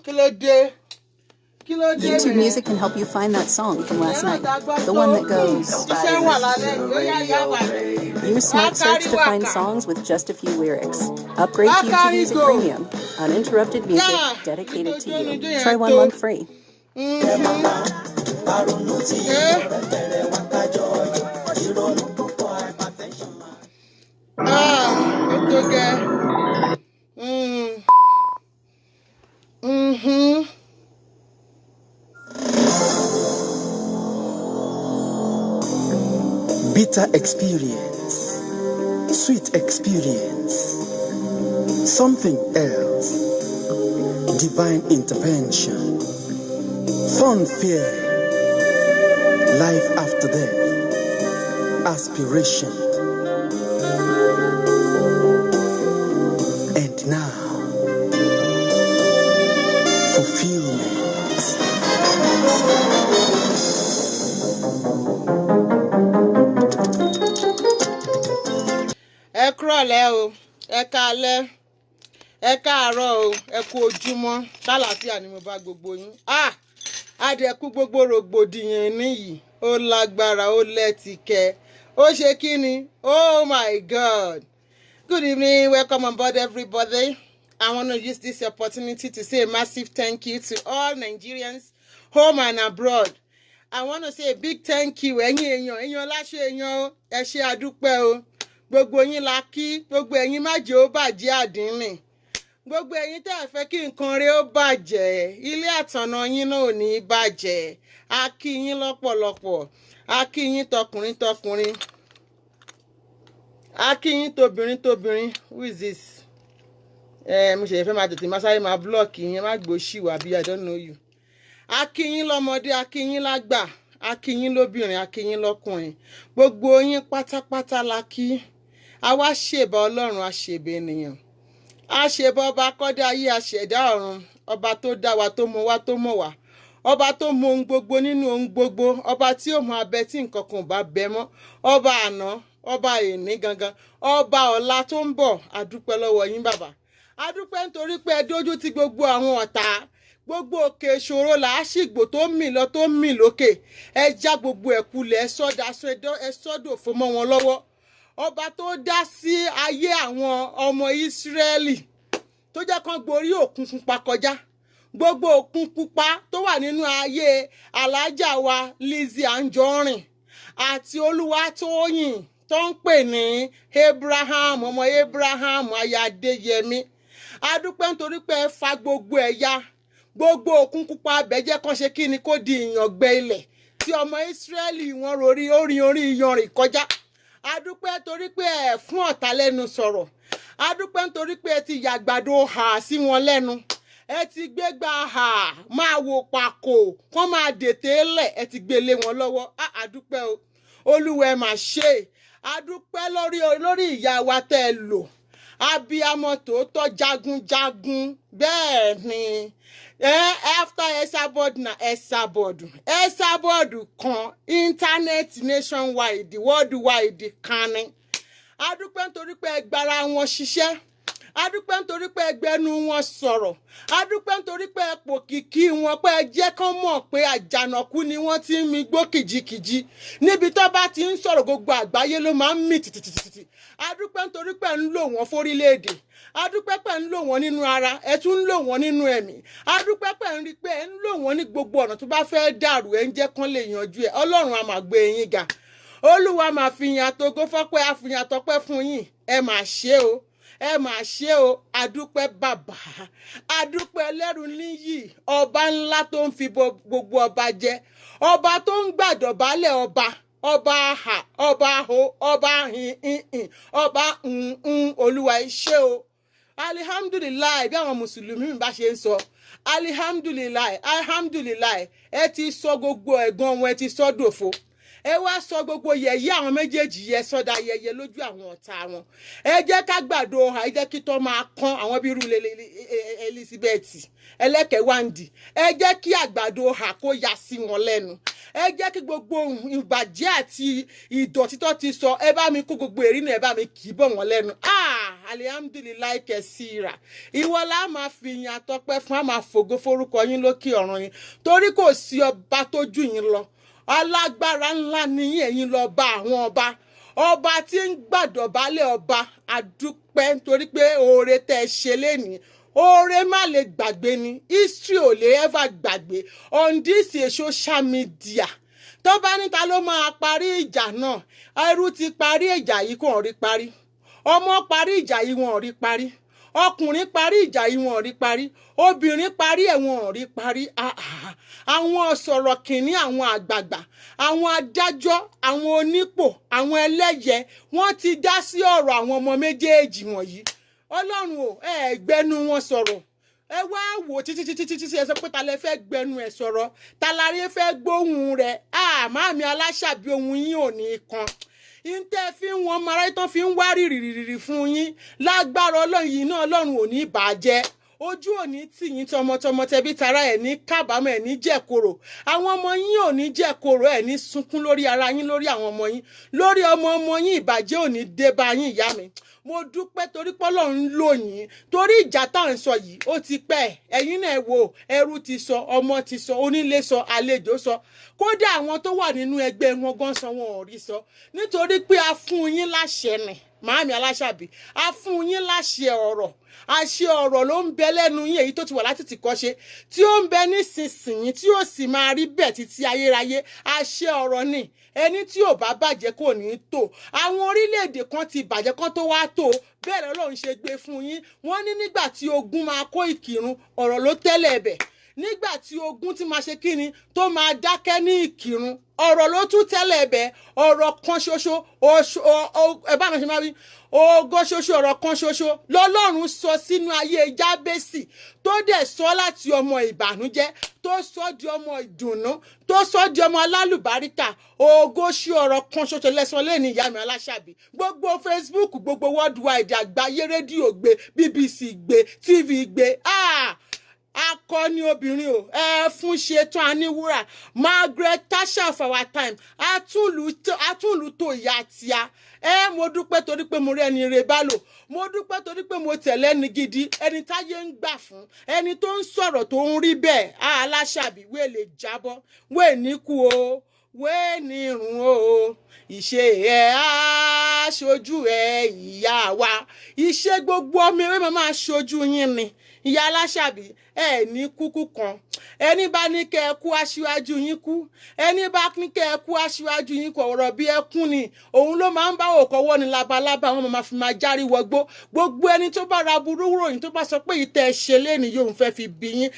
Kí ló dé? YouTube Music can help you find that song from last night. The one that goes... Use Smart Search to find songs with just a few lyrics. Upgrade to YouTube Music Premium. Uninterrupted music dedicated to you. Try 1 month free. Bitter experience, sweet experience, something else, divine intervention, fun fear, life after death, aspiration, and now, fulfillment. Ẹ kúrọ̀lẹ́ o, ẹ káalẹ́, ẹ káàárọ̀ o, ẹ kú ojúmọ́, ṣàlàáfíà ni mo bá gbogbo yín. Adẹ̀kú gbogbo rògbòdìyàn níyì, ó lágbára, ó lẹ́tìkẹ́, ó ṣe kí ni? Oh my God. Good evening, welcome on board everybody. I want to use this opportunity to say a massive thank you to all Nigerians, home and abroad. I want to say a big thank you, ẹ̀yin láṣẹ èèyàn, ẹ ṣé àdúpẹ́ o. Gbogbo yín la kí, gbogbo ẹ̀yin má jẹ́ ó bàjẹ́ àdínrìn. Gbogbo ẹ̀yin tẹ́ ẹ fẹ́ kí nǹkan rẹ̀ ó bàjẹ́, ilé àtọ̀nà yín náà ò ní bàjẹ́. A kí yín lọ́pọ̀lọpọ̀, a kí yín tọkùnrin. A kí yín tóbìnrin. Who is this? Mo ṣe fẹ́ máa tètè máa sáré máa block yín, má gbóṣì wá bí I don't know you. A kí yín lọ́mọdé, a kí yín lágbà, a kí yín lóbìnrin, a kí yín lọ́kùnrin. Gbogbo yín pátápátá la kí. A wá ṣèbà Ọlọ́run, a ṣèbà ènìyàn. A ṣèbà ọba akọ́dá ayé, a ṣẹ̀dá ọ̀run, ọba tó dá wa, tó mọ̀ wá, tó mọ̀ wá. Ọba tó mọ̀ ohun gbogbo nínú ohun gbogbo, ọba tí ó mọ abẹ tí nǹkan kan ò bá bẹ mọ́. Ọba àná, ọba èní gangan, ọba ọ̀la tó ń bọ̀. A dúpẹ́ lọ́wọ́ yín bàbá. A dúpẹ́ nítorí pé ẹ dójú ti gbogbo àwọn ọ̀tá. Gbogbo òkè ìṣòro làásìgbò tó mì lọ tó mì lókè. Ẹ já gbogbo ẹ̀kulẹ̀, ẹ sọ́dọ̀ fún mọ́ wọn lọ́wọ́. Ọba tó dá sí ayé àwọn ọmọ Ísírẹ́lì tó jẹ́ kán gborí òkun pupa kọjá. Gbogbo òkun pupa tó wà nínú ayé alájà wa Lizzie Anjorin àti Olúwatóyìn tó ń pè ní Abraham, ọmọ Abraham aya Adéyẹmí. A dúpẹ́ nítorí pé ẹ fa gbogbo ẹ̀yà gbogbo òkun pupa abẹ́jẹ́ kan ṣe kí ni kó di ìyàngbẹ ilẹ̀ tí ọmọ Ísírẹ́lì wọn orin orí iyanrìn kọjá. A dúpẹ́ torí pé ẹ fún ọ̀tá lẹ́nu sọ̀rọ̀. A dúpẹ́ nítorí pé ẹ ti yàgbàdo hà sí wọn lẹ́nu. Ẹ ti gbégbá hà máa wo pàkó kán máa dètè lẹ̀, ẹ ti gbélé wọn lọ́wọ́. A dúpẹ́ o, Olúwa ẹ mà ṣe. A dúpẹ́ lórí ìyá wa tẹ́ ẹ lò. Abiyamọ tòótọ́ jagunjagun bẹ́ẹ̀ ni. After Esabod na Esabod kan internet nationwide worldwide kan ni. A dúpẹ́ nítorí pé ẹgbàrá wọn ṣiṣẹ́. A dúpẹ́ nítorí pé ẹgbẹ́nu wọn sọ̀rọ̀. A dúpẹ́ nítorí pé ẹpò kìkì wọn pé ẹ jẹ́ kán mọ̀ pé àjànàkú ni wọ́n ti ń mi gbó kìjikìji. Níbi tó bá ti ń sọ̀rọ̀ gbogbo àgbáyé ló máa ń mì tìtìtìtì. A dúpẹ́ nítorí pé ń lò wọ́n fórílẹ̀-èdè. A dúpẹ́ pé ń lò wọ́n nínú ara, ẹ tún ń lò wọ́n nínú ẹ̀mí. A dúpẹ́ pé ń rí pé ẹ ń lò wọ́n ní gbogbo ọ̀nà tó bá fẹ́ dàrú, ẹ ń jẹ́ kán lè yanjú ẹ̀. Ọlọ́run a máa gbé yín ga. Olúwa máa fi yìn àtògo fọ́pẹ́, a fi yìn àtọpẹ́ fún yín. Ẹ máa ṣe o. Ẹ máa ṣe o. A dúpẹ́ bàbá. A dúpẹ́ ẹlẹ́rù níyì, ọba ńlá tó ń fi gbogbo ọba jẹ. Ọba tó ń gbàdọ̀bálẹ̀ ọba. Ọba ha, ọba ho, ọba hin, ọba Olúwa ẹ ṣé o. Alihamdulilayi bí àwọn mùsùlùmí bá ṣe ń sọ. Alihamdulilayi, alhamdulilayi, ẹ ti sọ gbogbo ẹ̀gàn wọn, ẹ ti sọ dòfo. ẹ wá sọ gbogbo yẹ̀yẹ́ àwọn méjèèjì yẹ sọ́dà yẹyẹ lójú àwọn ọ̀tá wọn ẹ jẹ́ ká gbàdo ọ̀hà ẹ jẹ́ kí tó máa kán àwọn bíi irú Elizabeth Ẹlẹ́kẹ̀wándì ẹ jẹ́ kí àgbàdo ọ̀hà kó ya sí wọn lẹ́nu ẹ jẹ́ kí gbogbo ìbàjẹ́ àti ìdọ̀tí tó ti sọ ẹ bá mi kó gbogbo èrí náà ẹ bá mi kì í bọ̀ wọ́n lẹ́nu alihamdulilayi kẹsíra ìwọ la máa fi yìn àtọpẹ́ fún àmà fògo forúkọ yín lókè ọ̀run yín torí kò sí ọba tó jù yín lọ alágbára ńlá nìyí ẹ̀yin lọ bá àwọn ọba tí ń gbàdọ̀bálẹ̀ ọba àdúpẹ́ nítorí pé oore tẹ́ ẹ ṣe lénìí oore má lè gbàgbé ni history ò lè ever gbàgbé on this social media tó bá níta ló máa parí ìjà náà ẹrú ti parí ìjà yìí kò rí parí ọmọ parí ìjà yìí wọn ò rí parí ọkùnrin parí ìjà yìí wọn ò rí parí obìnrin parí ẹ̀ wọn ò rí parí àwọn sọ̀rọ̀ kìnní àwọn àgbààgbà àwọn adájọ́ àwọn onípò àwọn ẹlẹ́yẹ wọ́n ti dá sí ọ̀rọ̀ àwọn ọmọ méjèèjì wọ̀nyí ọlọ́run ò gbẹnu wọn sọ̀rọ̀ ẹ wá wò títí ẹ sọ pé ta lẹ fẹ́ gbẹnu ẹ sọ̀rọ̀ ta la rí fẹ́ gbóhùn rẹ̀ Màámi Aláṣàbí ohun yín ò ní kan ìntẹ́ fi ń wọn mara tán fi ń wá rìrìrì fún yín lágbára ọlọ́run yìí náà ọlọ́run ò ní bàjẹ́ ojú ò ní tì yín tọmọtọmọ tẹbí tará ẹ̀ ní kábàámọ̀ ẹ̀ ní jẹ̀kọ̀rọ̀ àwọn ọmọ yín ò ní jẹ̀kọ̀rọ̀ ẹ̀ ní sunkún lórí ara yín lórí àwọn ọmọ yín lórí ọmọ yín ìbàjẹ́ ò ní dé bá yín ìyá mi mo dúpẹ́ torí pọ́lọ́run lò yín torí ìjà tá à ń sọ yìí ó ti pẹ́ ẹ̀yin náà wò ẹrú ti sọ ọmọ ti sọ onílé sọ àlejò sọ kódà àwọn tó wà nínú ẹgbẹ́ wọn gan sọ wọn ò rí sọ nítorí pé a fún yín láṣẹ nì Màámi Aláṣàbí a fún yín láṣẹ ọ̀rọ̀ àṣẹ ọ̀rọ̀ ló ń bẹ lẹ́nu yín èyí tó ti wà láti ti kọ́ṣe tí ó ń bẹ nísinsìnyí tí ó sì máa rí bẹ́ẹ̀ títí ayérayé àṣẹ ọ̀rọ̀ ni ẹni tí ò bá bàjẹ́ kò ní tò àwọn orílẹ̀-èdè kan ti bàjẹ́ kan tó wá tò bẹ́ẹ̀ lọ́lọ́run ṣe gbé fún yín wọ́n ní nígbà tí ogun máa kó ìkìrun ọ̀rọ̀ ló tẹ́lẹ̀ ẹ̀bẹ̀ nígbà tí ogun ti máa ṣe kíni tó máa dákẹ́ ní ìkìrun ọ̀rọ̀ ló tún tẹ́lẹ̀ ẹ̀bẹ̀ ọ̀rọ̀ kan ṣoṣo ẹ bá mi ṣe máa wí ògo ṣoṣo ọ̀rọ̀ kan ṣoṣo lọ́lọ́run sọ sínú ayé Jábésì tó dẹ̀ sọ láti ọmọ ìbànújẹ́ tó sọ di ọmọ ìdùnnú tó sọ di ọmọ alálùbáríkà ògo ṣe ọ̀rọ̀ kan ṣoṣo lẹ́sọ̀ lẹ́ni ìyá mi Aláṣàbí gbogbo Facebook gbogbo worldwide àgbáyé rédíò gbé BBC gbé TV gbé akọni obìnrin o fún ṣetán aníwúrà Margaret Thatcher of our time atúlù tó ìyá tíá mo dúpẹ́ torí pé mo rí ẹni rè bá lò mo dúpẹ́ torí pé mo tẹ̀lé ẹni gidi ẹni táyé ń gbà fún ẹni tó ń sọ̀rọ̀ tó ń rí bẹ́ẹ̀ Aláṣàbí wẹ́ẹ̀ lè jábọ́ wẹ́ẹ̀ ní kú o wẹ́ẹ̀ ní irun o ìṣe aṣojú ìyá wa ìṣe gbogbo ọmọ ewé máa ṣojú yín ni ìyá Aláṣàbí ní kúkú kan ẹni bá ní kẹ́ ẹ kú aṣíwájú yín kú ẹni bá ní kẹ́ ẹ kú aṣíwájú yín kú ọ̀rọ̀ bí ẹkún ni òun ló máa ń bá òkọwọ́ ní labalábá wọn máa fi máa járí wọgbó gbogbo ẹni tó bá ra burú ròyìn tó bá sọ pé ìtẹ́ ṣe lẹ́nu yóò fẹ́ fi bí yín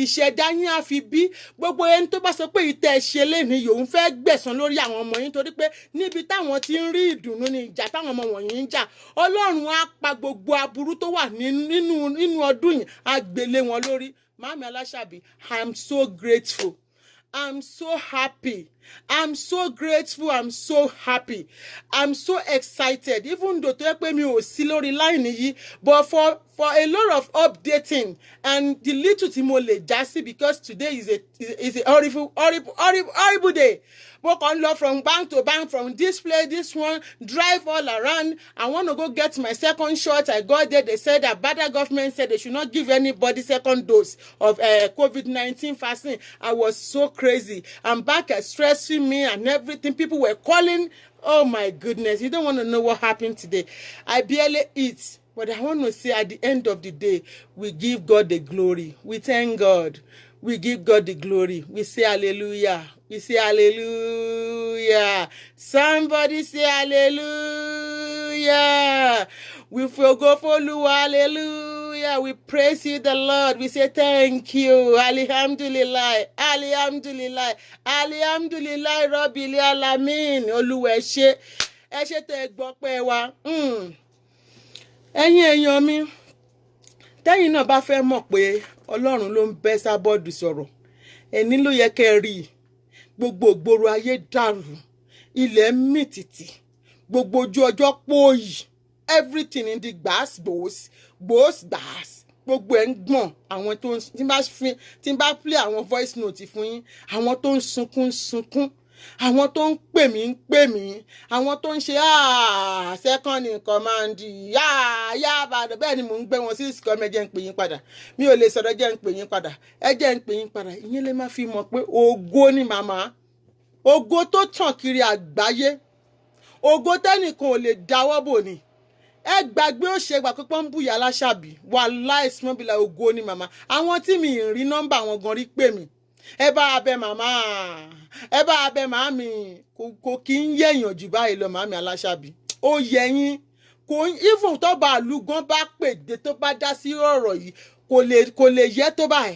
ìṣẹ̀dá yín á fi bí gbogbo ẹni tó bá sọ pé ìtẹ́ ṣe lẹ́nu yóò fẹ́ gbẹ̀san lórí àwọn ọmọ yín torí pé níbi táwọn ti ń rí ìdùnnú ni ìjà táwọn ọmọ wọ̀nyí ń jà Ọlọ́run á pa gbogbo aburú tó wà nínú ọdún yìí á gbélé wọn lórí Màámi Aláṣàbí I'm so grateful I'm so happy I'm so grateful I'm so happy I'm so excited even though tó yẹ pé mi ò sí lórí line yìí but for a lot of updating and the little tí mo lè já sí because today is a horrible day mo kàn lọ from bank to bank from this place this one drive all around I want to go get my second shot I got there they said that Bada government said they should not give anybody second dose of COVID-19 vaccine I was so crazy I'm back at stressing me and everything people were calling oh my goodness you don't want to know what happened today I barely eat but I want to say at the end of the day we give God the glory we thank God we give God the glory we say hallelujah. We say hallelujah. Somebody say hallelujah. We forgo for Lu, hallelujah. We praise you, the Lord. We say thank you. Alhamdulillah. Alhamdulillah. Alhamdulillah. Rabbil alamin. Olúwa ẹ ṣé. Ẹ ṣé tẹ́ gbọ́ pẹ́ wa. Ẹ̀yin èèyàn mi. Tẹ́yin náà bá fẹ́ mọ̀ pé Ọlọ́run ló ń bẹ́ Sábọ́ọ̀dù sọ̀rọ̀. Ẹni ló yẹ kẹ́ rí. gbogbo ìgboro ayé dàrú ilẹ̀ mìtìtì gbogbo ojú ọjọ́ pòòyì everything in the gbàs gbàs gbogbo ẹ̀ ń gbọ̀n àwọn tó ń tí n bá play àwọn voice note fún yín àwọn tó ń sunkún àwọn tó ń pè mí àwọn tó ń ṣe second in command yá bàdàn bẹ́ẹ̀ ni mò ń gbé wọn sí ìsìkọ́ jẹ́ ń pè yín padà mi ò lè sọ̀rọ̀ jẹ́ ń pè yín padà ẹ jẹ́ ń pè yín padà ìyẹn lè má fi mọ̀ pé ògo ni màmá ògo tó tàn kiri àgbáyé ògo tẹ́nìkan ò lè dáwọ́ bò ni ẹ gbàgbé òṣègbà pípọ́ ń bùyà láṣàbí wàláì smọ́bìlà ògo ni màmá àwọn tí mi ì rí nọ́mbà wọn gan rí pè mí ẹ bá abẹ màmá ẹ bá abẹ màmí kò kí ń yẹ̀yàn jù báyìí lọ màmí aláṣàbí ó yẹ yín kò even tó bá àlùgán bá pèdè tó bá dá sí ọ̀rọ̀ yìí kò lè yẹ tó báyìí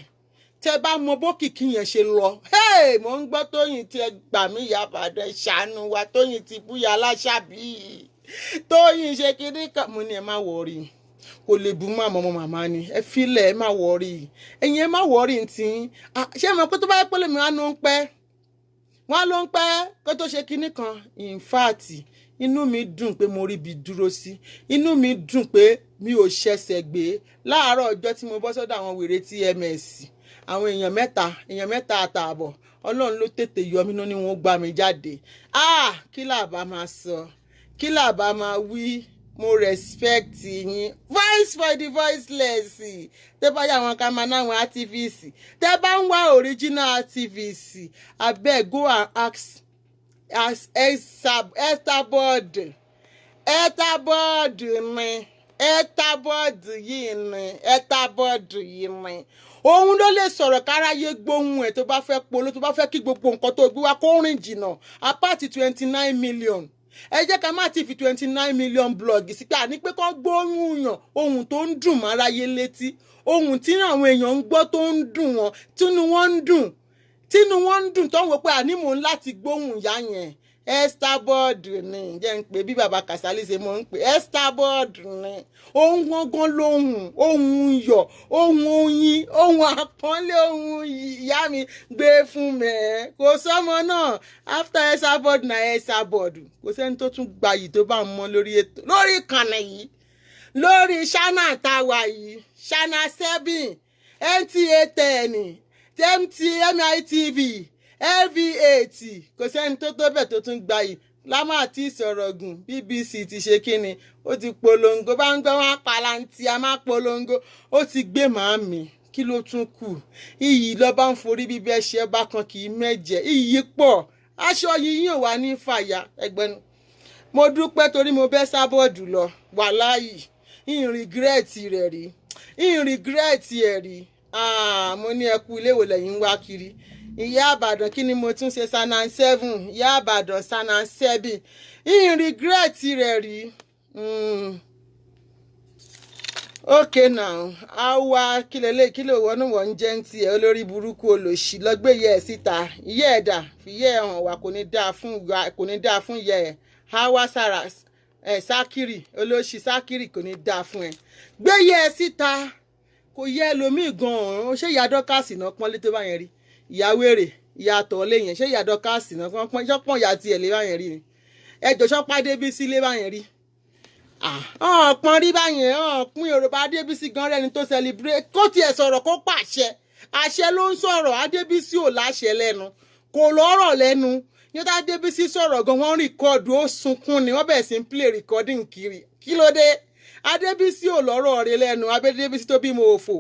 tẹ bá mọ bókìkí yẹn ṣe lọ mò ń gbọ́ Tóyìn tí ẹ gbà mí ìyá Ìbàdàn ṣàánú wa Tóyìn ti búyà aláṣàbí Tóyìn ṣe kíní kan mo ní ẹ má wọrí kò lè bú màmá ọmọ màmá ni ẹ filẹ̀ ẹ má wọrí ẹ̀yin ẹ má wọrí ntí ṣé mo pé tó bá yẹ pé lèmi wọn ló ń pẹ́ kó tó ṣe kíní kan in fact inú mi dùn pé mo rí ibi dúró sí inú mi dùn pé mi ò ṣẹ̀ṣẹ̀ gbé láàárọ̀ ọjọ́ tí mo bọ́ sọ́dọ̀ àwọn wèrè TMS àwọn èèyàn mẹ́ta àtààbọ̀ Ọlọ́run ló tètè yọ mí náà ni wọ́n gbà mí jáde kí làbá máa sọ kí làbá máa wí mo respect yín voice for the voiceless tẹ́ bá yà wọn ká máa náwọn activists tẹ́ bá ń wá original activists abeg go and ask Estabod yìí ni òun ló lè sọ̀rọ̀ káráyé gbóhùn ẹ̀ tó bá fẹ́ polo tó bá fẹ́ kí gbogbo nǹkan tó gbé wá kó rìn jìnnà apáàtì 29 million ẹ jẹ́ ká má ti fi 29 million blog sí pé àní pé kó gbóhùn yàn ohun tó ń dùn máráyé létí ohun tí àwọn èèyàn ń gbọ́ tó ń dùn wọn tínú wọn ń dùn tó ń wò pé àní mò ń láti gbóhùn ìyá yẹn Estabod ni jẹ́ ń pè bí bàbá Kàsálí ṣe mọ̀ ń pè Estabod ni ohun gangan lóhùn ohun yọ̀ ohun oyin ohun àpọ́nlé ohun ìyá mi gbé fún mi kò sọ́mọ náà after Estabod na Estabod kò sẹ́ni tó tún gbayì tó bá mọ́ lórí ètò lórí ìkànnì yìí lórí ṣáná táwa yìí ṣáná 7 NTA 10 MITV LV8 kò sẹ́ni tó tó bẹ̀ tó tún gbayì lámà àti ìsọ̀rọ̀gùn BBC ti ṣe kíni ó ti polongo bá ń gbọ́ wọn palanti a máa polongo ó ti gbé màámi kí ló tún kù iyì lọ́ba ń forí bíbẹ́ ṣe bá kan kì í mẹ́jẹ iyì pọ̀ aṣọ yíyàn wà ní fàyà ẹgbẹ́nu mo dúpẹ́ torí mo bẹ́ Sábọ̀dù lọ wàláhì in regret rẹ̀ rí mo ní ẹkú iléèwò lẹ́yìn wá kiri ìyá Ìbàdàn kí ni mo tún ṣe sanan 7 ìyá Ìbàdàn sanan 7 in regret rẹ̀ rí okay now àwa kílẹ̀ wọnú wọ́n jẹ́ ń tiẹ̀ olórí burúkú olòṣì lọ́gbé yẹ ẹ̀ síta ìyá ẹ̀dà fìyẹ́ ẹ̀ hàn wá kò ní dáa fún ìyá ẹ̀ àwa saras Sákìrì olóṣì Sákìrì kò ní dáa fún ẹ̀ gbé yẹ ẹ̀ síta kò yẹ ẹlòmíì gan-an ṣé ìyá dọ́kàsì náà pọ́nlé tó bá yẹn rí ìyá wèrè ìyá tọ̀ọ́lé yẹn ṣé ìyá dọ́kàsì náà ṣọ́pọ̀n ìyá tiẹ̀ lé bá yẹn rí ni ẹjọ́ ṣọ́pá Débísí lé bá yẹn rí ọ̀pọ̀n rí báyẹn ọ̀pọ̀n Yorùbá Adébísí gan rẹ́ni tó celebrate kó tiẹ̀ sọ̀rọ̀ kó pàṣẹ àṣẹ ló ń sọ̀rọ̀ Adébísí ò láṣẹ lẹ́nu kò lọ́rọ̀ lẹ́nu nígbà Adébísí sọ̀rọ̀ gan wọ́n rìkọ́ọ̀dù ó sunkún ni wọ́n bẹ̀rẹ̀ sí ń play recording kiri kí ló dé Adébísí ò lọ́rọ̀ rẹ̀ lẹ́nu Adébísí tó bímọ òfò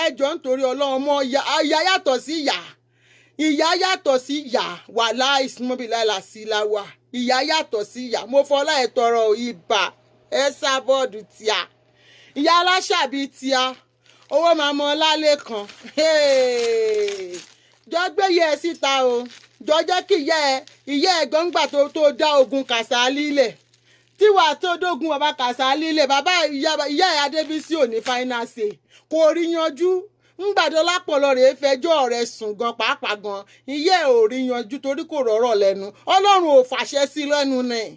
ẹjọ́ nítorí Ọlọ́run mọ́ ìyá yàtọ̀ sí ìyá yàtọ̀ sí ìyá wàhálà ìsúnmọ́bìláìlà sí láwà ìyá yàtọ̀ sí ìyá mo fọlá ẹ̀ tọrọ ibà Esabod tíá ìyá aláṣàbí tíá owó máa mọ lálẹ́ kan jọ gbé yẹ ẹ síta o jọ jẹ́ kí ìyá ẹ gbọ́ngbà tó dá ogun Kàsálí lẹ̀ tíwà tó dógun bàbá Kàsálí lẹ̀ bàbá ìyá ẹ Adébísí ò ní fáínánsì kò rí yanjú ńgbàdo lápọ̀lọ́ rèé fẹjọ́ rẹ̀ sùn gan pàápàá gan ìyá ẹ̀ ò rí yanjú torí kò rọ̀rọ̀ lẹ́nu Ọlọ́run ò fàṣẹ sí lẹ́nu náà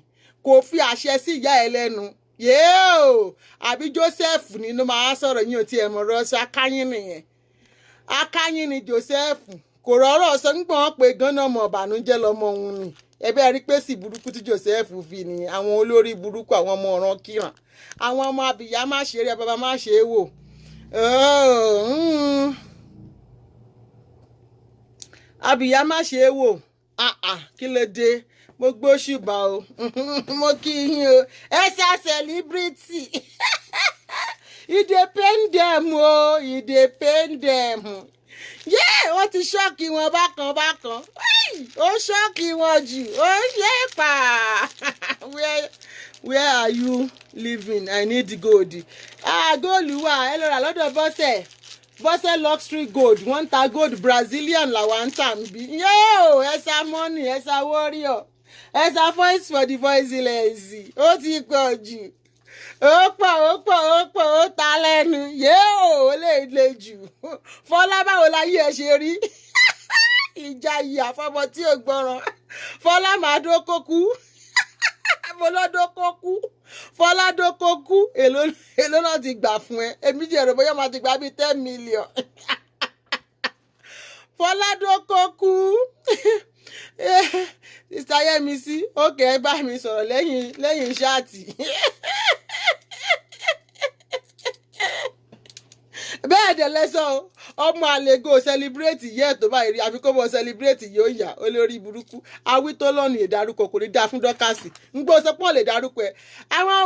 kò fi àṣẹ sí ìyá ẹ̀ lẹ́nu yéèó àbí Joseph nínú máa sọ̀rọ̀ yín ò tiẹ̀ mọ̀ rọ́ṣọ́ akáyín nìyẹn akáyín ni Joseph kò rọ́rọ̀ sọ ń gbọ́n pé gánà ọmọ ìbànújẹ́ lọmọ òun ni ẹbẹ́ rí pé sì burúkú tí Joseph fi ni àwọn olórí burúkú àwọn ọmọ ọ̀ràn kíran àwọn ọmọ abìyá má ṣe eré bàbá má ṣe é wò abìyá má ṣe é wò kí ló dé mo gbóṣùbà o mo kí yín o ẹ ṣá celebrity e dey pain dem o e dey pain dem wọ́n ti ṣọ́ọ̀kì wọn bákan ó ṣọ́ọ̀kì wọn jù ó ṣe pa where are you living? I need gold. Góòlù wà ẹ lọ rà lọ́dọ̀ Bọ́sẹ̀ luxury gold wọ́n ń ta gold Brazilian làwọn ń tà níbí ẹ̀sà money ẹ̀sà warrior ẹ̀sà voice for the voiceless ó ti pọ̀ jù ó pọ̀ ó ta lẹ́nu ó lè jù Fọlá báwo la yí ẹ ṣe rí ìjà yìí àfọmọ tí ò gbọ́ràn Fọlá máa dókókú Fọlá dókókú èló náà ti gbà fún ẹ èmi jẹ́ èrò bóyá máa ti gbà bíi 10 million Fọlá dókókú Mr. Yẹmisí ókè ẹ bá mi sọ̀rọ̀ lẹ́yìn ṣáàtì bẹ́ẹ̀ dẹ̀ lẹ́sọ̀ ọmọ àlego celebrate yẹ́ tó báyìí rí àfi kó mọ celebrate yóò yà olórí burúkú awí tó lọ́nà ìdárúkọ kò ní dáa fún dọ́kàsì ń gbọ́ sọ́pọ̀ lè dárúkọ ẹ̀ àwọn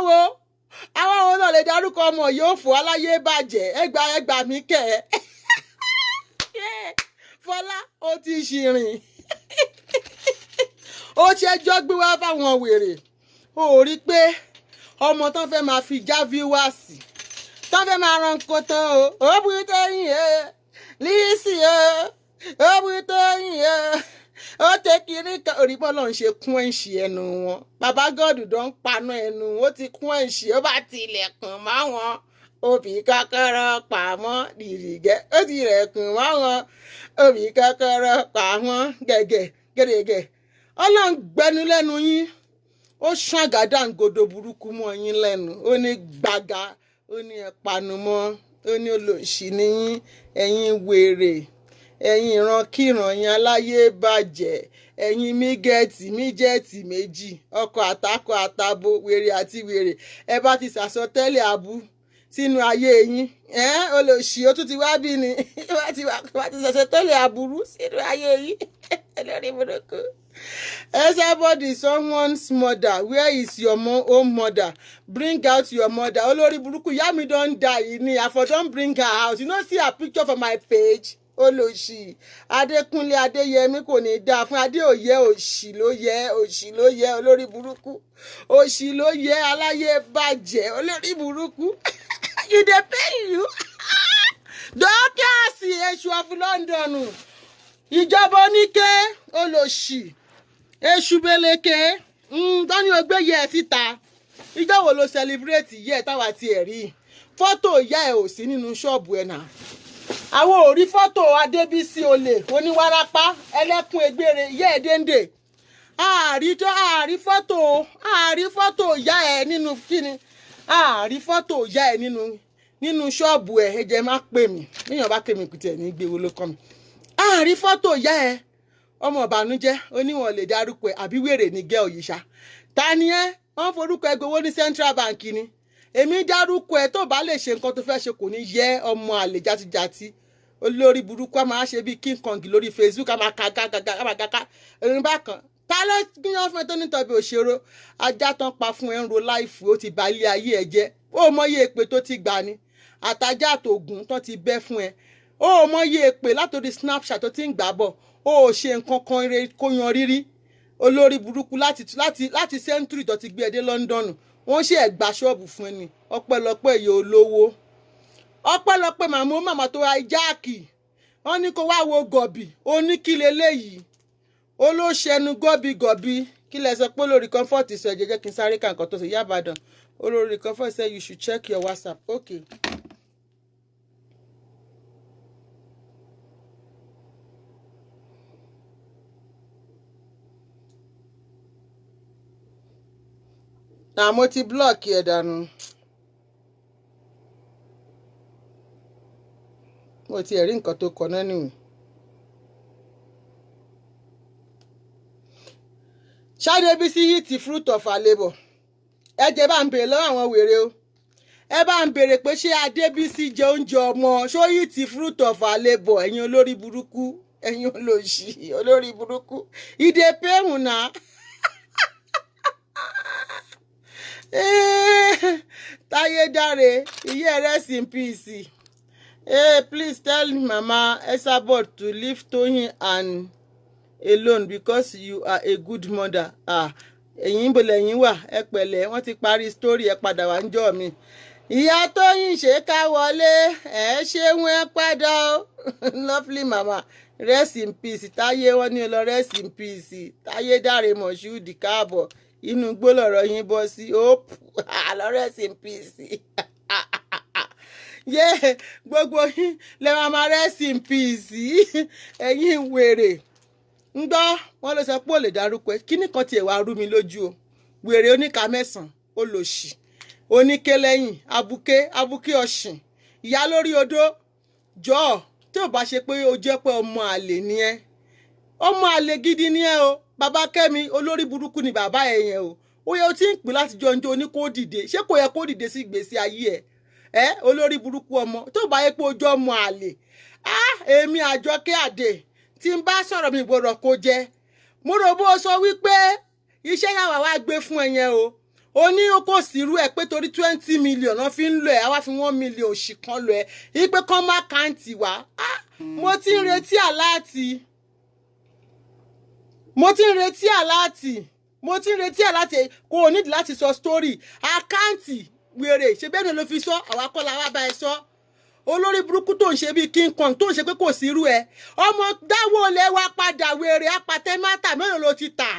wo náà lè dárúkọ ọmọ yóò fò aláyé bàjẹ́ ẹgbà mí kẹ́ ẹ́ Fọlá ó ti ṣìrìn ó ṣẹjọ́ gbé wá fáwọn wèrè ó rí pé ọmọ tán fẹ́ máa fi já fíwáàsì tán fẹ́ máa ran kó tán ó bú tẹ́yìn lísì ó bú tẹ́yìn ó tẹ kiri kan òrìbọ́ lọ́n ṣe kún ẹ̀ǹṣì ẹnu wọn bàbá gọ́ọ̀dù dán paná ẹnu ó ti kún ẹ̀ǹṣì ó bá tilẹ̀kùn mọ́ wọn òbí kọ́kọ́rọ́ pamọ́ dìrìgẹ́ ó ti rẹ̀kùn mọ́ wọn òbí kọ́kọ́rọ́ pamọ́ gẹ̀gẹ̀ ọlọ́run gbẹnu lẹ́nu yín ó ṣàgádà ńgodo burúkú mọ́ yín lẹ́nu ó ní gbàgà ó ní ẹ̀panumọ́ ó ní olóṣì níyín ẹ̀yin wèrè ẹ̀yin ìrankíran yín aláyé bàjẹ́ ẹ̀yin míjẹ́ẹ̀tì méjì ọkọ̀ àtakọ̀ àtabo wèrè àti wèrè ẹ bá ti sàsọtẹ́lẹ̀ abú sínú ayé yín olóṣì ó tún ti wá bí ni wá ti sàsọtẹ́lẹ̀ aburú sínú ayé yín lórí burúkú. Everybody someone's mother. Where is your own mother? Bring out your mother. Olórí burúkú ìyá mi don die ni I for don bring her out. You no see her picture for my page. Olóṣì Adékúnlé Adéyẹmí kò ní dáa fún adé òye òṣì ló yẹ olórí burúkú òṣì ló yẹ aláyé bàjẹ́ olórí burúkú you dey pay you dọ́kẹ́sì èṣù of London ìjọba oníke olóṣì èṣù beleke tani ogbe yẹ síta ìjọ wo ló celebrate yẹ táwa ti ẹ̀ rí fọ́tò ìyá ẹ̀ ò sí nínú ṣọ́ọ̀bù ẹ̀ náà àwọn ò rí fọ́tò Adébísí olè oníwárápá ẹlẹ́kùn egbére ìyá ẹ̀ dénde àárí fọ́tò ìyá ẹ̀ nínú kíni àárí fọ́tò ìyá ẹ̀ nínú ṣọ́ọ̀bù ẹ̀ ẹ jẹ́ má pè mí níyàn bá pè mí kùtì ẹ̀ ní gbéwó ló kọ́ mi àárí fọ́tò ìyá ẹ̀ ọmọ ìbànújẹ́ oníwọ̀n lè dárúkọ ẹ̀ àbí wèrè ní gẹ́ òyìṣà ta ni ẹ́ wọ́n forúkọ ẹ gbowó ní Central Bank ni èmi dárúkọ ẹ tó bá lè ṣe nǹkan tó fẹ́ ṣe kò ní yẹ ọmọ àlè játijàti olórí burúkú a máa ṣe bíi King Kong lórí Facebook a máa kàgàgàgàgàgàgà ẹ̀rín bákan ta ló gbìyànjú fún ẹ tó nítorí òṣèré ajá tán pa fún ẹ ń ro láìfù ó ti bà ilé ayé ẹ jẹ́ ó mọyé èpè tó ti gbà ni àtàjà àtògùn tán ti bẹ́ fún ẹ ó mọyé èpè látòrí Snapchat tó ti ń gbà bọ̀ ó ṣe nǹkan kan eré kó yan rírí olórí burúkú láti century tó ti gbé ẹ dé London wọ́n ṣe ẹ̀gbà ṣọ́ọ̀bù fún ẹni ọpẹ́lọpẹ́ yìí olówó ọpẹ́lọpẹ́ màmá tó hijaaki wọ́n ní kó wá wo gọ̀bì oníkílẹ̀ léyìí olóṣèlú gọ́bìgọ́bì kí lẹ sọ pé olórí Comfort sọ ẹ̀jẹ̀ jẹ́ kí n sáré ka nǹkan tó sọ Ìyábàdàn olórí Comfort say you should check your WhatsApp okay. Mo ti block ẹ dànù mo ti ẹ̀rí nǹkan tó kọ náà nìyí Ṣadébísí eat the fruit of her labour. Ẹ jẹ́ bá ń bèrè lọ́wọ́ àwọn wèrè o. Ẹ bá ń bèrè pé ṣé Adébísí jẹ oúnjẹ ọmọ, ṣó eat the fruit of her labour, ẹ̀yin olórí burúkú, ẹ̀yin olóṣì, olórí burúkú. Ìdè pẹ́hùn náà. Táyédáre, ìyá rest in peace. Please tell Mama Esabod to leave Toyin and alone because you are a good mother. Ẹ̀yin bò lẹ́yìn wà, ẹ pẹ̀lẹ́, wọ́n ti parí story, ẹ padà wá ń jọ́ mi. Ìyá Tóyìn ṣe ká wọlé, ẹ ṣeun ẹ padà o. Lovely mama, rest in peace. Táyé wọ́n ní lọ rest in peace. Táyédáre Moshood káàbọ̀, inú igbó lọ̀rọ̀ yín bọ́ sí. Hope, lọ rest in peace. Gbogbo yín lẹ máa rest in peace. Ẹ̀yin wèrè. ń gbọ́ wọn ló sọ pé ò lè dárúkọ ẹ kíní kan tiẹ̀ wá rú mi lójú o wèrè oníka mẹ́sàn-án olòṣì oníké lẹ́yìn abuké ọ̀sìn ìyá lórí odó jọ̀ọ́ tí ò bá ṣe pé o jẹ́ pé ọmọ àlè ni ẹ́ ọmọ àlè gidi ni ẹ́ o bàbá Kẹ́mi olórí burúkú ni bàbá ẹ̀ yẹn o ó yẹ o ti ń pè láti jọ ọjọ́ oní kó dìde ṣé kò yẹ kó dìde sí ìgbésí ayé ẹ̀ olórí burúkú ọmọ tó bá yẹ pé ojú ọmọ àlè èmi Àjọkẹ́ Àdè tí n bá sọ̀rọ̀ mi gbọ́dọ̀ kó jẹ́ mo rò bó sọ wípé iṣẹ́ yàwá wá gbé fún ẹ yẹn o ó ní o kò sírú ẹ pé torí 20 million wọ́n fi ń lọ ẹ àwa fi 1 million òṣì kan lọ ẹ yí pé kán má káǹtì wá mo ti ń retí àláàtì kò nídìí láti sọ story àkáǹtì wèrè ṣe bẹ́ẹ̀ ni ló fi sọ àwa kọ́ la wá bá ẹ sọ olórí burúkú tó ń ṣe bíi King Kong tó ń ṣe pé kò sí irú ẹ ọmọ dáwọ́ lẹ wá padà wèrè apàtẹ mátà mélòó ló ti tà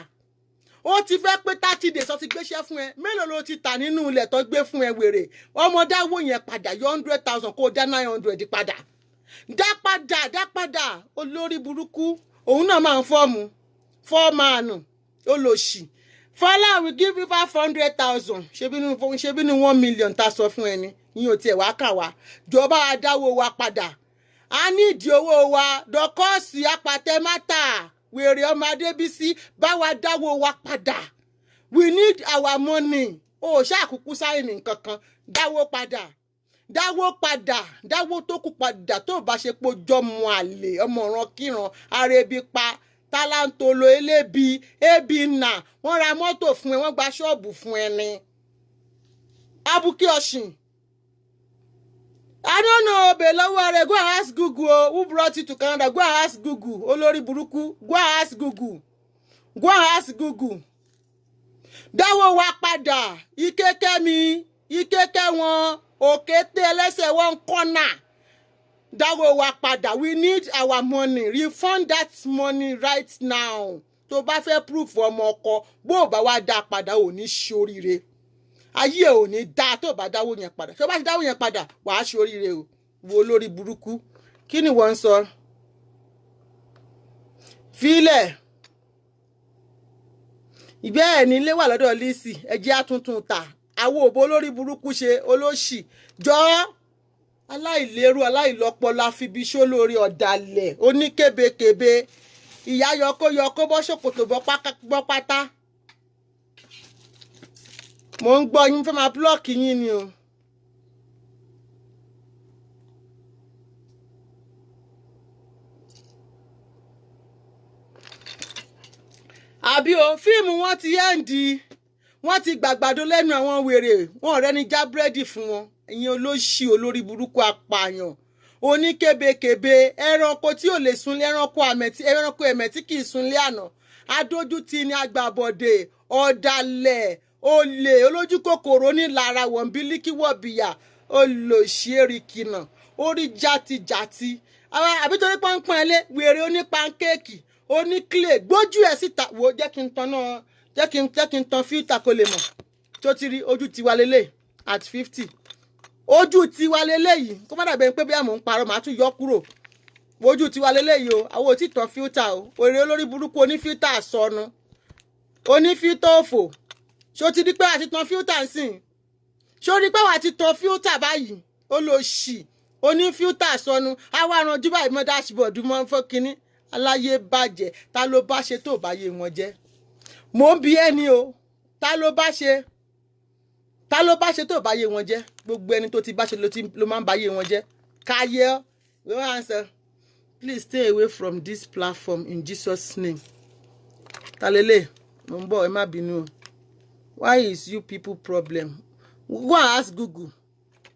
ó ti fẹ́ pé 30 days ó ti gbéṣẹ́ fún ẹ mélòó ló ti tà nínú ilẹ̀ tó gbé fún ẹ wèrè ọmọ dáwọ́ yẹn padà yọ 100,000 kó dá 900 padà dá padà olórí burúkú òun náà máa ń fọ́ọ̀mù olóṣì Fọlá will give you 500,000 ṣebí ní 1 million tá sọ fún ẹni yín ò tiẹ̀ wá kà wá jọba adáwó wa padà a ní ìdí owó wa dọkọ́ọ̀sì apàtẹ mátà wèrè ọmọ Adébísí bá wa dáwó wa padà we need our money ó ṣàkúkú sáyẹnì kankan dáwó tó kù padà tó bá ṣe pé jọmọ àlè ọmọ ọ̀ràn kíran arẹbí pa tálántolo ebi nà wọ́n ra mọ́tò fún ẹ wọ́n gba ṣọ́ọ̀bù fún ẹ ní abuké ọ̀sìn. I don't know, below go ask Google who brought you to Canada. Go ask Google. Olórí burúkú. Go ask Google. Dáwọ́ wa padà. Ìkẹ́kẹ́ wọn. Òkété ẹlẹ́sẹ̀ wọn kọ́nà. Dáwọ́ wa padà. We need our money. Refund that money right now. Tó bá fẹ́ proof ọmọ ọkọ. Bó bá wá dá padà ò ní ṣoríire. Ayé ò ní dá tó bá dáwó yẹn padà tó bá ti dáwó yẹn padà wàá ṣoríire o wo lórí burúkú kí ni wọ́n ń sọ fílẹ̀ ìgbẹ́ ẹ̀ nílé wà lọ́dọ̀ Lizzy ẹjẹ́ àtúntún ta àwọn òbó lórí burúkú ṣe olóṣì jọ aláìlérú aláìlọ́pọlọ àfibiṣó lórí ọ̀dàlẹ̀ oníkébékébé ìyá yọkó bọ́ ṣòkòtò bọ́ pátá. Mo ń gbọ́ yín fẹ́ máa blọ́ọ̀kì yín ni o. Àbí o fíìmù wọn ti ẹ́ǹdì wọ́n ti gbàgbàdo lẹ́nu àwọn wèrè wọn ọ̀rẹ́ ni já búrẹ́dì fún wọn ẹ̀yin olóṣì olórí burúkú apààyàn oníkébékébé ẹranko tí ò lè sunlé ẹranko ẹ̀mẹ̀tí kì í sunlé àná adójútì ni agbàbọ̀dè ọ̀dàlẹ̀ olè olójú kòkòrò nílara wọ̀nbílíkì wọ̀bìyà olòṣèrìkìnà orí játijàti àbí torí pọ́npọ́n ẹlẹ́ wèrè onípankéèkì oníklè gbójú ẹ̀ síta wò jẹ́ kí n tan fíìtà kó lè mọ̀ tó ti rí ojú tiwa lélẹ̀ at 50 ojú tiwa lélẹ̀ yìí kó má dàbẹ̀ pé bí àmọ́ ń parọ́ màá tún yọ kúrò ojú tiwa lélẹ̀ yìí o àwọn ò tí tan fíìtà o òrè olórí burúkú onífíìtà sọnù onífíìtà òfò ṣó ti di pé àti tan fíútà ń sìn ṣó rí pé wà á ti tan fíútà báyìí ó lọ ṣì ó ní fíútà sọnù àwa àrànjú báyìí mọ́ dashboard mọ́ fọ́kínní aláyé bàjẹ́ ta ló bá ṣe tó bá yé wọn jẹ́ Mo ń bi ẹni o, ta ló bá ṣe tó bá yé wọn jẹ́, gbogbo ẹni tó ti bá ṣe ló máa ń bá yé wọn jẹ́. Káyé we won't answer. Please stay away from this platform in Jesus' name. Talele, mo ń bọ̀, ẹ má bínú. Why is you people problem? Go and ask Google.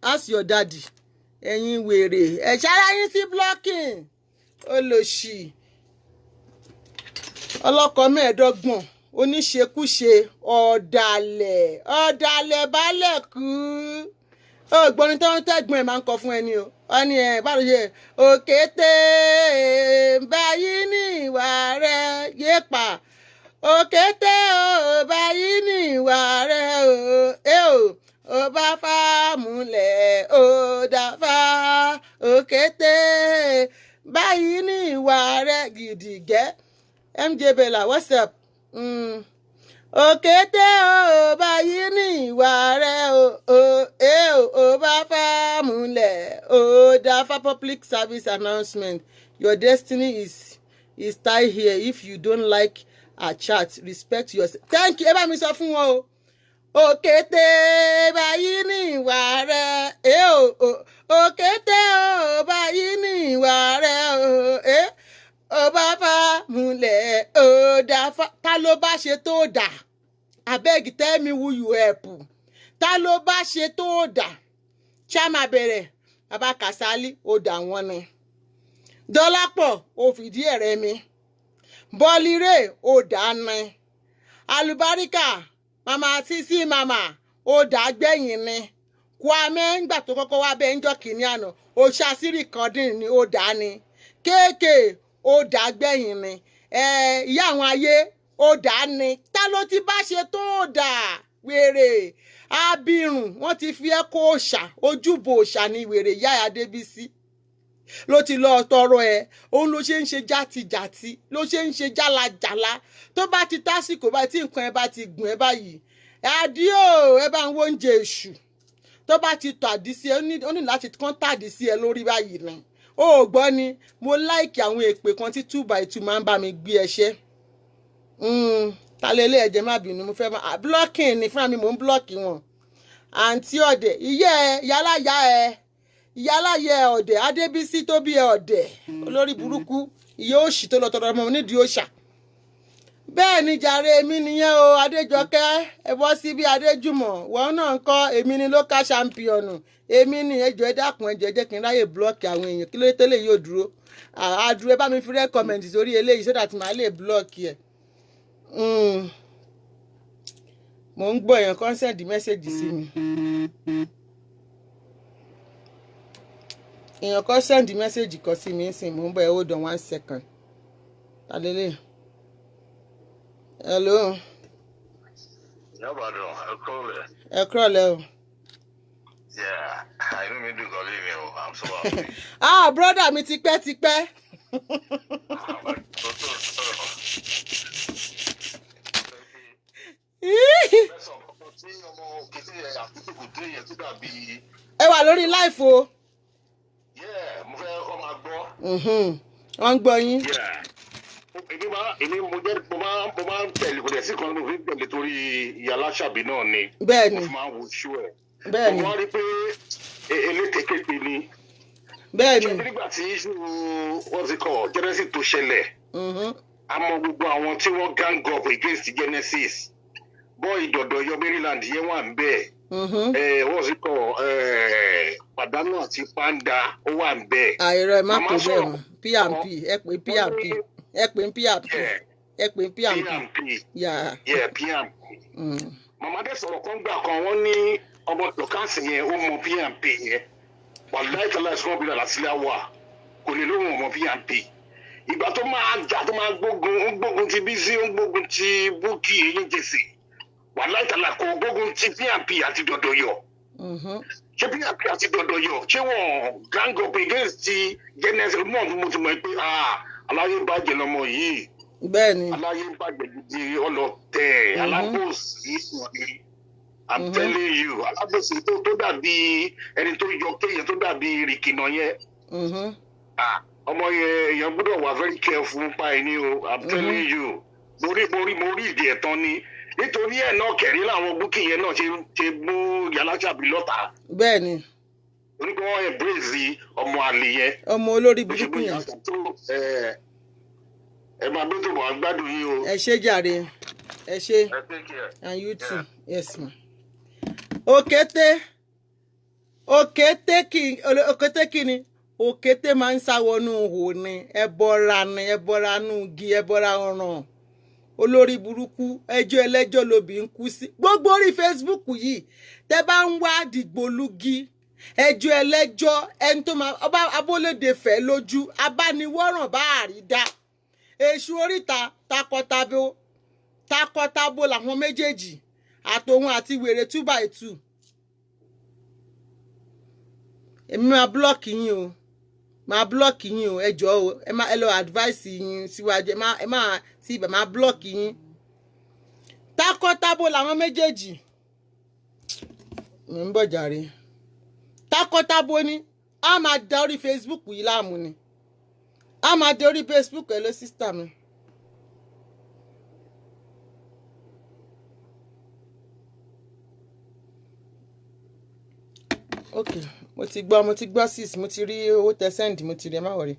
Ask your daddy. Ẹ̀yin wèrè, ẹ ṣara yín sí blocking. Olóṣì. Ọlọ́kọ mẹ́ẹ̀ẹ́dọ́gbọ̀n, oníṣekúṣe, ọ̀dàlẹ̀ balẹ̀ kú. Ògbóni tó ń tẹ́gbọ̀n ẹ̀ máa ń kọ fún ẹni o. Wọ́n ní báwo ṣe òkété báyìí ní ìwà rẹ̀ yépa. Òkété báyìí ní ìwà rẹ̀ ó bá fàmúlẹ̀ ó dáfà. Òkété báyìí ní ìwà rẹ̀ gidigẹ́. MJ Bella, what's up? Òkété báyìí ní ìwà rẹ̀ ó bá fàmúlẹ̀ ó dáfà. Public service announcement. Your destiny is tied here. If you don't like our chat, respect yourself. Thank you. Ẹ bá mi sọ fún wọn o. Òkété báyìí ní ìwà rẹ̀ òkété báyìí ní ìwà rẹ̀ ó bá fàmúlẹ̀ ó dáfà. Ta ló bá ṣe tó dà? Abeg tell me who you help. Ta ló bá ṣe tó dà? Chama bẹ̀rẹ̀, Baba Kasali ó dà wọ́n ni. Dọ́lápọ̀ ó fìdí ẹ̀rẹ́ mi. Bọ́lírè ó dà ní. Àlùbáríkà mama Sisi mama ó dà gbẹ̀yìn ni. Kwame ńgbà tó kọ́kọ́ wá bẹ́ẹ̀ ńjọ́ kìíní àná ó ṣàṣírí kan dín ní ó dà ní. Kéèké ó dà gbẹ̀yìn ni. Ìyá àwọn ayé ó dà ní. Ta ló ti bá ṣe tó dà? Wèrè abirùn wọ́n ti fi ẹ́ kó òòṣà, ojúbọ òòṣà ni wèrè ìyá Adébísí ló ti lọ tọrọ ẹ. Òun ló ṣe ń ṣe játijàti, ló ṣe ń ṣe jálajàla. Tó bá ti tásìkò báyìí tí nǹkan ẹ bá ti gùn ẹ báyìí, àdíò ẹ bá ń wo oúnjẹ èṣù. Tó bá ti tàdí sí ẹ, ó ní láti kán tàdí sí ẹ lórí báyìí ni. Ó gbọ́ ni mo láìkì àwọn èpè kan tí 2x2 máa ń bá mi gbé ẹṣẹ́. Talele ẹ̀jẹ̀ má bínú, mo fẹ́ máa blocking ni fúnra mi, mò ń block wọn. Àǹtí ọ̀dẹ̀, ìyáláyẹ ọ̀dẹ̀, Adébísí tó bí ẹ ọ̀dẹ̀, olórí burúkú, ìyá òṣì tó lọ tọrọ ọmọ nídìí òòṣà. Bẹ́ẹ̀ ni jàre, èmi nìyẹn o, Adéjọkẹ́, ẹ bọ́ sí bí Adéjùmọ̀, wọn náà ń kọ́ èmi ni local champion. Èmi ni ẹjọ́ ẹ dákun ẹjọ́ jẹ́ kí n ráyè block àwọn èèyàn, kí ló dé tẹ́lẹ̀ yóò dúró. Àdúró ẹ bá mi fi recommend sórí eléyìí so that màá lè block ẹ̀. Mo ń gbọ́ èèyàn kan send message sí mi. Èèyàn kan send message kan sí mi nsìn, mo ń bọ̀ ẹ hold on 1 second. Talele. Hello. Ẹ kúrọ̀lẹ́ o. Yeah, I don't mean to call you. I'm so happy. Brother mi tipẹ́. Ẹ wà lórí live o. Yeah, mo fẹ́ kọ́ máa gbọ́. Wọ́n ń gbọ́ yín. Yeah. Èmi mo máa ń tẹ̀lé kò dẹ̀ sí kan mo fi ń tẹ̀lé torí ìyá aláṣàbí náà ni. Bẹ́ẹ̀ni. Mo fi máa ń wo ṣú ẹ̀. Bẹ́ẹ̀ni. Mo wá rí pé elétekéte ni. Bẹ́ẹ̀ni. Ṣé nígbà tí wọ́n ti kọ̀ Genesis tó ṣẹlẹ̀? A mọ gbogbo àwọn tí wọ́n gang up against Genesis. Bọ́ọ̀ ìdọ̀dọ̀ yọ Maryland yẹn wà ń bẹ̀. Wọ́n ti kọ̀ Pàdánù àti Panda ó wà ń bẹ̀. Àìrọ̀ ẹ̀ má pè bẹ́ẹ̀ mọ́ PMP ẹ pè PMP ẹ pè PMP ẹ pè PMP. Yeah, PMP. Màmá dẹ̀ sọ̀rọ̀ kan gbà kan wọ́n ní ọmọ lọ́kàsì yẹn ó mọ PMP yẹn. Wàláì tọ́lá ẹ̀sùn ọ̀bìnrin àlàsílẹ̀ wà kò lè lóhùn ọmọ PMP. Ìgbà tó máa jà tó máa gbógun ti Bísí ó ń gbógun ti Búkì èyí jèsè. Wàláì tọ́lá kò gbógun ti PMP àti Dọ̀dọ̀yọ̀. Ṣé PMP àti Dọ̀dọ̀yọ̀ ṣé wọ́n gang up against ti Genesis mọ̀ fún mo ti mọ̀ pé aláyé bàjẹ́ lọmọ yìí. Bẹ́ẹ̀ni. Aláyé bàjẹ́ gidi ọlọ́tẹ̀ alábòsí ni. I'm telling you, alábòsí tó dàbí ẹni tó yọ kéèyàn tó dàbí rìkìnà yẹn. Ọmọ yẹn èèyàn gbọ́dọ̀ wà very careful nípa ẹni o. I'm telling you. mo rí ìdí ẹ̀tàn ni nítorí ẹ̀ náà kẹ̀rí làwọn búkì yẹn náà ṣe mú Yàlájàbí lọ́tà. bẹ́ẹ̀ ni. onígbà wọn embrace ọmọ àlè yẹn. ọmọ olórí burúkú yẹn. ẹ máa gbé tó bọ̀ agbádùn yín o. ẹ ṣé jàre ẹ ṣé and you too yes ma. òkété kí ni òkété máa ń sáwọnú ihò ni ẹbọra nù igi ẹbọra ọ̀ràn olórí burúkú ẹjọ́ ẹlẹ́jọ́ lobì ń kú sí gbogbo orí Facebook yìí tẹ́ bá ń wá dìgbòlugi ẹjọ́ ẹlẹ́jọ́ ẹni tó máa ọba abólóde fẹ́ lójú abániwọ́ràn bá àrídá èṣù oríta takọtabo làwọn méjèèjì àtòun àti wèrè 2x2 èmi máa blọọkì yín o ẹ jọ̀ọ́ o ẹ lọ advice yín síwájú ẹ máa sí ibẹ̀ máa blọọkì yín takọtabo làwọn méjèèjì mi ń bọ̀ jàre takọtabo ni a máa da orí Facebook yìí láàmú ni a máa da orí Facebook ẹ lọ sísítà mi. Okay mo ti gbọ́ sis mo ti rí owó tẹ send mo ti rí ẹ má wọrí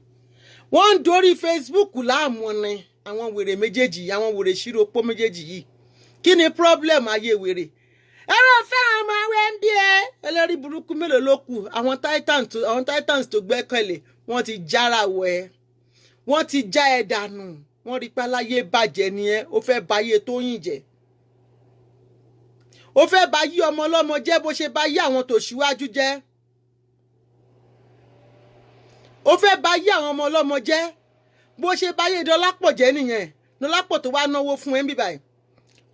wọ́n ń dorí Facebook láàmú ni àwọn wèrè méjèèjì àwọn wèrè ṣírò pọ́ méjèèjì yìí kí ni problem ayé wèrè ẹ̀rọ fẹ́ àwọn ọmọ awẹ́ ń bí ẹ ẹlẹ́rìí burúkú mélòó ló kù àwọn titans tó gbẹ́kẹ̀lé wọ́n ti jára wọ ẹ wọ́n ti já ẹ dànù wọ́n rí páláyé bàjẹ́ ni ẹ ó fẹ́ báyé Tóyìn jẹ́ ó fẹ́ báyé ọmọ ọlọ́mọ jẹ́ bó ṣe báyé àwọn tó ṣíwájú jẹ́ ó fẹ́ báyé àwọn ọmọ ọlọ́mọ jẹ́ bó ṣe báyé Dọlápọ̀ jẹ́ nìyẹn Dọlápọ̀ tó wá náwó fún ẹ ń bíbáyìí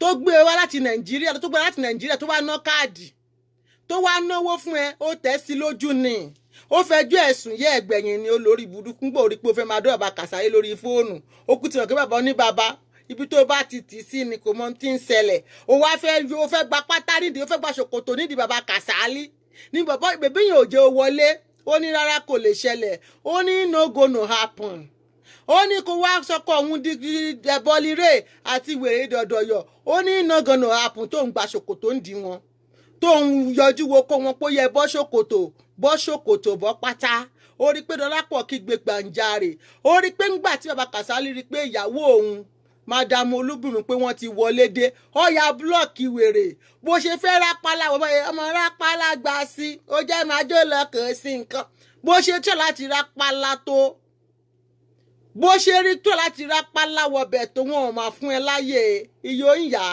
tó gbé wá láti Nàìjíríà tó wá ná káàdì tó wá náwó fún ẹ ó tẹ̀ sí lójú ni ó fẹjọ́ ẹ̀sùn yẹ ẹgbẹ̀yìn ni olórí burúkú gbọ́ orí pé ó fẹ́ máa dọ́ọ̀bà Kàsáyé lórí fóònù ó kú ti ràn pé bàbá oníbàbá ibi tó bá ti tì sí ni kò mọ tí ń ṣẹlẹ̀ ó wá fẹ́ gba pátá nídìí ó fẹ́ gba ṣòkòtò nídìí bàbá Kàsálí ní bàbá bèbí yẹn ò jẹ́ wọlé ó ní rárá kò lè ṣẹlẹ̀ ó ní no go no happen ó ní kó wá sọkọ òun dẹbọlire àti wèrè dọdọyọ ó ní no go no happen tó ń gba ṣòkòtò ń di wọn tó ń yọjú wo kó wọn pó yẹ bọ́ ṣòkòtò bọ́ pátá ó rí pé Dọlápọ̀ kígbe gbàǹjarè ó rí pé ńgbà tí bàbá Kàsálí rí pé ìyàwó òun Madam Olúbùnmi pé wọ́n ti wọlé dé ọ̀yà blọọkì wèrè bó ṣe fẹ́ rápálá ọmọ rápálá gba sí ó jẹ́ májò lọ́kàn sí nǹkan bó ṣe tó láti rápálá tó bó ṣe rí tó láti rápálá wọbẹ̀ tó wọn ò máa fún ẹ láyè iyó ń yà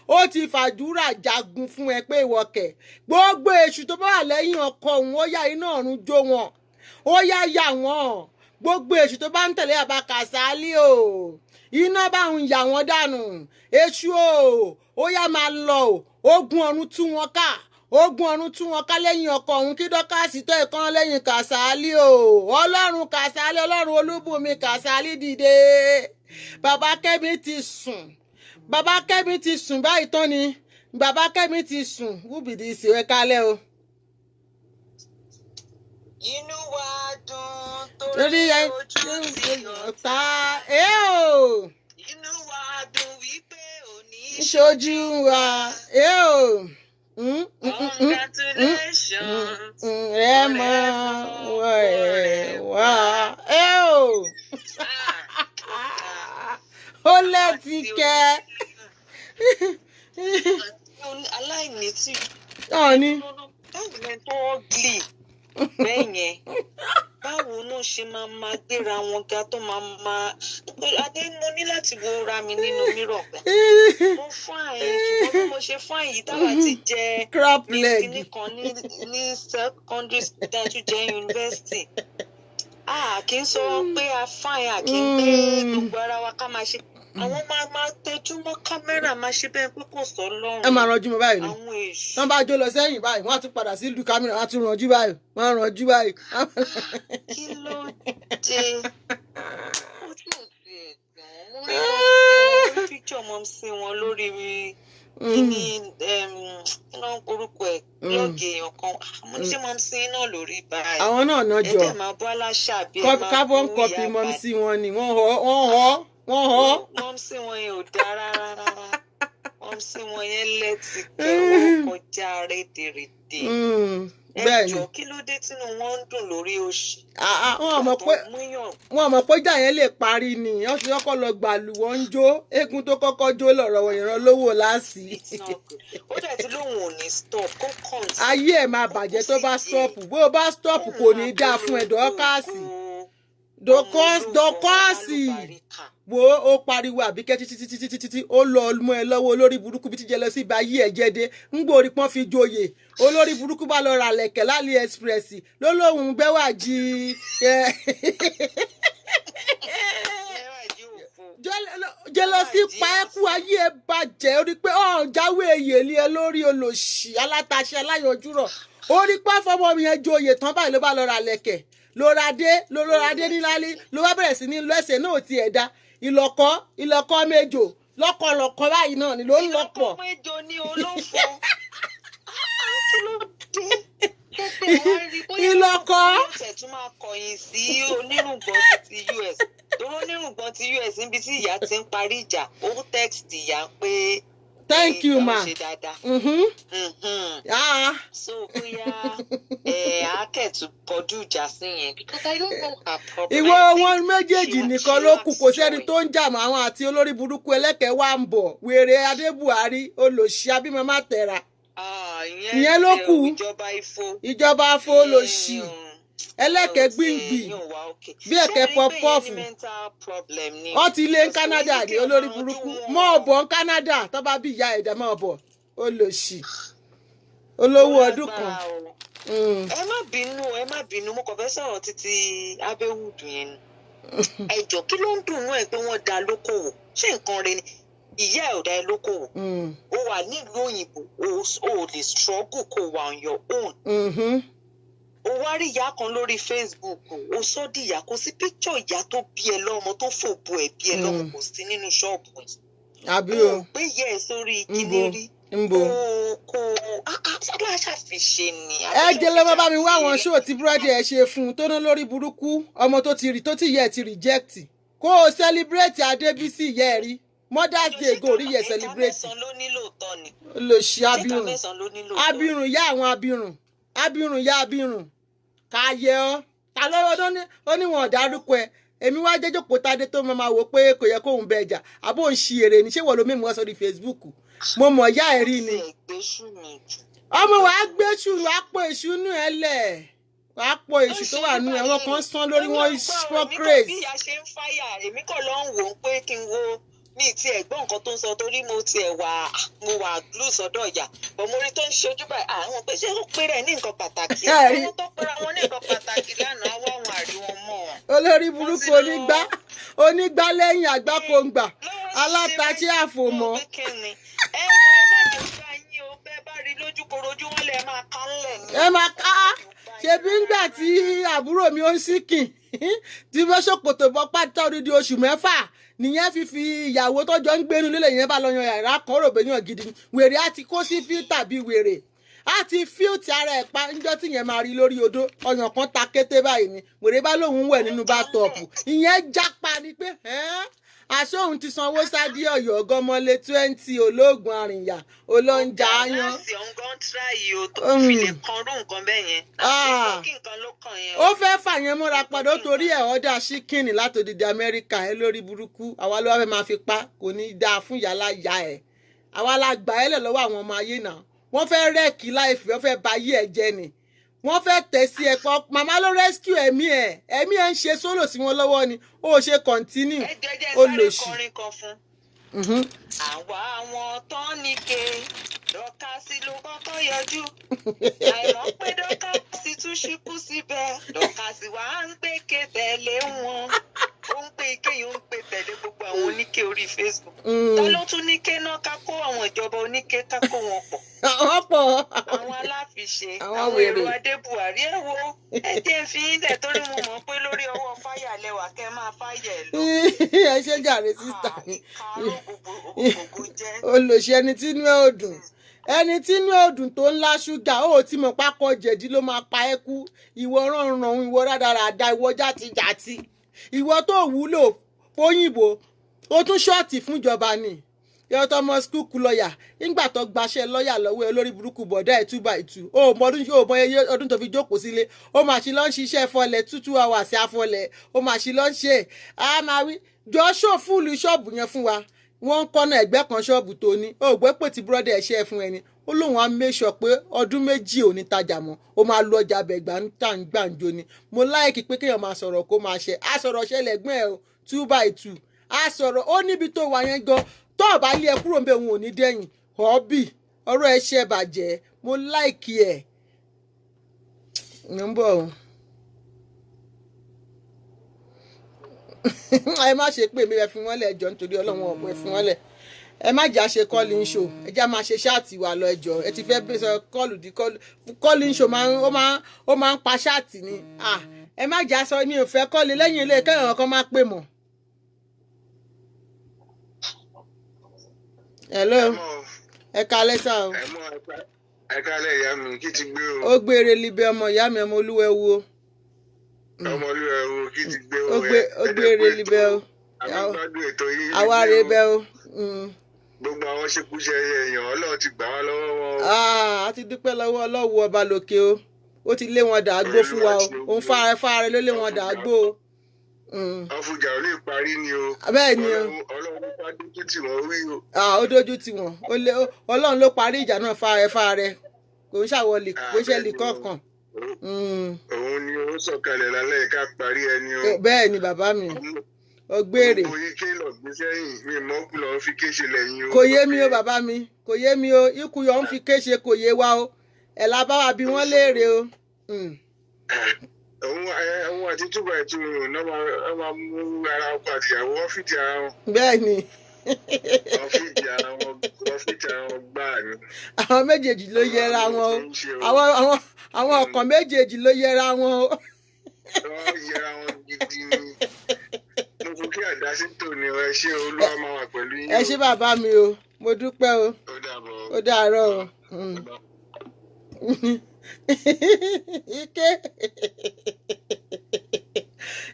ó ti fàdúrà jagun fún ẹ pé ìwọkẹ̀ gbogbo èṣù tó bá wà lẹ́yìn ọkọ òun ó yá iná ọ̀run jó wọn ó yá wọn gbogbo èṣù tó bá ń tẹ̀lé bàbá Kàsálí o iná bá ń yà wọ́n dànù èṣù ó yá máa lọ ogun ọ̀run tú wọn ká lẹ́yìn ọkọ òun kí Dọ́kàsì tó ìkan lẹ́yìn Kàsálí ọlọ́run Kàsálí ọlọ́run Olúbùnmi Kàsálí dìde bàbá Kẹ́mi ti sùn báyìí tán ni bàbá Kẹ́mi ti sùn wúbìdì ìsìwẹ́ kálẹ̀ o. Inú wa dùn torí ojú ti ọ̀tá inú wa dùn wípé òní ṣojú wa congratulations rẹ mọ wá ó lẹ́tí kẹ́ aláìní tí ọ̀ni tó gli bẹ́ẹ̀ yẹn báwo náà ṣe máa gbéra wọn ga tó máa adé mo ní láti wo ra mi nínú mírọ̀ pẹ́ mo fine ṣùgbọ́n bí mo ṣe fine yìí táwa ti jẹ crop leg nìkan ní secondary dájú jẹ yunifásitì kì í sọ pé a fine kì í gbé gbogbo ara wa ká máa ṣe àwọn máa tẹjú mọ́ kámẹ́rà máa ṣe bẹ́ẹ̀ pé kò sọ lọ́rùn. ẹ máa ranjú mọ́ báyìí ni àwọn èṣù. tán bá jó lọ sẹ́yìn báyìí wọ́n á tún padà sí ìlú kámẹ́rà wọ́n á tún ranjú báyìí wọ́n á ranjú báyìí. kí ló dé ó tún ti ẹ̀gbọ́n mo rí píkṣọ̀ mọ́ sí wọn lórí kíní iná orúkọ ẹ̀ lọ́ọ̀gì èèyàn kan mo ní ṣe mọ́ sí náà lórí báyìí. àwọn náà náà jọ ẹ̀jẹ̀ máa bọ́ aláṣà bí ẹ máa carbon copy mọ́ sí wọn ni wọ́n wọ́n họ́. Mọ́mísí wọn yẹn ò dáa rárá. Mọ́mísí wọn yẹn lẹ́tì kẹ́ owó kọjá rédèrèdè. Ẹjọ́ kí ló dé tínú wọn ń dùn lórí òṣì? Wọ́n mọ̀ pé ìjà yẹn lè parí ni wọ́n ti kọ́kọ́ lọ gbàlù wọ́n ń jó eégún tó kọ́kọ́ jó lọ́rọ̀ ìran lówó láàsì. Ó dẹ̀ tí lóun ò ní stop kó kàn sí. Ayé ẹ̀ máa bàjẹ́ tó bá stop bó o bá stop kò ní dáa fún ẹ̀ dọ́kàsì wo ó pariwo Àbíkẹ́ títí ó lọ mọ́ ẹ lọ́wọ́ olórí burúkú bí tíjẹ lọ sí ibà yí ẹ̀ jẹ́dé ń gbòòrí pọ́n fi joyè olórí burúkú bá lọ ra lẹ̀kẹ̀ lálẹ́ express ló lóun gbẹ́wàjì jẹlọsí pa ẹkú ayé ẹ bàjẹ́ orí pé jáwé èyèlé ẹ lórí olòṣì alátaṣe aláyọjúrọ̀ orí pé fọmọ mi yẹn joyè tán báyìí ló bá lọ ra lẹ̀kẹ̀ lóradé nílálí ló bá bẹ̀rẹ̀ sí ní lẹ́sẹ̀ náà ti ẹ̀dá ìlọ̀kọ́ méjò lọ́kọ̀lọ́kọ̀ báyìí náà ni ló ń lọ́pọ̀. ìlọ̀kọ̀ méjò ni olófo kí ló dé ìlọ̀kọ̀. ọ̀sẹ̀ tún máa kọ̀yìn sí onírùngbọ̀n ti US torí onírùngbọ̀n ti US níbi tí ìyá ti ń parí ìjà ó text ìyá pé thank you ma. So bóyá akẹ́tù kọjú ìjà sí yẹn because I don't know her problem. Ìwọ wọn méjèèjì nìkan ló kù kò sẹ́ni tó ń jà mọ́ àwọn àti olórí burúkú ẹlẹ́kẹ̀ẹ́ wà ń bọ̀ wèrè Adé Buhari olòṣì abímọ má tẹ̀ra. Ìyẹn ló kù ìjọba Ifo olòṣì ẹlẹ́kẹ̀ẹ́ gbìngbì bí ẹ̀kẹ́ pọ́pọ́ọ̀fù wọ́n ti lé ní Canada ní olórí burúkú mọ́ ọ̀bọ̀ ní Canada tó bá bí ìyá ẹ̀dá mọ́ ọ̀bọ̀ olòṣì olówó ọdún kan. ẹ má bínú mo kàn fẹ́ sọ̀rọ̀ títí Abewood yẹn ni ẹjọ́ kí ló ń dùn ún ẹ̀ pé wọ́n dá lókòwò ṣé nǹkan rẹ ni ìyá ẹ̀ ò dá ẹ lókòwò o wà nílùú òyìnbó o lè struggle kó wà on your own. O wá rí ìyá kan lórí Facebook o sọ di ìyá kò sí píkṣọ ìyá tó bí ẹ lọ́mọ tó fòbò ẹ bí ẹ lọ́mọ kò sí nínú ṣọ́ọ̀bù ẹ. àbí o pé yẹ ẹ sórí kíní rí kò aláṣàfiṣe ni. ẹ jẹ́ lọ́mọ bá mi wá àwọn ṣóò tí búrọ́dì ẹ ṣe fún un tó ná lórí burúkú ọmọ tó ti yẹ ti reject kó o celebrate Adébísí yẹ ẹ rí Mother's Day go rí yẹ celebrate. ẹ̀ka mẹ́sàn-án ló nílò tọ́ ni. olóṣì abirùn ya abirùn káyẹ ọ ta lọ́wọ́ ó ní wọn dárúkọ ẹ èmi wá jẹ́jọ́ kó tádé tó máa wò pé kò yẹ kóun bẹ ẹjà àbó ń ṣi èrè ní ṣé wọ́n ló mímú wá sórí Facebook mo mọ̀ yá ẹ̀ rí ni ọmọ wàá gbé ṣù wàá pò ìṣúnú ẹ lẹ̀ wàá pò ìṣù tó wà nù àwọn kan sán lórí wọn for craze. bí a ṣe ń fáyà èmi kàn lọ ń wò ó pé kí n wo mi ti ẹ̀ gbọ́ nǹkan tó ń sọ torí mo wà glue sọ́dọ̀ ìyá bọ̀ mo rí tó ń ṣojú báyìí àwọn pé ṣé ó péré ní nǹkan pàtàkì àwọn tó pera wọn ní nǹkan pàtàkì lánàá wá wọn àríwọn mọ́ wọn. olórí burúkú onígbá lẹ́yìn àgbákòǹgbà alátaṣe àfòmọ́. ẹ má jẹ́ ká yín o bẹ́ẹ̀ bá rí lójúkorojú wọn lè máa ká ńlẹ̀ ní. ẹ máa ká ṣebí ńgbà tí àbúrò mi ó ń síkìn tí wọ́n ṣòkòtò bọ́ pátá odidi oṣù mẹ́fà nìyẹn fífi ìyàwó tọ́jọ́ ń gbénu lílẹ̀ yẹn bá lọ yan yàrá kan rògbòyàn gidi wèrè á ti kó sí fíltà bí wèrè á ti fíltì ara ẹ̀ pa níjọ́ tí yẹn máa rí lórí odó ọyàn kan ta kété báyìí ni wèrè bá lóun wẹ̀ nínú bátọ̀pù ìyẹn jápa ni pé àṣọ òun ti sanwó sádì Ọ̀yọ́ ọgọmọlé 20 olóògùn àrìnyà olóúnjà ayan. láti ọ̀ngàn tíráyì o tó fi lè kan rú nǹkan bẹ́ẹ̀ yẹn kí nǹkan ló kàn yẹn. ó fẹ́ fàyẹn múra padà ó torí ẹ̀ ọ́dà ṣíkìnì látòdìdí Amẹ́ríkà ẹ lórí burúkú àwa ló wá fẹ́ máa fi pa kò ní í dáa fún ìyá láyà ẹ̀ àwa la gbà ẹ́ lẹ̀ lọ́wọ́ àwọn ọmọ ayé náà wọ́n fẹ́ rẹ́ẹ̀kì láìfì wọ́n fẹ́ ba ayé ẹ̀ jẹ́ ni wọ́n fẹ́ tẹ̀ sí ẹ̀ pọ̀ màmá ló rescue ẹ̀mí ẹ̀ ń ṣe sólò sí wọn lọ́wọ́ ni ó ṣe continue ó lò sí. àwa àwọn tán ní ke dọ́kásì ló kọ́kọ́ yọjú àìmọ̀ pé dọ́kásì tún ṣíkú síbẹ̀ dọ́kásì wà á ń pè ké tẹ̀lé wọn ó ń pè kéyìn ó ń pè tẹ̀lé gbogbo àwọn oníke orí Facebook ta ló tún níke náà ká kó àwọn ìjọba oníke ká kó wọn pọ̀. àwọn pọ̀ àwọn aláfiṣe àwọn èrò Adé Buhari ẹ wo ẹ jẹ́ fi ń dẹ̀ torí mo mọ̀ pé lórí ọwọ́ fáyà lẹ́wà kẹ́ máa fáyà ẹ̀ lọ. ẹ ṣe jàre sísá mi olùṣẹ́ ẹni tínú ẹ̀ ò dùn ẹni tínú ẹ̀ ò dùn tó ń lá ṣúgà ó ti mọ̀ pákọ̀ jẹ̀dí ló máa pa ẹ́ kú ìwọ ránran ìwọ rádaràda ìwọ játijàti ìwọ tó wúlò fóyìnbó ó tún ṣọ́ọ̀tì fún ìjọba ni yọ tọmọ skúùkù lọ́ọ̀yà nígbà tó gbaṣẹ́ lọ́ọ̀yà lọ́wọ́ olórí burúkú bọ̀dá ẹ̀ 2x2 ó mọ ọdún tó fi jókòó sílé ó máa ṣe lọ́ ń ṣiṣẹ́ fọlẹ̀ 2 hours àfọlẹ̀ ó máa ṣe lọ́ ń ṣe á máa wí jọ ṣòfúlù ṣọ́ọ̀bù yẹn fún wa wọ́n ń kọ́nà ẹgbẹ́ kan ṣọ́ọ̀bù tó ní ó gbé pè tí búrọ́dà ẹ̀ ṣe é fún ẹni ó lóun á make sure pé ọdún méjì ò ní tajà mọ́ ó máa lu ọjà bẹ̀gbà ń tà ń gbàǹjo ni mo láìkí pé kéèyàn máa sọ̀rọ̀ kó máa ṣe á sọ̀rọ̀ ṣẹlẹ̀ ẹ̀gbọ́n ẹ̀ 2x2 á sọ̀rọ̀ ó níbi tó wà yẹn gan tó ọ̀bá lé ẹ kúrò ń bẹ òun ò ní dẹ́yìn họ́bì ọ̀rọ̀ ẹ ṣe bàjẹ́ mo láìkí ẹ̀ ń bọ̀ o. ẹ má ṣe pé mi ẹ fi wọ́n lẹ̀ ẹjọ́ nítorí ọlọ́run ọ̀pọ̀ ẹ fi wọ́n lẹ̀ ẹ má jà ṣe calling show ẹ já máa ṣe ṣáàtì wà lọ ẹjọ́ ẹ ti fẹ́ bí sọ calling show ó máa ń pa ṣáàtì ni ẹ má jà sọ mi ò fẹ́ kọ́lé lẹ́yìn ilé kẹ́hìn kan má pè mọ́. hello ẹ kalẹ́ sá o. ẹ kalẹ́ ìyá mi kí ti gbé o. ó gbére libẹ ọmọ ìyá mi ọmọ olúwẹ wo. ọmọ olúwẹ wo kí ti gbé o. ó gbére libẹ o. àgbàgbọ́ ètò yìí. àwa rè bẹ o. gbogbo àwọn ṣekúṣe èèyàn Ọlọ́run ti gbà wá lọ́wọ́ wọn. a ti dúpẹ́ lọ́wọ́ Ọlọ́run ọba lókè o ó ti lé wọn dàgbò fún wa o òun fáre ló lé wọn dàgbò o. ọ̀fùjà ò lè parí ni o. bẹ́ẹ̀ ni o. Ọlọ́run bá dójú tì wọ́n wí o. ó dójú tì wọ́n Ọlọ́run ló parí ìjà náà fáre kò ń ṣàwọlé kò ń ṣẹlẹ̀ kọ̀ọ̀kan. òun ni ó sọ̀kalẹ̀ lálẹ́ ká parí ẹni o. bẹ́ẹ̀ ni bàbá mi ọgbẹ́rẹ́. gbogbo ike lọ gbé sẹ́yìn mi mọ́ kú lọ fi kéṣe lẹ́yìn o. kò yé mi o bàbá mi kò yé mi o ikú yọ ń fi kéṣe kò yé wa o ẹ̀ la bá wa bí wọ́n léèrè o. òun àti túbọ̀ ìtumọ̀ náà máa mú ara ọkọ àtìyàwó wọ́n fìdí ara wọn. bẹ́ẹ̀ ni. wọ́n fìdí ara wọn gbáà ni. àwọn méjèèjì ló yẹra wọn o àwọn ọkàn méjèèjì ló yẹra wọn o. wọ́n yẹra wọn gidi ni. mo fún kí àdásí tò ní ẹ ṣé Olúwa máa wà pẹ̀lú yín. ẹ ṣé bàbá mi o mo dúpẹ́ o ó dàárọ̀ o.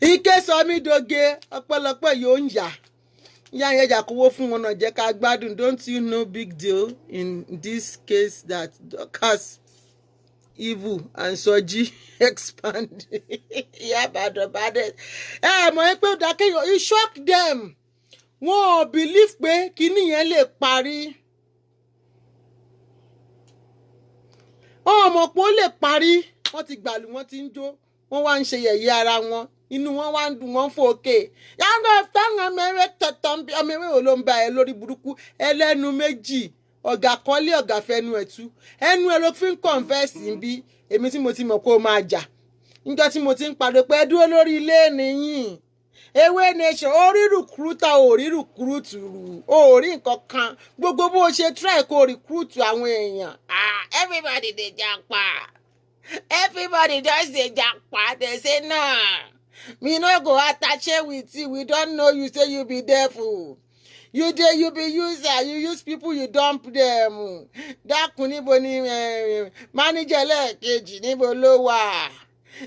ike sọ mí doge ọpẹ́lọpẹ́ yóò ń yà yẹn jà kówó fún wọn náà jẹ́ ká gbádùn don't you know big deal in this case that Dorcas evil and Soji expand yabadobade mọ̀ pé ó dákẹ́yọ̀ it shock them wọn ò believe pé kíní yẹn lè parí wọn mọ̀ pé ó lè parí wọ́n ti gbàlù wọ́n ti ń jó wọ́n wá ń ṣe yẹ̀yẹ́ ara wọn inú wọn wá ń dùn wọ́n fò òkè yàgò táwọn ọmọ eré tọ̀tọ̀ ọmọ eré wo ló ń ba ẹ lórí burúkú ẹlẹ́nu méjì ọ̀gá kọ́lé ọ̀gá fẹnu ẹ̀ tú ẹnu ẹ ló fi ń kọ̀ǹfẹ́sì ń bí èmi tí mo ti mọ̀ pé ó máa jà níjọ́ tí mo ti ń pariwo pé dúró lórí ilé nìyín ewé nation orí rìkúrútà orí rìkúrútù orí nǹkan kan gbogbo bó ṣe try kó rìkúrútù àwọn èèyàn everybody dey japa everybody just dey japa dey say nah. We no go attache with you. We don't know you say you be devil. You be user. You use people, you dump them. Dákun níbo ni manager lẹ́ẹ̀kejì níbo ló wà?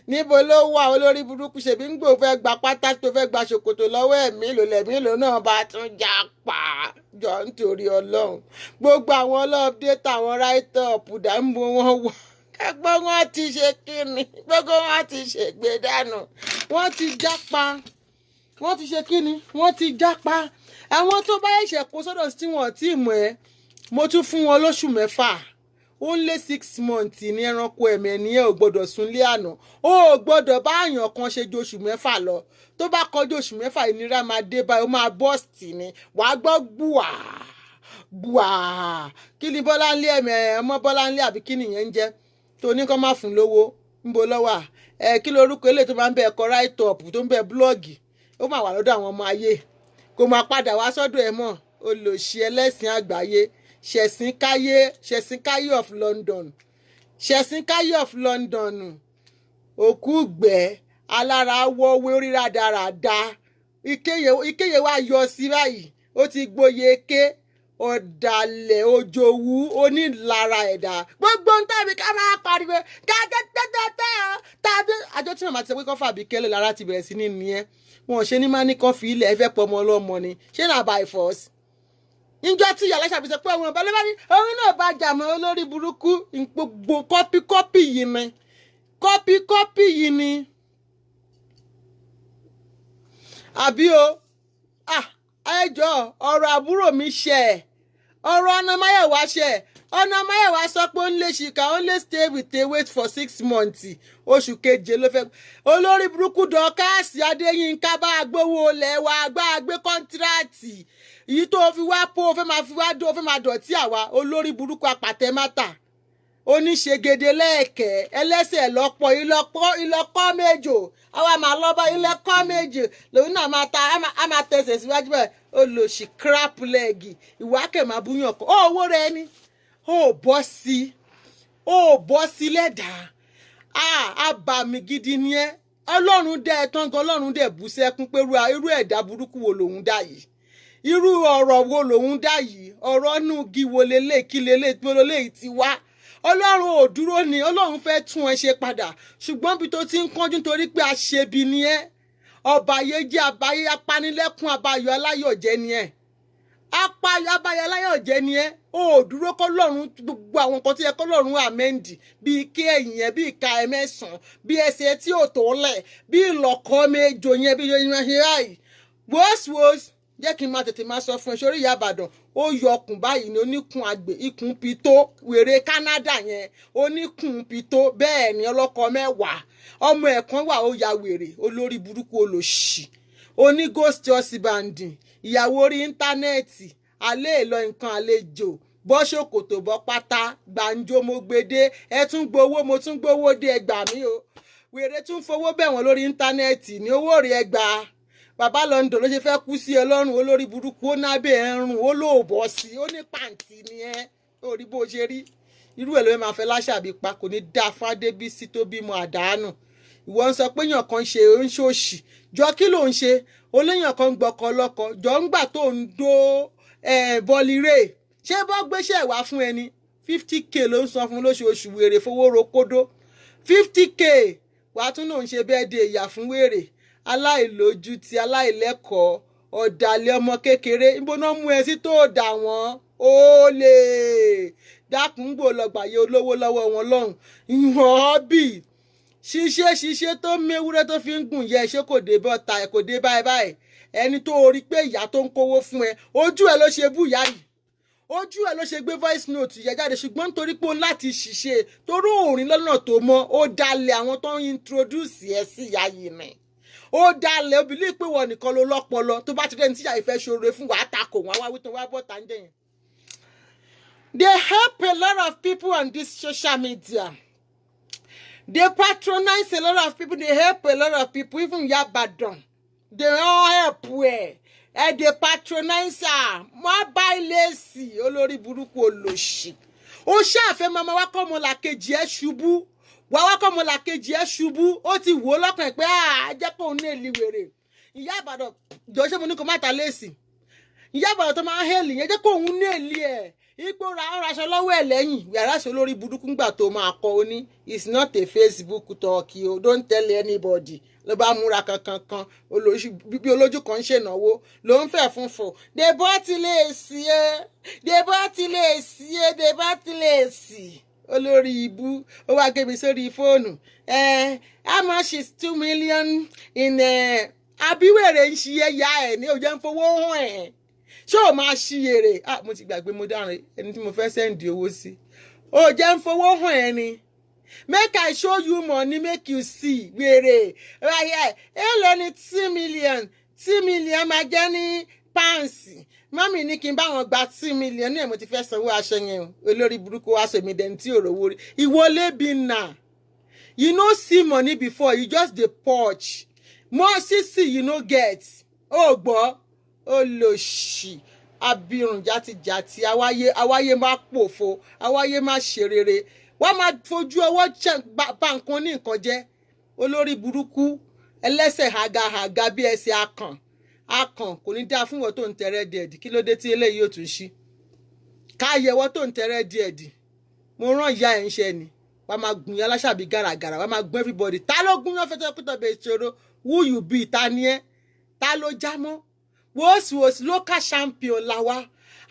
Níbo ló wà olórí burúkú ṣebí ń gbò fẹ́ gba pátá tó fẹ́ gba ṣòkòtò lọ́wọ́ ẹ̀mí lòlẹ̀mí náà bá tún já pa jọ nítorí Ọlọ́run. Gbogbo àwọn ọlọ́ọ̀dẹ́tà àwọn write-up dàmbò wọn wà. Ẹgbọ́n wọn ti ṣe kíni gbogbo wọn ti ṣègbè dànù wọ́n ti jápa wọ́n ti ṣe kíni wọ́n ti jápa àwọn tó bá ẹ̀ṣẹ̀ kó sọ́dọ̀ tí wọ́n ti mọ̀ ẹ́ mo tún fún wọn lóṣù 6 ó ń lé 6 months ní ẹranko ẹ̀mí ẹ̀nìyẹn ò gbọ́dọ̀ súnlé àná ó gbọ́dọ̀ bá àyàn kan ṣe ju oṣù 6 lọ tó bá kọjú oṣù 6 ìnira máa dé báyìí ó máa bọ́ọ̀sì ni wàá gbọ́ gbùà kí ni Bọ́láńlé ẹ̀mí ọmọ Bọ́láńlé àbí kí nìyẹn ń jẹ́ tó ní kó má fún lówó ńbo lọ́wọ́ kí lorúkọ eléyìí tó máa ń bẹ ẹ̀kọ́ write up tó ń bẹ blọ́ọ̀gì ó máa wà lọ́dọ̀ àwọn ọmọ ayé kó máa padà wá sọ́dọ̀ ẹ̀ mọ́ olòṣì ẹlẹ́sìn àgbáyé ṣẹ̀sìn káyé of London ṣẹ̀sìn káyé of London òkú gbẹ́ alára wọ́wé orí rádaràda ìkéyè wá yọ sí báyìí ó ti gboyè ké ọ̀dàlẹ̀ òjòwú onílara ẹ̀dá gbogbo ń tàbí ká máa pariwo gẹ́gẹ́gẹ́gẹ́ tàbí àjọ tí màmá ti sọ pé kọ́ fàbí kẹ́lẹ̀ lára ti bẹ̀rẹ̀ sí ní nìyẹn wọn ṣe ní má ní kan fi ilẹ̀ ẹ fẹ́ pọ̀ ọmọ ọlọ́mọ ni ṣé náà by force níjọ́ tí ìyá aláṣà fi sọ pé àwọn ọba ló bá ní òun náà bá jà mọ́ olórí burúkú gbogbo kọ́pí yìí ni kọ́pí yìí ni àbí o ẹjọ́ ọ̀rọ̀ àbúrò mi ṣe ọ̀rọ̀ ọ̀nà máyẹ̀wá ṣe ọ̀nà máyẹ̀wá sọ pé ó ń lè ṣìkà ó ń lè stay with a wait for 6 months oṣù keje ló fẹ́ olórí burúkú Dọ́kásì Adéyínká bá gbowó lẹ́wà gbá gbé kọ́ńtíráàtì èyí tó fi wá pò ó fẹ́ máa fi wá dó ó fẹ́ máa dọ̀tí àwa olórí burúkú apàtẹ́mátà oníṣègede lẹ́ẹ̀kẹ́ ẹlẹ́sẹ̀ lọ́pọ̀ ìlọ́kọ́ méjò àwa máa lọ́bọ̀ ìlọ́kọ́ méjì lòun náà máa tẹsẹ̀ síwájú bẹ́ẹ̀ olóṣì crap leg ìwákẹ́ máa búyàn kọ́ owó rẹ ni ó bọ́ sí lẹ́dàá àbàmì gidi ni ẹ́ ọlọ́run dẹ́ ẹ tán gan ọlọ́run dẹ́ bú sẹ́kún pé irú ẹ̀dá burúkú wo lòun dá yìí irú ọ̀rọ̀ wo lòun dá yìí ọ̀rọ̀ nù gi wo lélẹ̀ kí lélẹ̀ tó lélẹ̀ ti wá ọlọ́run ò dúró ni ọlọ́run fẹ́ tún ẹ ṣe padà ṣùgbọ́n bí tó ti ń kánjú torí pé aṣebi ni ẹ́ ọ̀bàyéjẹ́ àbáyé apanilẹ́kún abayọ̀ aláyọ̀jẹ́ ni ẹ́ abayọ̀ aláyọ̀jẹ́ ni ẹ́ ó dúró kọ́lọ́run gbogbo àwọn nǹkan tó yẹ kọ́lọ́run àmẹ́ǹdì bíi ike ẹ̀yìn yẹn bíi ìka ẹ̀ mẹ́sàn-án bíi ẹsẹ̀ tí ò tó lẹ̀ bíi ìlọ̀kọ́ méjò yẹn bíi yẹn ṣe ráì wọ́ọ̀sì jẹ́ kí n máa tètè máa sọ fún ẹ sórí Ìyá Ìbàdàn ó yọ ọkùn báyìí ní oníkun àgbè ikùn pitó wèrè Canada yẹn oníkun pitó bẹ́ẹ̀ ni ọlọ́kọ mẹ́wàá ọmọ ẹ̀kan wà ó ya wèrè olórí burúkú olòṣì oní ghost husband ìyàwó orí íńtánẹ́ẹ̀tì alẹ́ ìlọ nǹkan àlejò bọ́ ṣòkòtò bọ́ pátá gbàǹjo mo gbede ẹ tún gbowó mo tún gbowó dé ẹgbà mi o wèrè tún fowó bẹ̀ wọ́n lórí íńtánẹ́ẹ̀tì ní owó rí ẹgbà bàbá London ló ṣe fẹ́ kú sí ọlọ́run olórí burúkú ó nábẹ́ ẹ̀rùn ó lóòbọ̀ sí ó ní pàǹtí ni ẹ́ ó rí bó ṣe rí irú ẹ̀ ló máa fẹ́ láṣàbí pa kò ní dá Fádébísí tó bímọ àdánù ìwọ ń sọ pé èèyàn kan ṣe ń ṣòṣì jọ kí ló ń ṣe oléèyàn kan gbọkọ lọkọ jọ ń gbà tó ń dó bọliré ṣé bọ́ gbéṣẹ́ wá fún ẹni 50k ló ń san fún lóṣooṣù wèrè fowó rokodo 50k wàá tún náà ń ṣe bẹ́ẹ̀ de ìyà fún wèrè aláìlójútì aláìlẹ́kọ̀ọ́ ọ̀dàlẹ̀ ọmọ kékeré níbo náà mú ẹ sí tó dà wọ́n ó lè dákúngbò lọ́gbàyé olówó lọ́wọ́ wọn lọ́hùn ìwọ̀n bì ṣiṣẹ́ tó méwúrẹ́ tó fi ń gùn yẹ ṣé kò dé bọ́ta ẹ̀ kò dé báyìí ẹni tó rí pé ìyá tó ń kówó fún ẹ ojú ẹ ló ṣe bú ìyá yìí ojú ẹ ló ṣe gbé voice note yẹ jáde ṣùgbọ́n nítorí pé ó láti ṣiṣẹ́ torí òórìn lọ́nà tó mọ́ ó dalẹ̀ àwọn tó ń introduce ẹ sí ìyá yìí nìyẹn ó dalẹ̀ obìnrin pé wọ́n nìkan ló lọ́pọlọ tó bá ti rẹ́ni tíyà ìfẹ́ ṣoore fún wàá takò wọn wá wí tó wá bọ́ tàǹdẹ̀ yẹn. They help a lot of people on this social media. They patronize a lot of people. They help a lot of people, even Ìyá Ìbàdàn. They all help well. And they patronize her. Má bá ilé sí olórí burúkú olóṣì. Ó ṣàfẹ́ mama wá kọ́ ọmọlàkejì ẹ̀ ṣubú. Wá wá kọ́ ọmọlàkejì ẹ̀ ṣubú. Ó ti wò ó lọ́kàn pé jẹ́ kó ní èlì wèrè. Ìyá Ìbàdàn jọ ṣé mo ní kó má ta léèsì. Ìyá Ìbàdàn tó máa ń hẹ́lì yẹn jẹ́ kó òun ní èlì ẹ̀. Ipò ra ọ̀rọ̀ aṣọ lọ́wọ́ ẹ̀ lẹ́yìn. Yàrá ṣe olórí burúkú ńgbà tó máa kọ ó ní. It's not a Facebook talk o. Don't tell anybody. Ló bá múra kankan bí olójú kan ń ṣènáwó ló ń fẹ́ fún fò. Dèbò ti lè sí ẹ́ dèbò ti lè sí ẹ́ dèbò ti lè sí. Olórí ibú ó wá gbé mi sórí fóònù. How much is 2 million in àbíwèrè ń ṣiyẹ ya ẹ̀ ní òjẹ́ ń fowó hàn ẹ̀. Ṣé o máa ṣiyèrè? Mo ti gbàgbé mo dárin ẹni tí mo fẹ́ sẹ́ǹdì owó sí. Òjẹ́ ń fowó hàn ẹ̀ ni. Make I show you money, make you see. Wèrè. Right here. Èló ni 2 million. 2 million máa jẹ́ ní pounds. Mọ́mì ní kí n bá wọn gba 2 million. Ní ẹ̀ mo ti fẹ́ sanwó aṣọ yẹn o. Olórí burúkú wá sọ mi dẹni tí ò rówó rí. Ìwọlé bí nà. You no see money before. You just dey purge. More sisi you no get. Ó gbọ́. Olóṣì. Abirùn játijàti. Àwáyé máa pòfo. Àwáyé máa ṣe rere. Wọ́n máa fojú ọwọ́ bá nǹkan ní nǹkan jẹ́ olórí burúkú ẹlẹ́sẹ̀ hàgàhàgà bí ẹsẹ̀ akàn kò ní dáa fún wọn tó ń tẹrẹ díẹ̀dì kí ló dé tí eléyìí yóò tún ṣí káyẹwọ́ tó ń tẹrẹ díẹ̀dì mo rán ìyá ẹ̀ ń ṣe ni wọ́n máa gùn yín aláṣàbí gàràgàrà wọ́n máa gún everybody ta ló gún yán fẹ́tọ́ pẹ́tọ́ bẹ́ẹ̀ ṣòro who you be ta ni ẹ́ ta ló já mọ́ wòsíwòsí local champion làwa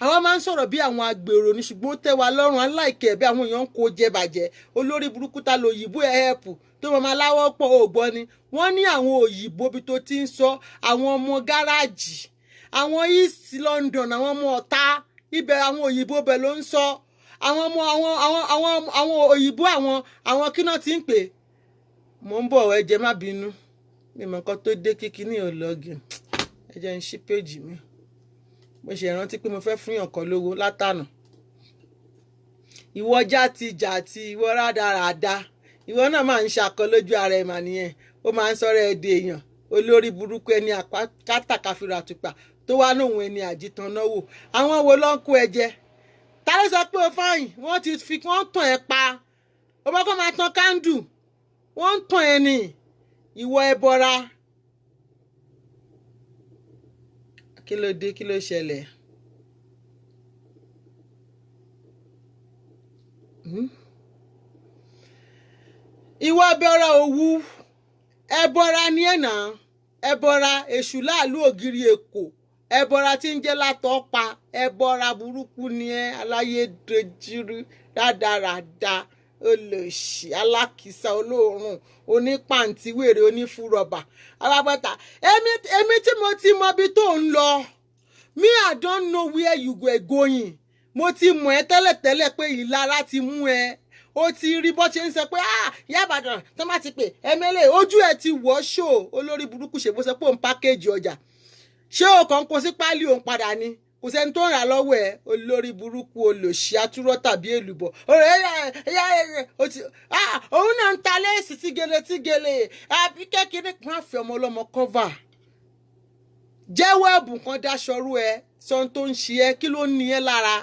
àwọn máa ń sọ̀rọ̀ bí àwọn agbèrò ní ṣùgbọ́n ó tẹ́ wa lọ́rùn aláìkẹ́ bí àwọn èèyàn ń kó jẹ bàjẹ́ olórí burúkú ta lo òyìnbó ẹ̀ẹ́pù tó máa láwọ́ pọ̀ ògbọ́n ni wọ́n ní àwọn òyìnbó bí tó ti ń sọ àwọn ọmọ gáràjì àwọn East London àwọn ọmọ Ọ̀tà ibẹ̀ àwọn òyìnbó bẹ̀ ló ń sọ àwọn ọmọ àwọn òyìnbó àwọn kíná ti ń pè mò ń bọ̀ ẹ jẹ́ má bínú mímọ̀ nǹkan tó dé kíkíní ò lọ́gìn ẹ jẹ́ ń ṣí péjì mi mo ṣe rántí pé mo fẹ́ fún yàn kan lówó látànà ìwọ játijàti ìwọ rádaràda ìwọ náà máa ń ṣàkọ lójú ara ẹ̀ mà nìyẹn ó máa ń sọ̀rọ̀ ẹ̀ dè èèyàn olórí burúkú ẹni kátàkàfìrà àtùpà tó wá lóhun ẹni àjìtàn náà wò àwọn wo ló ń kó ẹ jẹ ta ló sọ pé o fáyìn wọ́n ti fi wọ́n tàn ẹ́ pa ó bá kọ́ máa tan kándù wọ́n ń tàn ẹ́ ní ìwọ ẹbọra kí ló dé kí ló ṣẹlẹ̀ ìwọ ẹbọra òwú ẹbọra ní ẹ̀nà ẹbọra èṣù láàlú ògiri èkó ẹbọra tí ń jẹ́ látọ̀ pa ẹbọra burúkú ni ẹ aláyédèjìrì rádaràda olòṣì alákìsà olóòórùn onípàǹtí wèrè onífúrọ̀bà alábọ́tà èmi tí mo ti mọ ibi tó ń lọ me I don't know where you were going mo ti mọ̀ ẹ́ tẹ́lẹ̀tẹ́lẹ̀ pé ìlara ti mú ẹ ó ti rí bó ṣe ń sọ pé Ìyá Ìbàdàn tó má ti pè ẹmẹ́lẹ̀ ojú ẹ̀ ti wọ́ ṣó olórí burúkú ṣe bó ṣe pé òun pákéjì ọjà ṣé o kàn kó sí páálí òun padà ni kò sẹ́ni tó ń rà lọ́wọ́ ẹ̀ olórí burúkú olòṣì atúrọ́ tàbí èlùbọ̀ òun náà ń ta léèsì tígele àbí kékeré kan fi ọmọ ọlọ́mọ kọ́fà jẹ́wọ́ ẹ̀bùn kan dáṣọrú ẹ sọ́n tó ń ṣe ẹ́ kí ló ń ní ẹ́ lára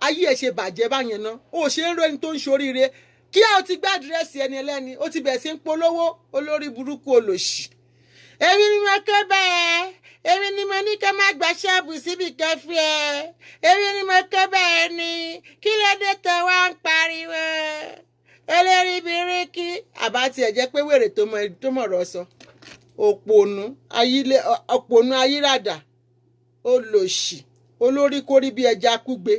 ayé ẹ̀ ṣe bàjẹ́ báyẹn ná ó ṣe ń rò ẹni tó ń ṣoríire kí a ti gbá àdírẹ́sì ẹni ẹlẹ́ni ó ti bẹ̀rẹ̀ sí ń polówó olórí burúkú olòṣì èmi ni mo kẹ́ bẹ́ẹ̀ èmi ni mo ní kẹ́ má gba ṣọ́ọ̀bù síbi kẹfì ẹ̀ èmi ni mo kẹ́ bẹ́ẹ̀ ni kí ló dé tó wá ń pariwo olórí bíríkì àbá tiẹ̀ jẹ́ pé wèrè tó mọ̀rọ̀ sọ òpònú ayírádà olòṣì olórí kórí bí ẹja kúgbe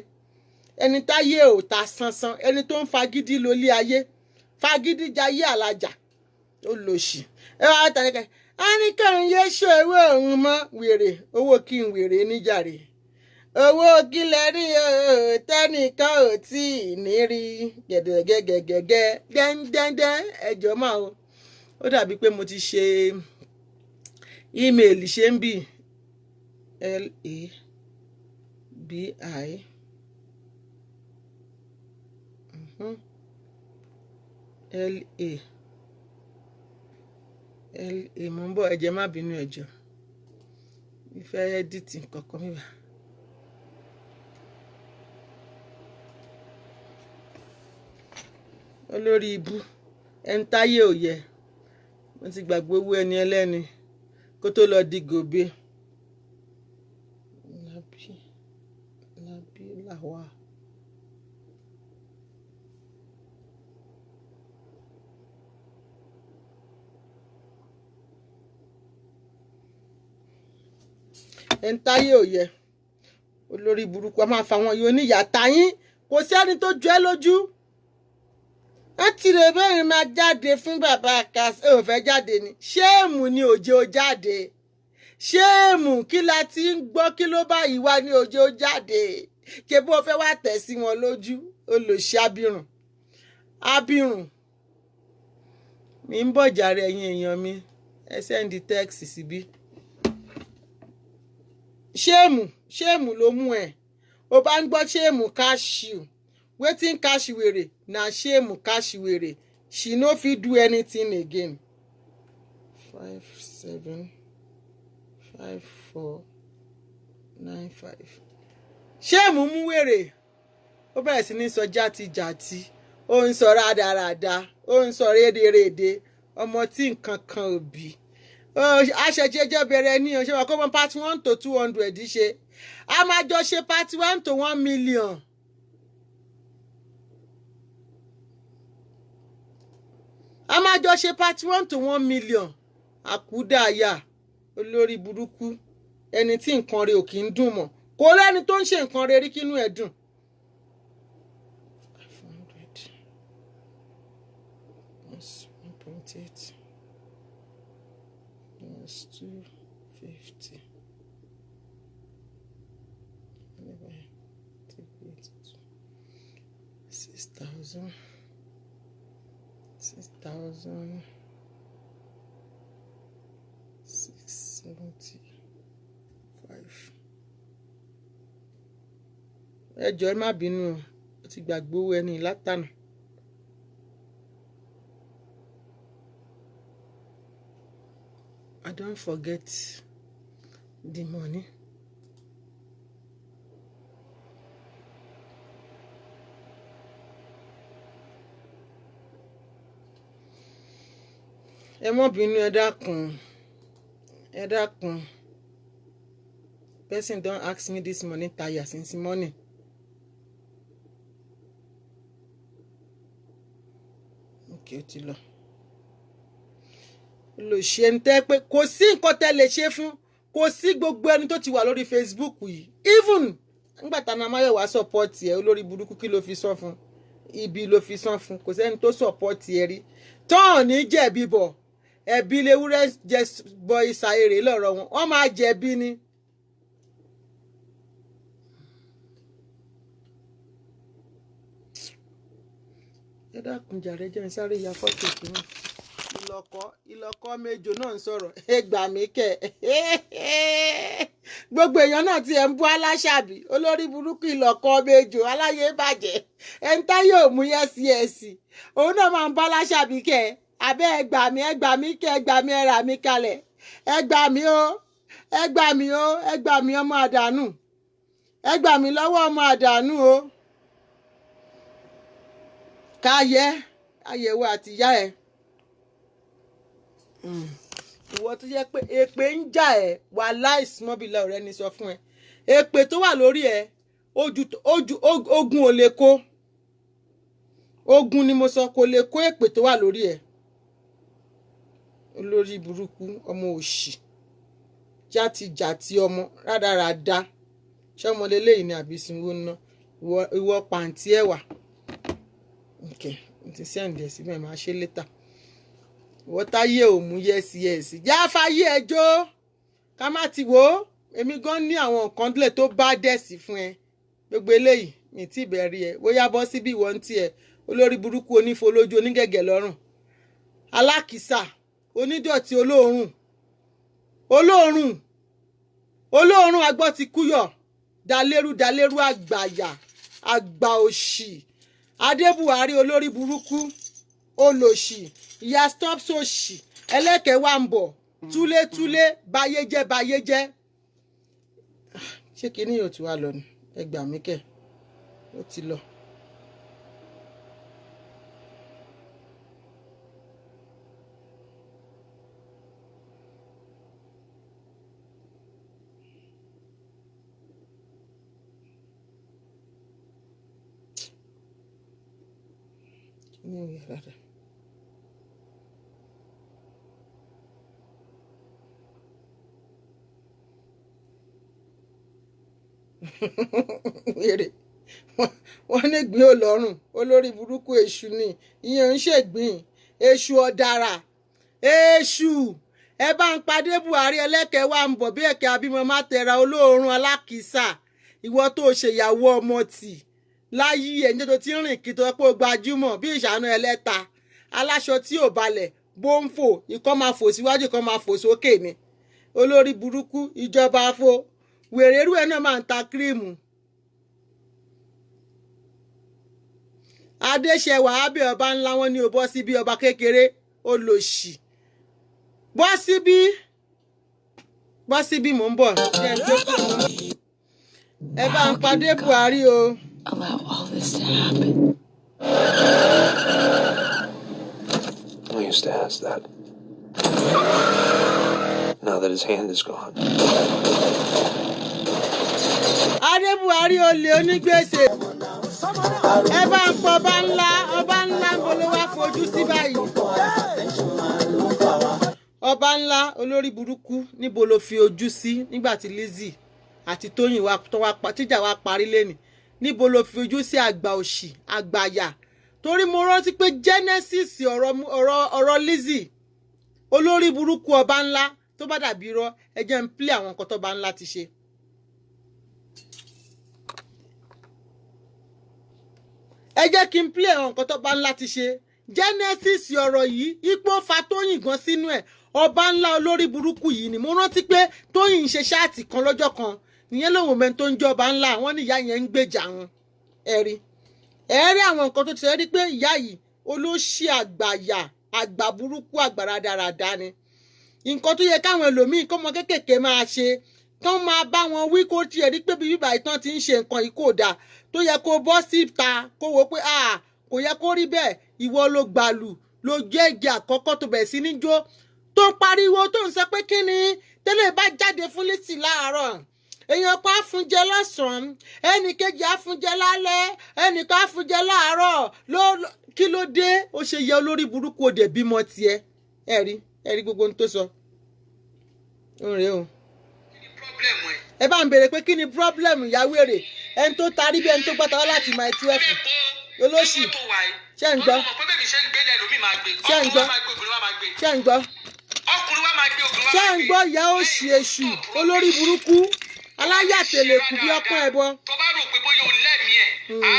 ẹni táyé ò ta sánsán ẹni tó ń fagídí lólé ayé fagídí jayé àlàjà olòṣì ẹ wá tàníkẹ a ní kẹrin yé ṣó owó òun mọ wèrè owó kí n wèrè níjàre owó kílẹ̀ rí tẹ́nìkan ò tí ì ní rí gẹ̀gẹ̀gẹ̀gẹ̀gẹ̀ dẹ́ndẹ́ndẹ́ ẹjọ́ máa o ó dàbí pé mo ti ṣe ímeèlì ṣe ń bì LA mo ń bọ̀ ẹ̀jẹ̀ má bínú ẹ̀jọ̀ ìfẹ́ ẹ́dítì kankan mi wà. olórí ibú ẹni táyé ò yẹ mo ti gbàgbé owó ẹni ẹlẹ́ni kó tó lọ di gòbe lábí làwà. ẹni táyé ò yẹ olórí burúkú a máa fa àwọn yóò níyà táyín kò sí ẹni tó jọ ẹ́ lójú láti rè bẹ́ẹ̀ máa jáde fún bàbá àkàsí ò fẹ́ jáde ni ṣéèmù ni òjò jáde ṣéèmù kí la ti ń gbọ́ kí ló bá yìí wá ní òjò jáde ṣe bó fẹ́ wá tẹ̀ sí wọn lójú olòṣì abirùn mi ń bọ̀ jàre ẹ̀yin èèyàn mi ẹ sẹ́ndí tẹ́ẹ̀sì síbí. ṣéèmù ló mú ẹ o bá ń gbọ́ ṣéèmù cashew wetin cashew wèrè na ṣéèmù cashew wèrè she no fit do anything again 575495 ṣéèmù mú wèrè ó bẹ̀rẹ̀ sí ní sọ játijàti ó ń sọ rádaràda ó ń sọ rédèrèdè ọmọ tí nǹkan kan ò bí aṣèjẹjẹ bẹ̀rẹ̀ ní ọṣẹ wa kó mọ part 1 to 200 ṣe a máa jọ ṣe part 1 to 1 million a máa jọ ṣe part 1 to 1 million àkúdàáyà olórí burúkú ẹni tí nǹkan rẹ̀ ò kì í dùn mọ́ kò lẹ́ni tó ń ṣe nǹkan rẹ̀ rí kínú ẹ̀ dùn. 500 plus 1.8 plus 250 6,000 6,000 675. Ẹ jọ̀ọ́ ẹ má bínú ó ti gbàgbé owó ẹni látànà. I don't forget the money. Ẹ má bínú ẹ dákun. Person don ask me this money tire since morning. Okay, ó ti lọ. Lo ṣe ń tẹ́ pé kò sí nǹkan tẹ́ lè ṣe fún kò sí gbogbo ẹni tó ti wà lórí Facebook yìí. Even nígbà tá na Máyọ̀wá support ẹ olórí burúkú kí ló fi sọ fún ibi ló fi sọ fún kò sẹ́ni tó support ẹ rí tán ní jẹ̀bi bọ̀ ẹ̀bi lewúrẹ́ jẹ bọ ìsàèrè lọ́rọ̀ wọn wọ́n máa jẹ̀bi ni. Ẹ dákun jàre jẹ́ n sáré ya fọ́tò kìíní ìlọ́kọ́ méjò náà ń sọ̀rọ̀ ẹ gbà mí kẹ́ gbogbo èèyàn náà ti ẹ̀ ń bú Aláṣàbí olórí burúkú ìlọ́kọ́ méjò aláyé bàjẹ́ ẹni tá yóò mú yẹ́sì òun náà máa ń bá Aláṣàbí kẹ́ abẹ́ ẹ gbà mí kẹ́ ẹ gbà mí ẹ rà mí kalẹ̀ ẹ gbà mí ọmọ àdánù ẹ gbà mí lọ́wọ́ ọmọ àdánù o káyẹ̀wò àtìyá ẹ̀. Ìwọ tó jẹ́ pé èpè ń jà ẹ́ wà láìsímọ́bìlà ọ̀rẹ́ ni sọ fún ẹ èpè tó wà lórí ẹ ogun ò lè kó ogun ni mo sọ kò lè kó èpè tó wà lórí ẹ olórí burúkú ọmọ òṣì játijàti ọmọ rádaràda ṣọmọ lélẹyìn ni àbí sinwó ná ìwọ pàǹtí ẹwà okay ti sẹ́ǹdì ẹ̀ síbẹ̀ máa ṣe létà. Ìwọ táyé ò mú yẹ́sì jáfáyé ẹjọ́ ká má ti wò ó èmi gan ní àwọn nǹkan lẹ̀ tó bá dẹ̀sí fún ẹ gbogbo eléyìí mi ti bẹ̀rẹ̀ ẹ bóyá bọ́ síbí ìwọ ń tiẹ̀ olórí burúkú onífolójú onígẹ̀gẹ̀ lọ́rùn alákìsà onídọ̀tí olóòórùn agbọ́ ti kúyọ̀ dalérú àgbàyà àgbà òṣì Adébùhárí olórí burúkú olòṣì ìyá stop sòṣì ẹlẹ́kẹ̀ẹ́ wà ń bọ̀ túlétúlé bayéjẹ́ ṣé kínní yóò ti wá lọ ni ẹ gbà mí kẹ́ ó ti lọ. Kínní ò yẹ rárá. wọ́n ní gbìn ó lọ́rùn olórí burúkú èṣù ni ìyẹn ń ṣègbìn èṣù ọ̀dàrà èṣù ẹ bá ń padé Buhari ẹlẹ́kẹ̀ẹ́ wà ń bọ̀ bí ẹ̀kẹ́ abímọ má tẹra olóòórùn alákìísà ìwọ tó ṣèyàwó ọmọ tì láyé ẹ̀ níjẹ́ tó ti ń rìn kí tó pé ó gbajúmọ̀ bí ìṣàánú ẹlẹ́ta aláṣọ tí ò balẹ̀ bó ń fò ìkan máa fò síwájú ìkan máa fò sókè ni olórí burúkú ìjọba afọ wèrèrú ẹ náà máa ń ta kírímù Adéṣẹwà abẹ ọba ńlá wọn ní o bọ́ síbí ọba kékeré olòṣì bọ́ síbí mò ń bọ̀ ẹ bá ń padé Buhari o. Allow all this to happen. I used to ask that. Now that his hand is gone. Adé Buhari olè onígbèsè ẹ bá ń pọ ọba ńlá ń bolo wá fojú sí báyìí ọba ńlá olórí burúkú níbo ló fi ojú sí nígbà tí Lizzy àti Tóyìn tíjà wa parí lẹ́nì níbo ló fi ojú sí àgbà òṣì àgbàyà torí mo rántí pé Genesis ọ̀rọ̀ Lizzy olórí burúkú ọba ńlá tó bá dàbí irọ́ ẹ jẹ́ ń play àwọn nǹkan tó bá ńlá ti ṣe. ẹ jẹ́ kí n play àwọn nǹkan tó bá ńlá ti ṣe Genesis ọ̀rọ̀ yìí ipò fa Tóyìn gan sínú ẹ̀ ọba ńlá olórí burúkú yìí ni mo rántí pé Tóyìn ń ṣe ṣáàtì kan lọ́jọ́ kan nìyẹn lòun mẹ́ni tó ń jẹ́ ọba ńlá wọn ní ìyá yẹn ń gbèjà wọn ẹ̀rí àwọn nǹkan tó ti ṣe rí pé ìyá yìí olóṣì àgbàyà àgbà burúkú àgbà rádaràda ni nǹkan tó yẹ káwọn ẹlòmíín kọ́mọ kéékèèké máa ṣe kán máa bá wọn wí kó tiẹ̀ rí pé bí bíbá ìtàn ti ń ṣe nǹkan yìí kò dáa tó yẹ kó bọ́ síta kó wo pé kò yẹ kó rí bẹ́ẹ̀ ìwọ ló gbàlù ló jẹ́ ìjà àkọ́kọ́ tó bẹ̀rẹ̀ sí ní jó tó ń pariwo tó ń sọ pé kí ni tẹ́lẹ̀ bá jáde fún Lizzy láàárọ̀ èèyàn kan á fún jẹ lọ́sàn-án ẹnì kejì á fún jẹ lálẹ́ ẹnìkan á fún jẹ láàárọ̀ kí ló dé ó ṣe yẹ olórí burúkú òde bímọ tiẹ̀ ẹ̀rí gbogbo ohun tó sọ ń rèé o. ẹ bá ń béèrè pé kí ni pírọ́blẹ̀mù ìyàwó èrè ẹni tó tarí bí ẹni tó gbọ́ta wá láti máa tú ẹ̀fù olóṣì ṣé ń gbọ́ ṣé ń gbọ́ ṣé ń gbọ́ ṣé ń gbọ́ ìyá òṣì èṣù olórí burúkú aláyàtẹ̀lẹ̀kù bí ọpọ́n ẹ̀bọ. tó bá rò pé bóyá o lẹ́mìí ẹ̀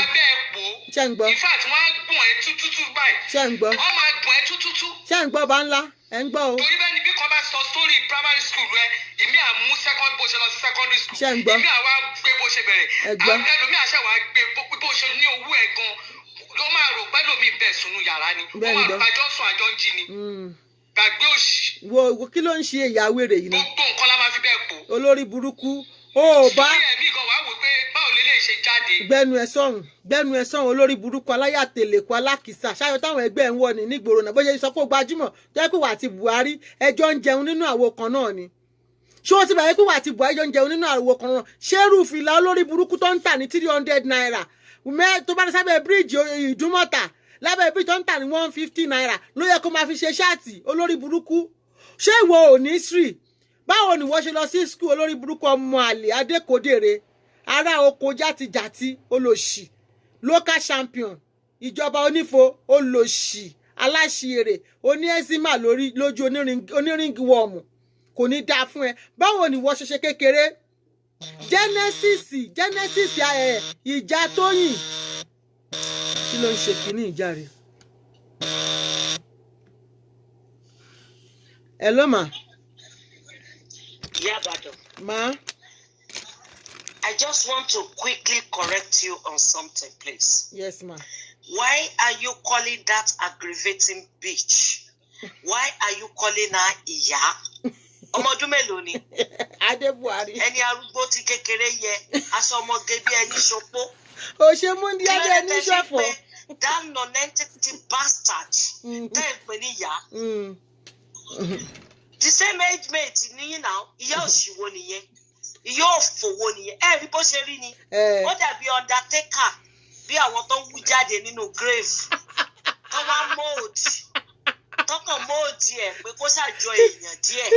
abẹ́ ẹ̀ pò ṣé ń gbọ́ in fact wọ́n á gùn ẹ́ tútútú báyìí ṣé ń gbọ́ wọ́n máa gùn ẹ́ tútútú. ṣé ń gbọ́ bá ńlá ẹ̀ ń gbọ́ o. torí bẹ́ẹ̀ ni bí kan bá sọ story primary school rẹ ìmí àmú second bó ṣe lọ sí secondary school ṣé ń gbọ́ ìmí àwa gbé bó ṣe bẹ̀rẹ̀ ẹlòmí àṣà wa gbé bó ṣe ní owó ẹ̀ gan ló máa rò pẹ́ lómi bẹ́ẹ̀ sunu yàrá ni ó máa rò àjọ sùn àjọ ń jí ni gbàgbé òṣì. wo kí ló ń ṣe ìyàwó èrè yìí náà. gbogbo nǹkan la máa fi bẹ́ẹ̀ pò. olórí burúkú ó bá. sórí ẹ̀mí kan wàá wò pé báwo lè lè ṣe jáde. gbẹnu ẹ sọ̀hún olórí burúkú aláyàtẹ̀lẹ̀kù alákìsà ṣáyọ táwọn ẹgbẹ́ ẹ̀ ń wọ̀ ní nígboro náà bóyá sọ pé ó gbajúmọ̀ jẹ́ pé wà àti Buhari ẹjọ́ ń jẹun nínú àwo kan náà ni ṣé ó ti bàyẹ̀ pé wà àti Buhari ẹjọ́ ń jẹun nínú àwo kan náà ṣérù fìlà olórí burúkú tó ń tà ní 300 naira tó bá ní sábẹ́ bíríìjì Ìdúmọ̀tà lábẹ́ bíríìjì tó ń tà ní 150 naira ló yẹ kó máa fi ṣe ṣáàtì olórí burúkú ṣé ìwọ ò ní sírì báwo ni wọ́n ṣe lọ sí skul olórí burúkú ọmọ àlè adékòdèrè ará oko játijàti olòṣì local champion ìjọba onífo olòṣì aláṣìírè oníẹ́símà lójú oníríngì wọ̀ọ̀mù kò ní dáa fún ẹ báwo ni wọ́n ṣe ṣe kékeré Genesis ìjà Tóyìn kí ló ń ṣe kínní ìjà rẹ̀ ẹ ló mà. Yabado. Ma? I just want to quickly correct you on something, please. Yes, ma. Why are you calling that aggravating bitch? Why are you calling her Iya? Ọmọ ọdún mélòó ni? Adé Buhari. Ẹni arúgbó tí kékeré yẹ, aṣọ ọmọge bí ẹni ṣopó. Òṣèmúndí Adé ẹni ṣọ̀fọ̀. That non-entity bastard. Tẹ́ ẹ̀ pè ní ìyá. The same age mate ni yín náà ìyá òṣìwò nìyẹn ìyá òfòwò nìyẹn ẹ rí bó ṣe rí ni ó dàbí undertaker bí àwọn tó ń wú jáde nínú grave tó wá tọkàn móòdì ẹ pé kó ṣàjọ èèyàn díẹ̀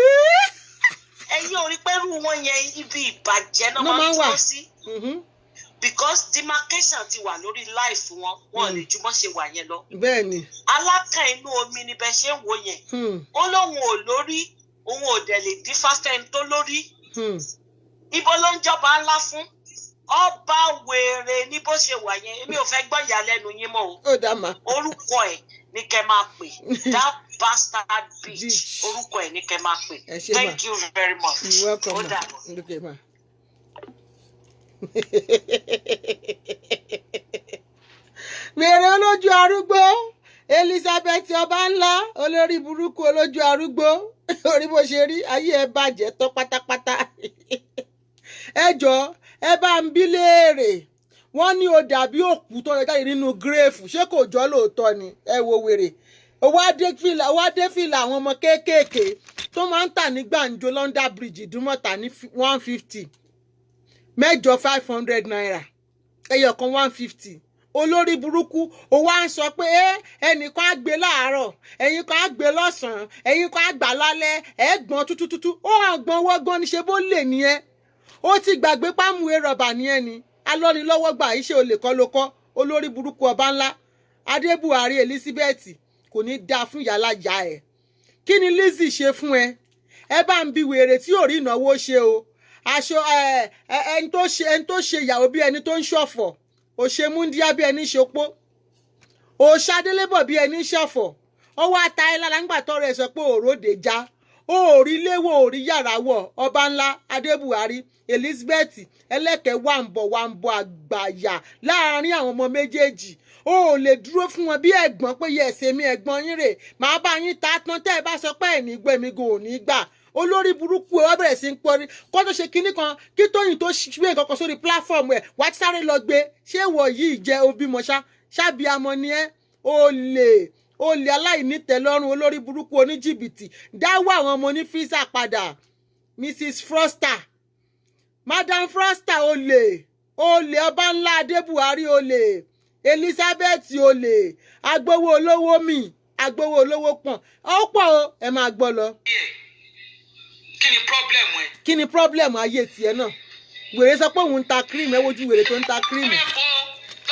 ẹ̀yin ò rí pẹ̀lú wọn yẹn ibi ìbàjẹ́ náà máa ń tó sí because demarcation ti wà lórí life wọn lè ju mọ́ ṣe wà yẹn lọ. Bẹ́ẹ̀ni. Alákàn inú omi ni bẹ́ẹ̀ ṣe ń wò yẹn. Ó lóun ò lórí òun ò dẹ̀ lè dín fáfẹ́ tó lórí. Ibo ló ń jọba ńlá fún? Ọba wèrè ní bó ṣe wà yẹn èmi ò fẹ́ gbọ́ ìyàlẹ́nu yín mọ́ o. Ó dá ma. Orúkọ ẹ̀ ní kẹ́ máa pè that bastard bitch orúkọ ẹ̀ ní kẹ́ máa pè. Thank you very much. You're welcome. Ó dà. Okay, ma. Mèrè olójú arúgbó Elizabeth ọba ńlá olórí burúkú olójú arúgbó orí bó ṣe rí ayé ẹ bàjẹ́ tán pátápátá ẹ jọ ẹ bá ń bí léèrè wọ́n ní o dàbí òkú tó lọ jáde nínú gírèfù ṣé kò jọ lóòótọ́ ni ẹ wo wèrè owó adé fìlà àwọn ọmọ kéékèèké tó máa ń tà ní gbàǹjo London Bridge Ìdúmọ̀tà ní 150 mẹ́jọ 500 naira ẹyọ kan 150 olórí burúkú ó wá ń sọ pé ẹnìkan á gbé láàárọ̀ ẹ̀yin kan á gbé lọ́sàn-án ẹ̀yin kan á gbà lálẹ́ ẹ̀gbọ́n tútútútú ó hàn gbọ́n wọ́gbọ́n ní ṣe bó lè nìyẹn ó ti gbàgbé pámúwé rọ̀bà nìyẹn ni alọ́nilọ́wọ́ gbà iṣẹ́ olè kọ́ ló kọ́ olórí burúkú ọba ńlá adé buhari elizabeth kò ní dáa fún ìyálà ya ẹ̀ kí ni Lizzy ṣe fún ẹ bá ń bi wèrè tí ò rí ìnáwó ṣe o aṣọ ẹni tó ṣe ìyàwó bí ẹni tó ń ṣọ̀fọ̀ òṣèmúndíá bí ẹni ṣopó òṣàdélébọ̀ bí ẹni ṣọ̀fọ̀ ó wá ta ẹ lára ńgbà tọrọ ẹ sọ pé òróde já ó rí léwò ó rí yàrá wọ̀ ọba ńlá adé buhari elizabeth ẹlẹ́kẹ̀ẹ́ wà ń bọ̀ àgbàyà láàárín àwọn ọmọ méjèèjì ó lè dúró fún wọn bí ẹ̀gbọ́n pé yẹ ẹ̀sẹ̀ mi ẹ̀gbọ́n yín rè màá bá yín ta tán tẹ́ ẹ bá sọ pé ẹ̀ ní gbẹ̀mí gò ní gbà olórí burúkú ẹ wá bẹ̀rẹ̀ sí ń pọrí kó tó ṣe kinní kan kí tóyìn tó gbé nǹkan kan sórí pláfọ́ọ̀mù ẹ̀ wá ti sáré lọ gbé ṣé ìwọ yìí jẹ́ obìmọ̀ ṣábíamọ ni ẹ́ olè aláìnítẹ̀lọ́rùn olórí burúkú oníjìbìtì dáwọ́ àwọn ọmọ onífísà padà Mrs Froster Madam Froster olè ọba ńlá adé buhari olè Elizabeth olè agbowó olówó mi agbowó olówó pọ̀n ó pọ̀ o ẹ máa gbọ́ lọ. kí ni problem ẹ. kí ni problem ayé tiẹ̀ náà wèrè sọ pé òun ń ta cream ẹ wojú wèrè tó ń ta cream.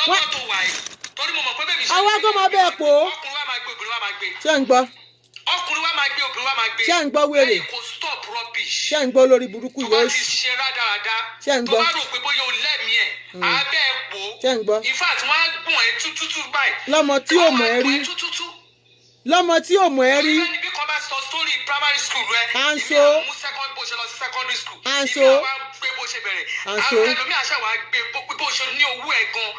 lọ́wọ́ tó wà yìí torí mo mọ̀ pé bẹ́ẹ̀ mi ṣe. àwa gbọ́ máa bẹ́ẹ̀ pò ó. ọkùnrin wa máa gbé obìnrin wa máa gbé. ṣé ń gbọ́. ọkùnrin wa máa gbé obìnrin wa máa gbé. ṣé ń gbọ́ wèrè. kò stop rubbish. ṣé ń gbọ́ lórí burúkú yóò tó bá ti ṣe rádaràda. ṣé ń gbọ́. tó bá rò pé bóyá o lẹ́mìí ẹ̀ abẹ́ ẹ̀ pò. ṣé ń gbọ́. in fact wọ́n á gùn ẹ́ tútútú báyìí. lọ́mọ tí ò mọ̀ ẹ́ rí. lọ́mọ tí ò mọ̀ ẹ́ rí. bí kò bá sọ story primary school rẹ. anso. mú second bó ṣe lọ sí secondary school. anso. ibi àwọn gbé bó ṣe bẹ̀rẹ̀. anso. àwọn ẹlòmíì àṣà wa gbé bó ṣe ní owó ẹ̀ gan.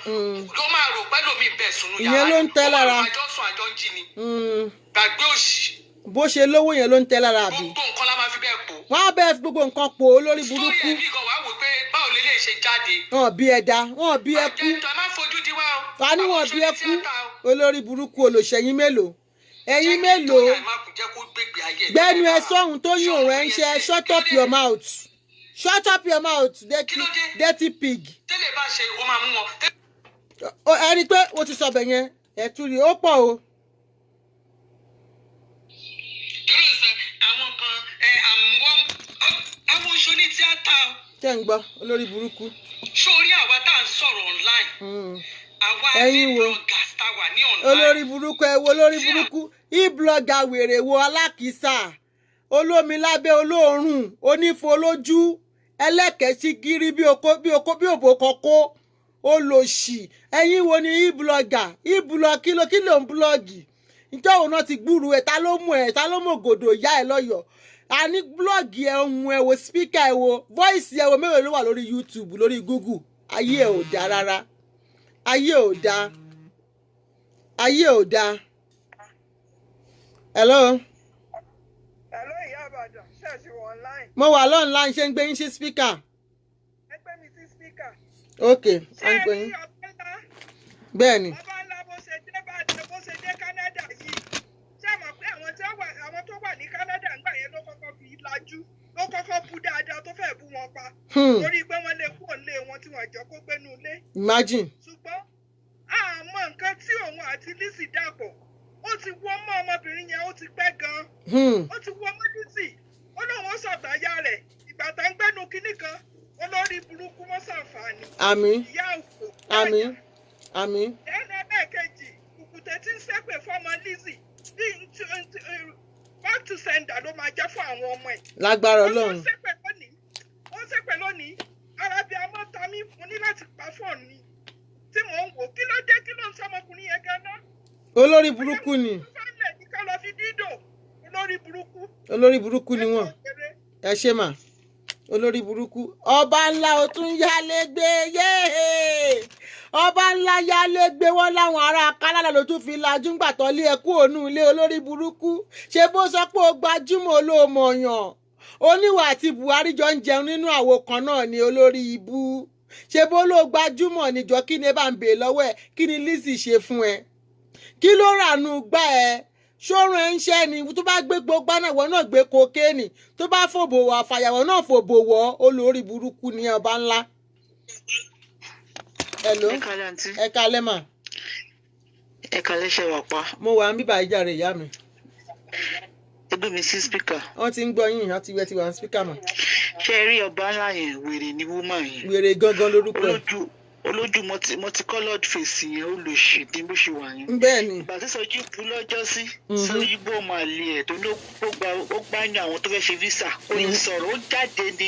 ló máa rò pẹ́ lómi bẹ̀ sùnú yàrá. ìyẹn ló ń tẹ́ lára. àjọ sùn àjọ jí ni. gbàgbé òṣì. bó ṣe lówó yẹn ló ń tẹ́ lára àbí. gbogbo nǹkan la máa fi bẹ́ẹ̀ pò. wọ́n á bẹ́ẹ̀ gbogbo nǹkan pò ó lórí burúkú. sórí ẹ̀mí gan wàá wò pé báwo lè lè ṣe jáde. wọn bí ẹ̀dá wọn bí ẹ kú. àjẹtọ̀ má fojú di wá o. ta ni wọn bí ẹ kú olórí burúkú olóṣèyìn mélòó ẹ̀yin mélòó gbẹ́nu ẹ sọ́hun tó yín òun ẹ̀ ń ṣe shut up your mouth dirty pig. tẹ́lẹ̀ bá ṣe o máa mú wọn. ẹ rí i pé o ti sọ bẹ̀ yẹn ẹ̀tún rí ó pọ̀ o. torí ìsọ àwọn kan àwọn oṣù ní tíátà. tẹ́ ń gbọ́ olórí burúkú. sórí àwa tá à ń sọ̀rọ̀ online. ẹ̀yin wo olórí burúkú ẹ wo olórí burúkú e-blogger wèrè wo alákìísà olómi lábẹ́ olóòórùn onífolójú ẹlẹ́kẹ̀ẹ́sí gírí bí òbò kọ́kọ́ olòṣì ẹ̀yin wo ni e-blogger kí ló ń blọ́ọ̀gì níjọ́ òun náà ti gbúrú ẹ̀ ta ló mú ògòdò ìyá ẹ̀ lọ́yọ̀ọ́ a ní blọ́ọ̀gì ẹ̀ ohun ẹ̀ wo speaker ẹ̀ wo voice ẹ̀ wo mélòó ló wà lórí YouTube lórí Google ayé ẹ̀ ò dáa rárá ayé ò dáa. Hello. Hello ìyá àbàdàn ṣẹ́ẹ̀ṣì wọ online. mo wà online ṣé ń gbé yín sí speaker. ẹgbẹ́ mi sí speaker. ok à ń gbé yín. bẹ́ẹ̀ ni. ọba ńlá bó ṣe dé Ìbàdàn bó ṣe dé Canada yìí ṣé mọ̀ pé àwọn tó wà ní Canada ńgbà yẹn ló kọ́kọ́ fi lajú ló kọ́kọ́ bú dáadáa tó fẹ́ bú wọn pa. torí pé wọ́n lè kúrò lé wọn tí wọ́n jọ kó gbénú ilé. imagine. ṣùgbọ́n àmọ́ nǹkan tí òun àti Lizzy dàpọ̀ ó ti wọ́ mọ́ ọmọbìnrin yẹn ó ti pẹ́ gan-an ó ti wọ́ mọ́ Lizzy ó lóun ó sọ̀tàyà rẹ̀ ìgbà tá ń gbẹ́nu kinní kan olórí burúkú mọ́ sàǹfààní. àmín ìyá òkò àmín àmín. ẹnu ẹlẹ́ẹ̀kejì kùkùté tí ń ṣépè fọ́mọ Lizzy bí back to sender ló máa jẹ́ fún àwọn ọmọ ẹ̀. lágbára Ọlọ́run. ó ń ṣépè lónìí arábíàmọ́ ta mí mo ní láti pa fóònù ni tí mò ń wò kí ló dé kí ló ń sọmọkùnrin yẹn ganan. olórí burúkú ni. olórí burúkú ni wọ́n ẹ ṣe mà olórí burúkú ọba ńlá ó tún yálégbé yéé ọba ńlá yálégbé wọn láwọn ará Canada ló tún fi lajú ńgbà tó lé ẹkú ònú ilé olórí burúkú ṣe bó sọ pé ó gbajúmọ̀ olóòmọ̀yàn oníwà àti Buhari jọ ń jẹun nínú àwo kan náà ni olórí ibú ṣe bó ló gbajúmọ̀ níjọ kí ni bá ń bèè lọ́wọ́ ẹ̀ kí ni Lizzy ṣe fún ẹ kí ló rànú gbá ẹ ṣọ́run ẹ ń ṣẹ́ ni tó bá gbé gbogbo náà wọ́n náà gbé kokéènì tó bá fòbò wọ̀ àfàyàwọ̀ náà fòbò wọ̀ olórí burúkú ní ọba ńlá. Hello ẹ kalẹ́ mà. Ẹ kálẹ́ ṣe wà pa. Mo wà ń bíbá ìjà rẹ̀ ìyá mi. Ẹgbẹ́ mi sí speaker. Wọ́n ti ń gbọ́ yín, wọ́n ti wẹ̀ ti wà ní speaker mọ̀. Ṣé ẹ rí ọba ńlá yẹn wèrè ní woman yẹn? Wèrè gangan lórúkọ ẹ̀. Olójú multicolored face yẹn ó lò ṣì dín bó ṣe wà yẹn. Bẹ́ẹ̀ni. Ìgbà tí Sọjí kú lọ́jọ́ sí. Sọjí bó máa lé ẹ̀ tó ní ó gbá yan àwọn tó fẹ́ ṣe visa. Ó yẹ sọ̀rọ̀ ó jáde ni.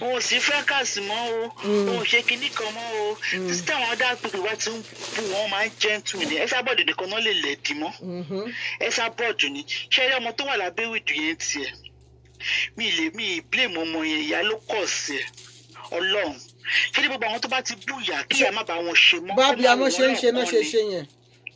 Òun ò sí fracas mọ́ o. Òun ò ṣe kinní kan mọ́ o. Títí táwọn other people wá ti ń bù wọ́n máa ń gentle ni. Ẹ̀sà bọ́ọ̀dù nìkan náà lè lẹ̀dí mọ́. Ẹ̀sà bọ́ọ̀dù ni. Ṣé ẹ rí ọmọ tó wà lábẹ́ wìdù yẹn tiẹ̀? Mi blame ọmọ yẹn, ìyá ló kọ̀ sí ẹ̀. Ọlọ́run. Ṣé ní gbogbo àwọn tó bá ti bú ìyá kí ìyá má bá wọn ṣe mọ́? Bábí amọ́ ṣe ń ṣe náà ṣe yẹn.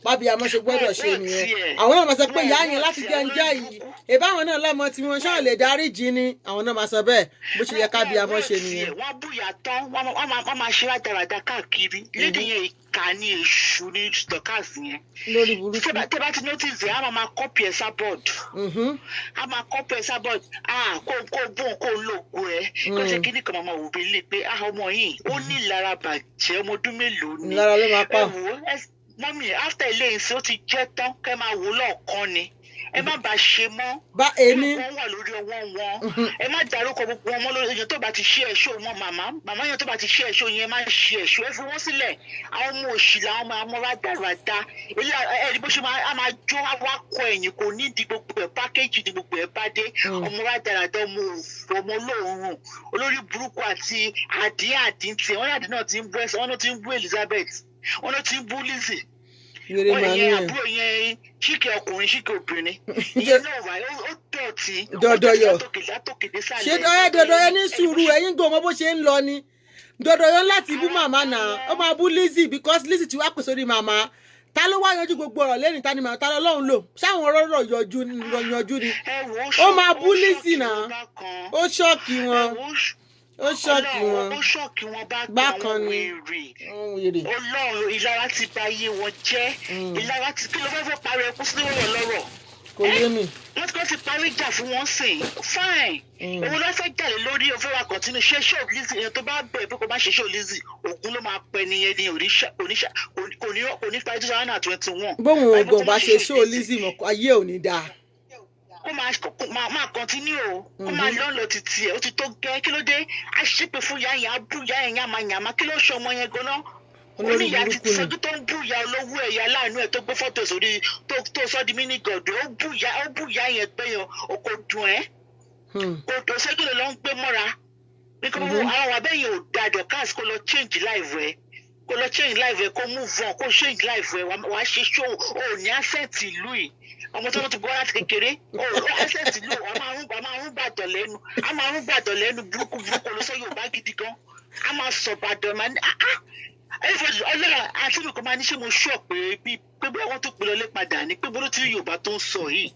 Bábí amọ́ ṣe gbọ́dọ̀ ṣe nìyẹn. Àwọn náà máa sọ pé ìyá yẹn láti jẹ́ ń jẹ́ yìí. Ìbáwọn náà lọ́mọ tí wọ́n ṣáà lè dáríjì ni. Àwọn náà máa sọ bẹ́ẹ̀ bó ṣe yẹ kábí amọ́ ṣe nìyẹn. Wọ́n bú ìyá tán, wọ́n máa ṣe rádaràda káàkiri. Lédè yẹn ìka ní èṣù ní stọkasi yẹn. Lórí burúkú. Tẹ́ bá ti notice ẹ̀, á máa copy ẹ̀ sábọ̀d. Á máa copy ẹ̀ sábọ̀d. Kó bóun kó lògùn ẹ̀. Kó ṣe kíní kan máa wò bí lè pé ọmọ yìí ó ní ìlara bàjẹ́ ọmọ ọdún mélòó ni. Ìlara ló máa pa. Mọ́mí after ilé ìsìn ó ti jẹ́ tán kẹ́ máa wò lọ́ọ̀kan ni. Ẹ má bàa ṣe mọ́. Bá èmi. Wọ́n wà lórí ọwọ́ wọn. Ẹ má dárúkọ gbogbo wọn mọ́ lórí èèyàn tó bá ti ṣe ẹ̀ṣọ́ wọn màmá yẹn tó bá ti ṣe ẹ̀ṣọ́ yẹn má ṣe ẹ̀ṣọ́ ẹ fi wọ́n sílẹ̀. Àwọn ọmọ òṣì làwọn máa mọ rádaràda. Ẹ̀rí bó ṣe máa jó awakọ̀ ẹ̀yìn kò ní di gbogbo ẹ̀ pákéjì ní gbogbo ẹ̀ bá dé. Ọmọ rádaràda ọmọ olóòórùn olórí burúkú àti àdín tiẹ̀ wọ́n yàdí náà ti ń bú ẹsẹ̀ wọ́n náà ti ń bú Elizabeth wọ́n náà ti ń bú Lizzie. Wọ́n yẹn àbúrò yẹn ṣíkẹ́ ọkùnrin ṣíkẹ́ obìnrin ìyẹn náà wà ó dọ̀tí dọ̀dọ̀yọ̀ látòkèdè sálẹ̀. ṣé dọ̀dọ̀yọ̀ ní sùúrù ẹ̀yin gbọ́ ọmọ bó ṣe ń lọ ni dọ̀dọ̀yọ̀ láti bú màmá náà ó máa bú Lizzie because Lizzie ti wá pè sórí màmá ta ló wá yanjú gbogbo ọ̀rọ̀ lẹ́yìn ta ni màmá ta lọ́lọ́run lò ṣáwọn ọ̀rọ̀ yanjú ni ó máa bú Lizzie náà ó ṣọ́ọ̀kì wọn ó ṣọ́ọ̀kì wọn bákan ni Ọlọ́run ìlara ti bà ayé wọn jẹ́ ìlara ti kí ló fẹ́ parí ẹkún sí lọ́rọ̀ kò yé mi. wọ́n ti kọ́ ti parí ìjà fún wọn sìn fine òun ló fẹ́ jáde lórí òfin wa kọ̀tínú ṣe ṣó Lizzie yẹn tó bá bẹ̀ pé kò bá ṣe ṣó Lizzie ògùn ló máa pẹ́ nìyẹn ní kò ní parí 2021. bóun ògùn bá ṣe ṣó Lizzie mọ̀ ayé ò ní dáa. Kó máa continue o kó máa lọ títí ẹ̀ ó ti tó gẹ́ kí ló dé a ṣépè fún ìyá yẹn a bú ìyá yẹn yàmàyàmà kí ló ṣe ọmọ yẹn gan-an ó ní ìyá ti sọjú tó ń bú ìyá olówó ẹ̀yà láàánú ẹ̀ tó gbé fọ́tò sórí tó sọ di mini gọ̀dọ̀ ó bú ìyá yẹn gbẹ̀yàn kò dùn ẹ́ kò ṣẹ́jú ló ń gbé mọ́ra nítorí àwọn abẹ́yẹn ò dájọ́ káàsì kó lọ change life ẹ̀ kó move on kó change life ẹ̀ wàá ṣe show ò ní accent ìlú yìí ọmọ tó ń ti gbọ́ láti kékeré accent ìlú a máa ń gbàdọ̀ lẹ́nu burúkú ló sọ Yorùbá gidi gan a máa sọ Ìbàdàn máa ní ọlọ́run àti mi kò máa ní ṣe mo ṣọ́ pé bí wọ́n tó pinnu lé padà ní pé bọ́lá tí Yorùbá tó ń sọ yìí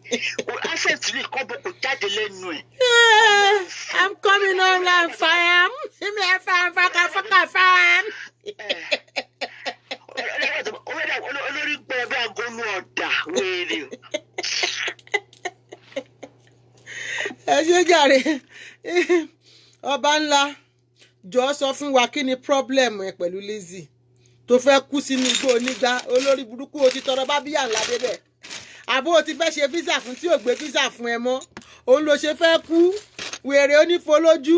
accent ìlú ìkọ́bọ̀ kò jáde lẹ́nu ẹ̀. I'm coming home like fire. Give me a fire. Olórí gbọ́ bí agolo ọ̀dà wéèrè. Ẹ ṣe jàre ọba ńlá jọ sọ fún wa kí ni problem ẹ pẹ̀lú Lizzie tó fẹ́ kú sínú igbó onígbá olórí burúkú o ti tọrọ bá bíyà ńlá débẹ̀ àbó o ti fẹ́ ṣe visa fún tí ò gbé visa fún ẹ mọ́ òun ló ṣe fẹ́ kú wèrè onífolójú.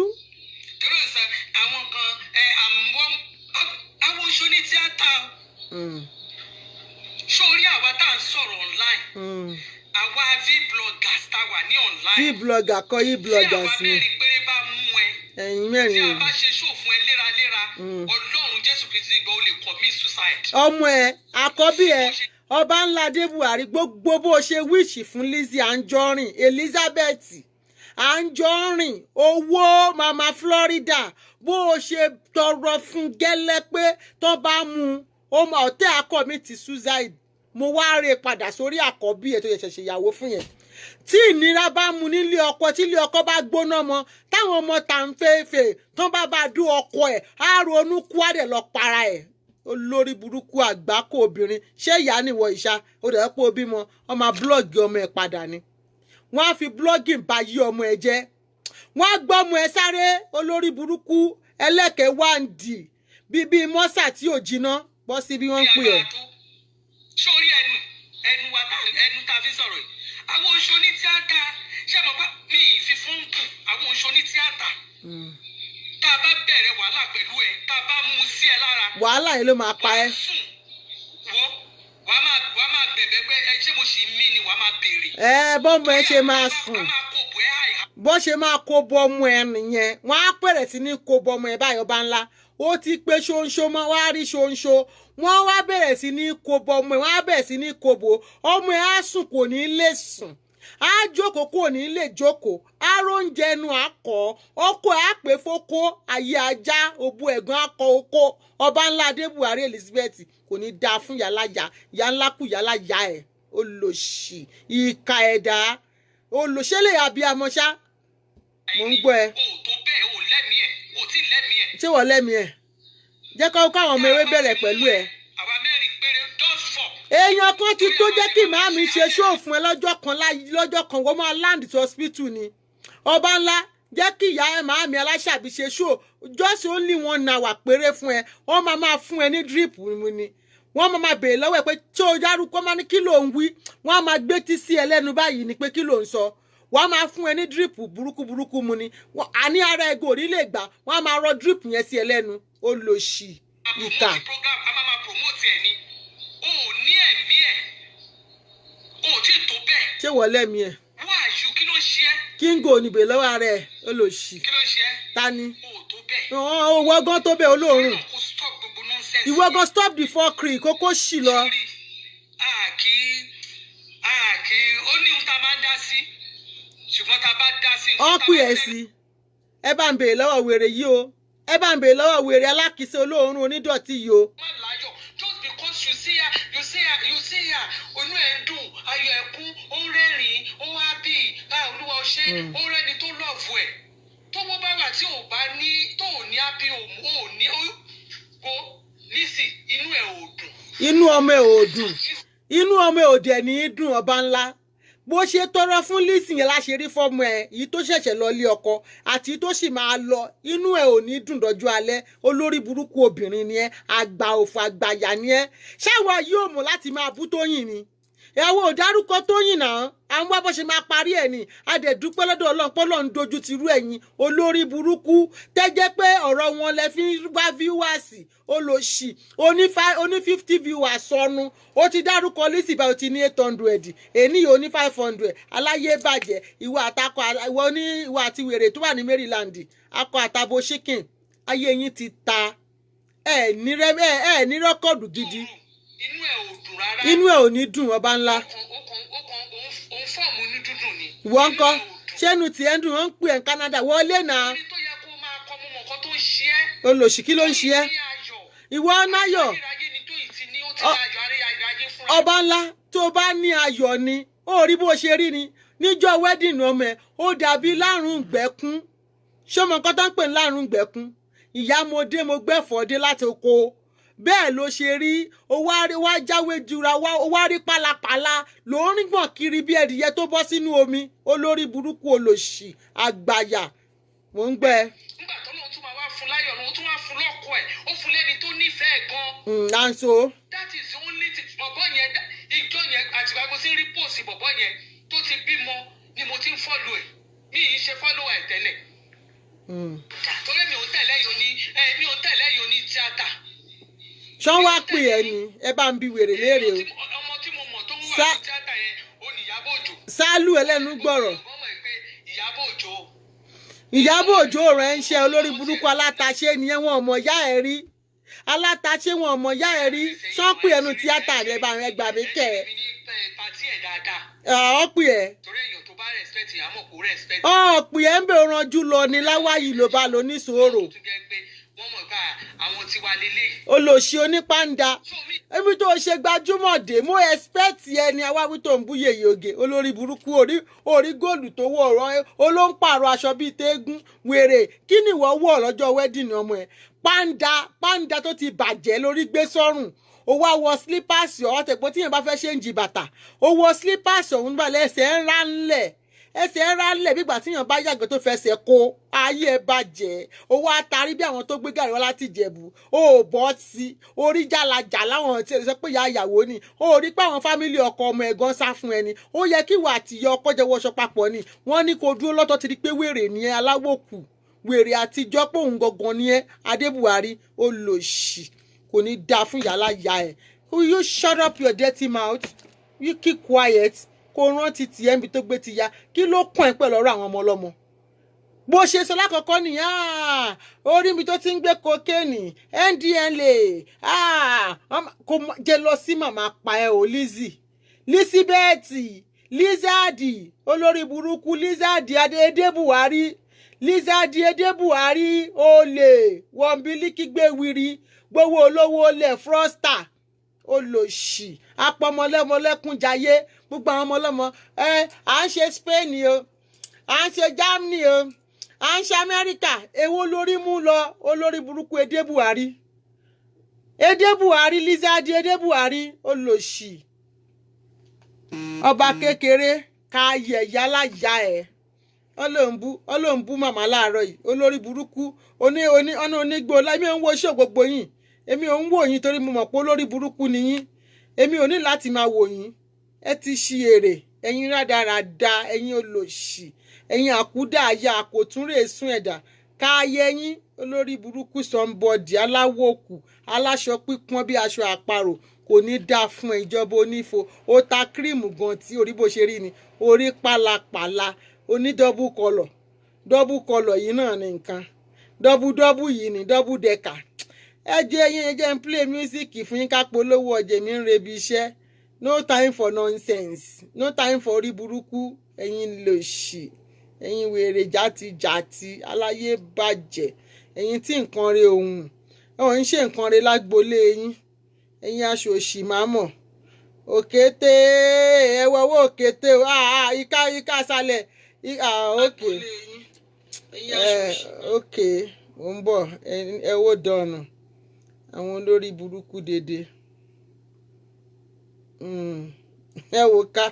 torí sọ àwọn kan àwọn oṣù ní tíátà sórí àwa tá à ń sọ̀rọ̀ online àwa vloggers tá a wà ní online vlogger kọ́ yí bloggers ni tí àwa mẹ́rin péré bá mú ẹ ẹ̀yin mẹ́rin tí a bá ṣe ṣó fún ẹ léraléra Ọlọ́run Jésù Kristi gbọ́ ó lè commit suicide. ọmọ ẹ àkọ́bí ẹ ọba ńlá dé Buhari gbogbo bó ṣe wíṣì fún Lizzie Anjorin Elizabeth Anjorin owó mama Florida bó ṣe tọrọ fún gẹ́lẹ́ pé tó bá mú ọmọ ọ̀tẹ̀ akọ mi ti suicide mo wá rè padà sórí àkọ́bí ẹ̀ tó yẹ ṣẹ̀ṣẹ̀ ìyàwó fún yẹn tí ìnira bá mu nílé ọkọ tí ilé ọkọ bá gbóná mọ táwọn ọmọ tà ń fẹ́ẹ́fẹ́ tán bá dún ọkọ ẹ̀ á ronú kú á dẹ̀ lọ para ẹ̀ olórí burúkú àgbákò obìnrin ṣé ìyá nìwọ ìṣá ó dẹ̀ pé òbí mọ ọmọ búlọ́ọ̀gì ọmọ ẹ̀ padà ni wọ́n á fi búlọ́ọ̀gì bá yí ọmọ ẹ̀ jẹ́ wọ́n á gbọ́ ọmọ ẹ̀ sáré olórí burúkú ẹlẹ́kẹ̀ẹ́ wáǹdì bíbí mọ́sà tí ò jiná bọ́ sí bí wọ́n ń pè ẹ́. sórí ẹnu ẹnu tá a fi sọ̀rọ̀ yìí àwọn oṣù ní tíátà ṣé mo bá mi fi fún dùn àwọn oṣù ní tíátà tá a bá bẹ̀rẹ̀ wàhálà pẹ̀lú ẹ tá a bá mú sí ẹ lára. wàhálà yìí ló máa pa ẹ́. wàá máa bẹ̀bẹ̀ pé ẹ ṣé mo sì mí ni wàá máa béèrè. bọ́mọ ẹ ṣe máa sùn bó ṣe máa kó bọ́mọ ẹ nìyẹn wọ́n á bẹ̀rẹ̀ sí ní kó bọ́mọ ẹ báyọ̀ bá ńlá ó ti pé ṣóńṣó mọ́ wá rí ṣóńṣó wọ́n wá bẹ̀rẹ̀ sí ní kó bọ́mọ ẹ wọ́n á bẹ̀rẹ̀ sí ní kó bò ọmọ ẹ á sùn kò ní lè sùn á jókòó kò ní lè jókòó á róúnjẹ ẹnu àkọ́ ọkọ ẹ̀ á pè fókó ayé ajá òbu ẹ̀gbọ́n akọ oko ọba ńlá adé Buhari Elizabeth kò ní dáa fún yàlájà yà ńlá kù yàlájà ẹ̀ olòṣì ìka ẹ̀dá olòṣèlè abiyamọṣá mò ń gbọ́ ẹ. ṣé wọ́n lẹ́mìí ẹ̀ jẹ́ káwọn ọmọ ewé bẹ̀rẹ̀ pẹ̀lú ẹ̀. èèyàn kan ti tó jẹ́ kí màámi ṣe ṣóò fún ẹ lọ́jọ́ kan wọ́n máa land to hospital ni ọba ńlá jẹ́ kí ìyá ẹ màámi aláṣàbí ṣe ṣóò just only 1 hour péré fún ẹ wọ́n máa fún ẹ ní drip mu ni wọ́n máa béèrè lọ́wọ́ ẹ pé tí o dárúkọ máa ní kí ló ń wí wọ́n á máa gbé tí sí ẹ lẹ́nu báyìí ni pé kí ló ń sọ wọ́n á máa fún ẹ ní drip burúkú mu ni àní ara ẹgbẹ́ òní lè gbà wọ́n á máa rọ drip yẹn sí ẹ lẹ́nu ó lò sí ìkà. ṣé wọ́n lẹ́mìí ẹ̀. kíngò níbè lọ́wọ́ ara ẹ̀ ó lò sí. ta ni. owó gan tó bẹ́ẹ̀ olóòórùn. ìwọ gan stop the fuckery kókó sì lọ. ó ní ohun tá a máa ń dá sí ṣùgbọ́n tá a bá dá sí. ọ́ pè ẹ́ sí ẹ bá ń béèrè lọ́wọ́ wèrè yìí o ẹ bá ń béèrè lọ́wọ́ wèrè alákìísí olóòórùn onídọ̀tí yìí o. you see her onú ẹ̀ ń dùn ayọ̀ ẹ̀ kún ó ń rẹ́rìn-ín ó wá bí olúwa ṣe ó rẹ́ni tó lọ́ọ̀fù ẹ̀ tó bó bá wà tí ò bá ní tó ò ní happy home ò ní ó nísì inú ẹ̀ ò dùn. inú ọmọ ẹ̀ ò dùn inú ọmọ ẹ̀ ò dẹ̀ ní í dùn ọba ńlá bó ṣe tọrọ fún Lizzy yẹn láṣẹ rí fọmọ ẹ èyí tó ṣẹ̀ṣẹ̀ lọ lé ọkọ àti tó sì máa lọ inú ẹ ò ní dùn dọjú alẹ́ olórí burúkú obìnrin ni ẹ àgbà òfò àgbàyà ni ẹ ṣáwa yóò mọ̀ láti máa bú Tóyìn ni ẹwọ ò dárúkọ Tóyìn náà àwọn wá bó ṣe máa parí ẹ ní adẹ̀dúpẹ́ lọ́dọ̀ Ọlọ́run pọ́lọ́ ń dojú ti rú ẹ̀yin olórí burúkú tẹ́jẹ́ pé ọ̀rọ̀ wọn lẹ fi ń wá viewers olóṣì oní 50 viewers sọnù ó ti dárúkọ Lizzy bá o ti ní 800 èní yìí oní 500 aláyé bàjẹ́ ìwọ àtakọ ìwọ ní ìwọ àti wèrè tó wà ní Maryland akọ àtàbò chicken ayé yín ti ta ẹ ní rẹ́kọ̀dù gidi inú ẹ ò ní dùn ọba ńlá ìwọ ńkọ́ ṣẹ́nu tí ẹ ń dùn wọ́n ń pè ẹ́ Canada wọlé náà olóṣì kí ló ń ṣe ẹ́ ìwọ náyọ̀ ọba ńlá tó bá ní ayọ̀ ni ó rí bó ṣe rí ni níjọ́ wedding ọmọ ẹ̀ ó dàbí lárùn gbẹ̀kún ṣọmọ nǹkan tó ń pè ní lárùn gbẹ̀kún ìyá mo dé mo gbẹ́fọ́ dé láti oko bẹ́ẹ̀ ló ṣe rí wá jáwé jura wá rí pálapàla ló ń gbọ̀n kiri bí ẹdìyẹ tó bọ́ sínú omi olórí burúkú olòṣì àgbàyà mò ń gbẹ. nígbà tó lóun tún máa wá fún láyọ̀ lóun tún wá fún lọ́kọ ẹ̀ ó fún lẹ́ni tó nífẹ̀ẹ́ gan. nanso. that is only bọ̀bọ̀ yẹn ìjọ yẹn àtìgbà mo ti ń rí pòsì bọ̀bọ̀ yẹn tó ti bímọ ni mo ti ń fọ́lù ẹ̀ mi ì ṣe fọ́lù ẹ̀ tẹ́lẹ̀. torí mi ò tẹ̀lé yìí oní tíátà. ṣọ́ wá pè ẹ́ ni ẹ bá ń bi wèrè léèrè o. ọmọ tí mo mọ̀ tó ń wà ní tíátà yẹn ó ní Ìyábọ̀ Òjó. sálù ẹlẹ́nu gbọ̀rọ̀. Ìyábọ̀ Òjó rẹ̀ ń ṣe olórí burúkú alátaṣe nìyẹn wọn ọmọ ìyá ẹ̀ rí alátaṣe wọn ọmọ ìyá ẹ̀ rí ṣọ́ pè ẹnu tíátà rẹ̀ bá rẹ̀ gbà mí kẹ́ ẹ̀. ọ̀ pè ẹ́. ọ̀ pè ẹ́ ń bẹ̀ ranjú lọ ní láwáyé ló bá lọ ní sòrò. olóṣì onípàǹdà ibi tó ṣe gbajúmọ̀ dé mo expect ẹni awáwí tó ń bú yèyè oge olórí burúkú orí góòlù tó wọ̀ ọ̀rọ̀ olóńpààrọ̀ aṣọ bíi téégún wèrè kí ni ìwọ wọ̀ lọ́jọ́ wedding ọmọ ẹ̀ pàǹdà tó ti bàjẹ́ lórí gbé sọ́rùn ó wá wọ slippers ọ̀tẹ̀pọ̀ tíyẹn bá fẹ́ ṣe ń jì bàtà ó wọ slippers ọ̀hún balẹ̀ ẹsẹ̀ ń rá ńlẹ̀ ẹsẹ̀ rálẹ̀ bígbà tíyàn bá yàgò tó fẹsẹ̀ kó ayé ẹ bàjẹ́ owó àtàrí bí àwọn tó gbé gàrí wá láti Ìjẹ̀bú ó bọ́ sí orí jàlàjà láwọn tí ẹ sọ pé ìyá ìyàwó ni ó rí pé àwọn fámìlì ọkọ ọmọ ẹ̀gán sá fún ẹni ó yẹ kí ìwà àtìyọ ọkọ jẹ́ wọṣọ papọ̀ ni wọ́n ní kó dúró lọ́tọ̀ ti di pé wèrè ni ẹ aláwòkù wèrè àtijọ́ pé òun gangan ni ẹ Adébùhárí ó lò ṣì kò ní dáa fún ìyálà ìyá ẹ. You shut up your dirty mouth. You keep quiet. Kò rántí tiẹ̀ níbi tó gbé ti ya. Kí ló kàn ẹ́ pẹ̀lú ọ̀rọ̀ àwọn ọmọ ọlọ́mọ? Bó ṣe sọ lákọ̀ọ́kọ́ nìyẹn. Orí mi tó ti ń gbé kokéènì, NDLA. Kò jẹ́ lọ sí màmá pa ẹ o Lizzy. Elizabeth, Lizzy, olórí burúkú Lizzy Adébùhárí. Lizzy Adébùhárí olè wọ̀nbílíkì gbé wiri gbowó olówó lẹ̀ frosta olòṣì apọmọlẹ́mọlẹ́kùn jayé gbogbo àwọn ọmọlọ́mọ à ń ṣe Spain o à ń ṣe Germany o à ń ṣe Amẹ́ríkà èwo lórí mú lọ olórí burúkú Adébùhárí Lizzy Adébùhárí olòṣì ọba kékeré ká yẹ̀yà láyà ẹ̀ ọlọ́ǹbú màmá láàárọ̀ yìí olórí burúkú ọ̀nà onígbò láìmí ò ń wo iṣẹ́ gbogbo yín èmi ò ń wò yín torí mo mọ̀ pé olórí burúkú ni yín èmi ò ní láti máa wò yín ẹ ti ṣi èrè ẹ̀yin rádaràda ẹ̀yin olòṣì ẹ̀yin àkúdàáyà àkòtúnrè sún ẹ̀dà káyé yín olórí burúkú sọmbọdì aláwòkù aláṣọ pípọ́n bí aṣọ àparò kò ní dáa fún ìjọba onífo ó ta kírìmù gan tí orí bó ṣe rí ni orí pálapàla oní double colour yìí náà ní nǹkan double yìí ní double decker ẹ jẹ́ ń play music fún yín ká polówó ọjà mi ń rebi iṣẹ́ no time for nonsense no time for orí burúkú ẹ̀yin lòṣì ẹ̀yin wèrè játijàti aláyé bàjẹ́ ẹ̀yin tí nǹkan re ohun ẹ̀wọ̀n ń ṣe nǹkan re lágbolé yín ẹ̀yin aṣòṣì máa mọ̀ òkété ẹ̀wọ̀wọ́ òkété ìka sálẹ̀ okay okay mo ń bọ̀ ẹ wò dọ̀nà àwọn olórí burúkú dédé ẹ wò ká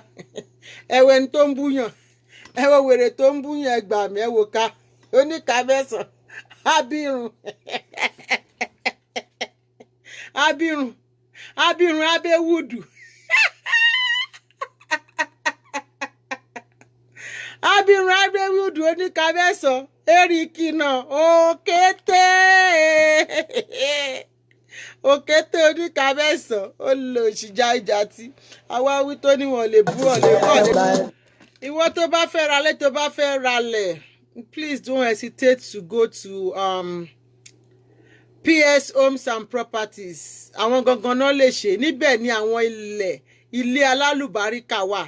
ẹ wò ẹni tó ń búyàn ẹ wò wèrè tó ń búyàn ẹ gbà mí ẹ wò ká oníkà mẹ́sàn abirùn abẹ́wùdù abirùn abẹ́wùdù oníkà mẹ́sàn eriki náà òkété oníkà mẹ́sàn ó lò ṣìjà ìjà tí àwa wí tó níwọ̀n lè bú ọ̀lẹ́ ìwọ tó bá fẹ́ ralẹ̀ tó bá fẹ́ ralẹ̀ please don't hesitate to go to PS Homes and Properties àwọn gangan náà lè ṣe níbẹ̀ ni àwọn ilé alálùbáríkà wà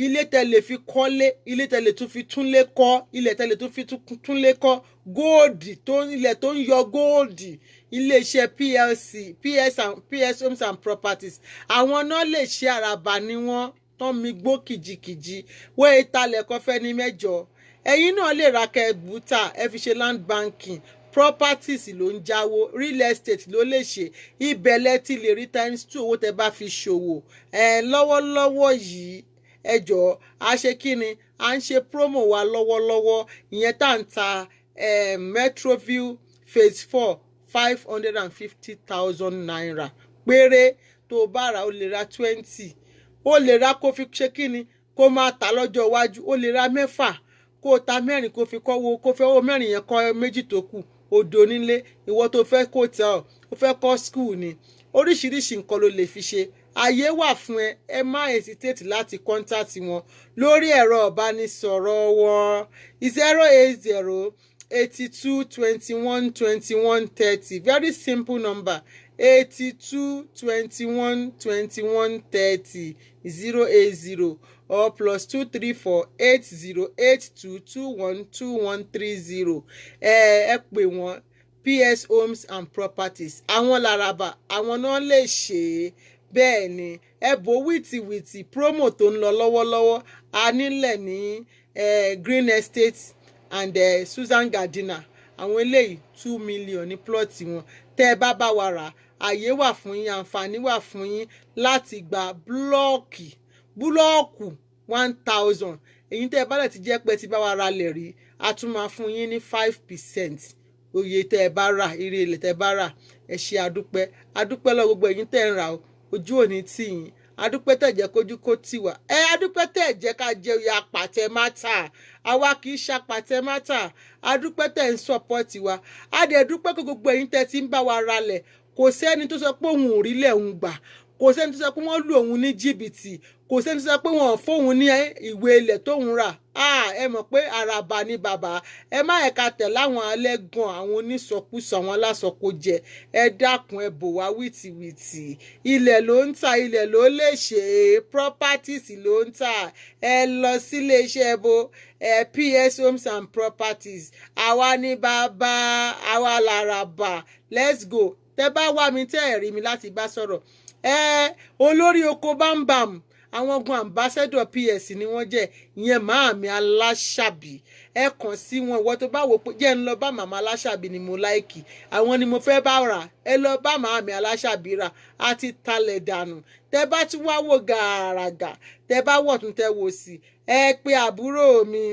ilé tẹ́lẹ̀ fi kọ́lé ilé tẹ́lẹ̀ tún fi túnlé kọ́ ilé tẹ́lẹ̀ tún fi túnlé kọ́ góòdì ilẹ̀ tó ń yọ góòdì iléeṣẹ́ PS Homes and Properties àwọn náà lè ṣe àràbà ni wọ́n tán mi gbó kìjìkìjì wọ́n ìtalẹ̀ kọfẹ́ ní mẹ́jọ ẹ̀yin náà lè ra kẹ́ẹ̀bùtà ẹ fi ṣe land banking properties ló ń jáwó real estate ló lè ṣe ibẹ̀ lẹ ti lè rí ×2 owó tẹ́ bá fi ṣòwò lọ́wọ́lọ́wọ́ yìí ẹ jọ̀ọ́ a ṣe kí ni à ń ṣe promo wa lọ́wọ́lọ́wọ́ ìyẹn tá ń ta Metroview phase 4 550,000 naira péré tó bá ra ó lè ra 20 ó lè ra kó fi ṣe kí ni kó máa tà lọ́jọ́ iwájú ó lè ra 6 kó ta 4 kó fi kọ́wọ́ kó fẹ́ owó 4 yẹn kọ́ 2 tó kù odò nílé ìwọ tó fẹ́ kó tẹ̀ ọ́ ó fẹ́ kọ́ school ni oríṣiríṣi nǹkan ló lè fi ṣe àyè wà fún ẹ má hesitate láti contact wọn lórí ẹ̀rọ ìbánisọ̀rọ̀ wọn 080 82 21 21 30 very simple number 82 21 21 30 080 or +234 8082 21 2130 ẹ pè wọ́n PS Homes and Properties àwọn làràbà àwọn náà lè ṣe é bẹ́ẹ̀ ni ẹ bò wìtìwìtì promo tó ń lọ lọ́wọ́lọ́wọ́ a nílẹ̀ ní Green Estate and Susan Gardiner àwọn eléyìí 2 million ní plọ́ọ̀tì wọn tẹ́ ẹ bá wa rà àyè wà fún yín àǹfààní wà fún yín láti gba búlọ́ọ̀kù 1,000 èyí tẹ́ ẹ bá lẹ̀ ti jẹ́ pé ti bá wa ra lẹ̀ rí a tún máa fún yín ní 5% oye tẹ́ ẹ bá rà ire ilẹ̀ tẹ́ ẹ bá rà ẹ ṣe adúpẹ́ lọ gbogbo ẹ̀yin tẹ́ ẹ ń rà ojú òní tì yín adúpẹ́ tẹ́ jẹ́ kójú kó tì wá adúpẹ́ tẹ́ jẹ́ ká jẹ́ oyè apàtẹ mátà àwa kì í ṣapàtẹ mátà adúpẹ́ tẹ́ ń sọ́pọ́ọ̀tì wa adẹ̀dúpẹ́ kó gbogbo ẹ̀yin tẹ́ ti ń bá wa ralẹ̀ kò sẹ́ni tó sọ pé òun ò rí lẹ̀ òun gbà kò sẹ́ni tó sọ pé wọ́n lù òun ní jìbìtì kò sẹ́ni tó sọ pé wọ́n fóun ní ìwé ilẹ̀ tóun rà ẹ mọ̀ pé àràbà ni bàbá ẹ má ẹ̀ka tẹ̀ láwọn alẹ́gàn àwọn onísọkúsọ àwọn alásọkójẹ ẹ dákun ẹ bò wá wìtìwìtì ilẹ̀ ló ń tà ilẹ̀ ló lè ṣe properties ló ń tà ẹ lọ sílé iṣẹ́ bo PS Homes and Properties àwa ní bàbá àwa làràbà let's go tẹ́ bá wá mi tẹ́ ẹ̀ rí mi láti bá sọ̀rọ̀ olórí oko bámbàm àwọn ogun ambassador PS ni wọ́n jẹ́ ìyẹn Màámi Aláṣàbí ẹ kàn sí wọn ìwọ tó bá wò pé jẹ́ ń lọ bá màmá Aláṣàbí ni mo láìkì àwọn ni mo fẹ́ bá rà ẹ lọ bá Màámi Aláṣàbí rà àti talẹ̀ dànù tẹ́ bá tún wá wò gàràgà tẹ́ bá wọ̀ tún tẹ́ wò sí ẹ pé àbúrò mi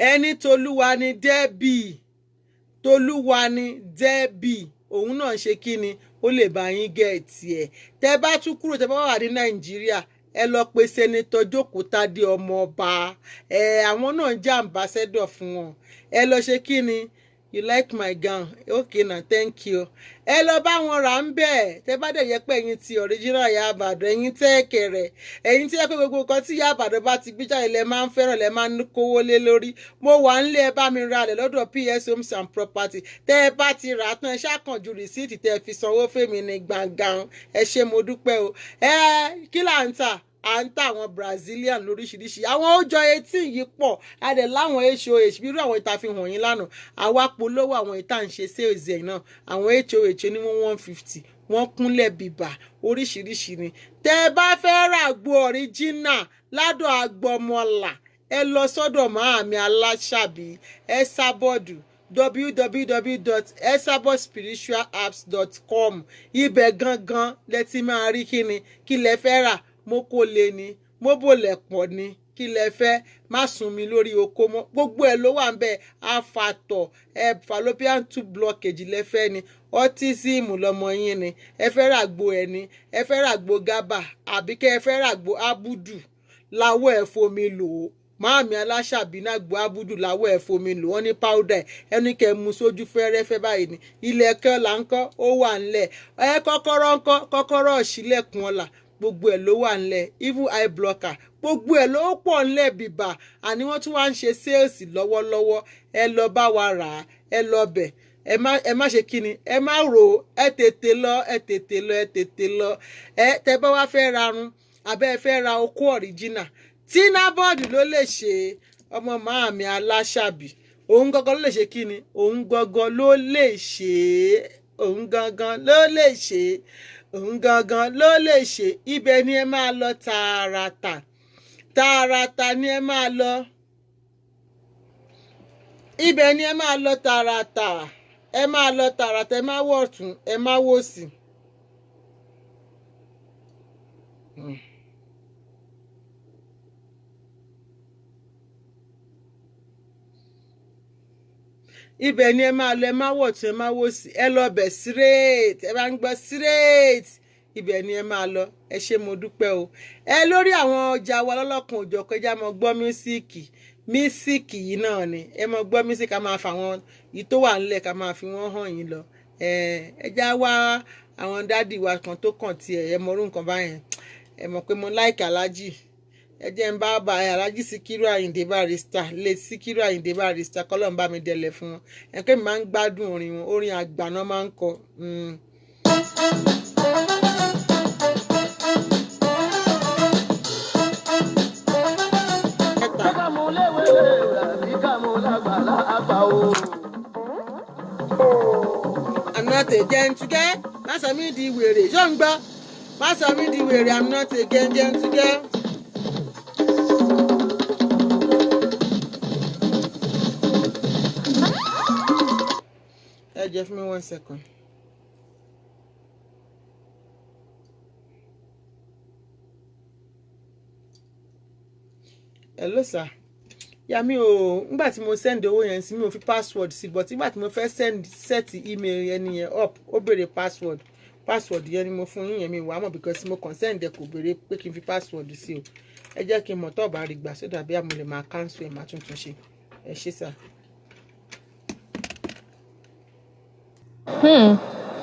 ẹni Tolúwa ni Débì òun náà ṣe kí ni ó lè bá yín gẹ̀ẹ́tì ẹ̀ tẹ́ bá tún kúrò tẹ́ bá wà ní Nàìjíríà ẹ lọ pe sẹ́nitọ́ Jókòó Tádé Ọmọọba àwọn náà jẹ́ ambassador fún wọn ẹ lọ ṣe kí ni you like my gown okay na thank you ẹ lọ bá wọn rà ń bẹ̀ tẹ́ bá dẹ̀ yẹ pé ẹ̀yin ti original Ìyá Ìbàdàn ẹ̀yin tẹ́ kẹrẹ̀ ẹ̀yin tí ẹ pé gbogbo nǹkan tí Ìyá Ìbàdàn bá ti gbé jáde lẹ máa ń fẹ́ràn lẹ máa ń kówó lé lórí mo wà ń lé ẹ bá mi ra lẹ̀ lọ́dọ̀ PS Homes and Properties tẹ́ ẹ bá ti rà á tán ẹ ṣàkànjú rìsíìtì tẹ́ ẹ fi sanwó fèmí ní gbàngàn ẹ ṣé mo dúpẹ́ o kí là ń tà à ń tà àwọn Brazilian lóríṣiríṣi àwọn ọjọ 18 yìí pọ̀ adẹ láwọn HOH bí irú àwọn ìta fi hàn yín lánàá àwa polówó àwọn ìta ń ṣe sales ẹ̀ náà àwọn HOH ní 150 wọ́n kúnlẹ̀ bìbà oríṣiríṣi ni tẹ́ ẹ bá fẹ́ ràgbò original ládọ̀ agbọmọlà ẹ lọ sọ́dọ̀ Màámi Aláṣàbí ẹ sábọ̀dù www.esabodspiritualapps.com ibẹ̀ gangan lẹ ti máa rí kíni kí lẹ fẹ́ rà mo kò lè ní mo bò lẹ̀pọ̀ ni kí lẹ fẹ́ má sùn mí lórí oko mọ́ gbogbo ẹ̀ ló wà ń bẹ̀ afatọ̀ fallopian tube blockage lẹ fẹ́ ni autism lọmọ yín ni ẹ fẹ́ ràgbo ẹ̀ ni ẹ fẹ́ ràgbo gábà àbí kẹ́ ẹ fẹ́ ràgbo abudu láwọ̀ ẹ̀ fomi lò ó Màámi Aláṣàbí náà gbọ́ abudu láwọ̀ ẹ̀ fomi lò wọ́n ní powder ẹni kẹ́ mú sójú fẹ́rẹ́fẹ́ báyìí ni ilẹ̀ kan là ń kọ́ ó wà ńlẹ̀ kọ́kọ́rọ́ ńkọ́ kọ́kọ́rọ́ ṣílẹ̀kùn ọ̀la gbogbo ẹ̀ ló wà ńlẹ̀ even eye blocker gbogbo ẹ̀ ló pọ̀ ńlẹ̀ bìbà àní wọ́n tún wá ń ṣe sales lọ́wọ́lọ́wọ́ ẹ lọ bá wa rà á ẹ lọ bẹ̀ ẹ má ṣe kíni ẹ má rò ó ẹ tètè lọ tẹ bá wá fẹ́ rarun àbẹ́ ẹ fẹ́ ra okó original Tina bọ́ọ̀dù ló lè ṣe ọmọ Màámi Aláṣàbí òun gangan ló lè ṣe kíni òun gangan ló lè ṣe òun gangan ló lè ṣe òun gangan ló lè ṣe ibẹ̀ ni ẹ máa lọ tààràtà ni ẹ máa lọ ibẹ̀ ni ẹ máa lọ tààràtà ẹ máa wọ̀ ọ̀tún ẹ máa wò sí. ibẹ̀ ni ẹ máa lọ ẹ máa wọ̀ tún ẹ máa wò sí ẹ lọ bẹ̀ straight ẹ bá ń gbọ́ straight ibẹ̀ ni ẹ máa lọ ẹ ṣé mo dúpẹ́ o lórí àwọn ọjà wa lọ́lọ́kan òjọ̀kan ẹja mọ gbọ́ mísíkì yìí náà ni ẹ mọ gbọ́ mísíkì ká máa fa àwọn yìí tó wà ńlẹ̀ ká máa fi wọ́n hàn yín lọ ẹja wá àwọn dádì wa kan tó kàn tiẹ̀ ẹ mọ orú nǹkan báyẹn ẹ mọ̀ pé mo láìkì alájì ẹ jẹ́ ń bá alájì Síkírù Àyìndé Barrister lè Síkírù Àyìndé Barrister kọ́lọ́n bá mi dẹ̀lẹ̀ fún wọn ẹ pé mi máa ń gbádùn orin wọn orin àgbà náà máa ń kọ. I'm not a gentleman má sọ mí di wèrè ṣó ń gbọ́ má sọ mí di wèrè I'm not a gentleman. Give me 1 second. Hello sir. Yeah, mi ò nígbà tí mo send owó yẹn sí mi ò fi password sí, but nígbà tí mo fẹ́ set email yẹn nìyẹn up ó béèrè password yẹn ni mo fún yín yẹn mi wà mọ̀ because mo consent ẹ kò béèrè pé kí n fi password sí o. Ẹ jẹ́ kí n mọ̀ tó bá rí gbà so that bí mo lè máa cancel ẹ̀ máa tuntun ṣe. Ẹ ṣé sir.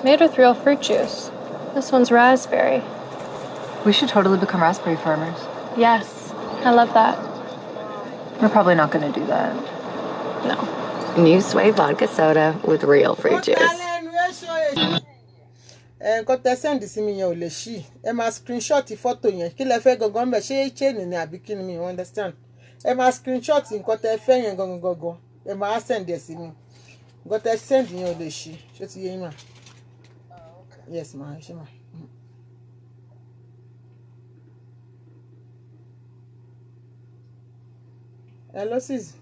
Made with real fruit juice. This one's raspberry. We should totally become raspberry farmers. Yes, I love that. We're probably not going to do that. No. New Sway vodka soda with real fruit juice. Nǹkan tẹ́ send sí mi yẹn ò lè ṣí. Ẹ máa screenshot photo yẹn. Kí lẹ fẹ́ gangan ńbẹ̀? Ṣé chain ni àbí kí ni mi understand? Ẹ máa screenshot nǹkan tẹ́ fẹ́ yẹn gangan. Ẹ máa send ẹ̀ sí mi. Nǹkan tẹ́ send yẹn ò lè ṣí. Ṣé ti yé yín mà? Yes ma, ẹ ṣé ma. Hello sis.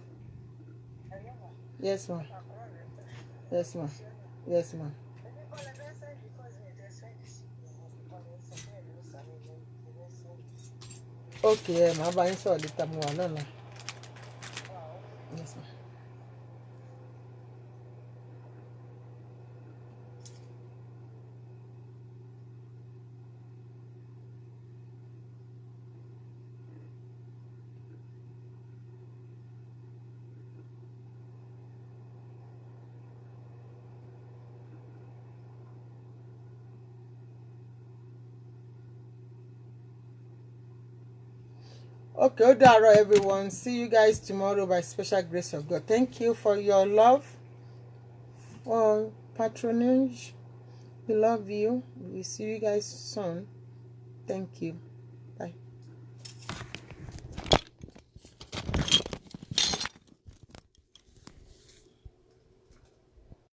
Yes ma. Yes ma. Yes ma. Okay, màá bá yín sọ̀rọ̀ later mo wà lọ́la. Yes ma. Okay, Odaro everyone. See you guys tomorrow by special grace of God. Thank you for your love, for patronage. We love you. We see you guys soon. Thank you.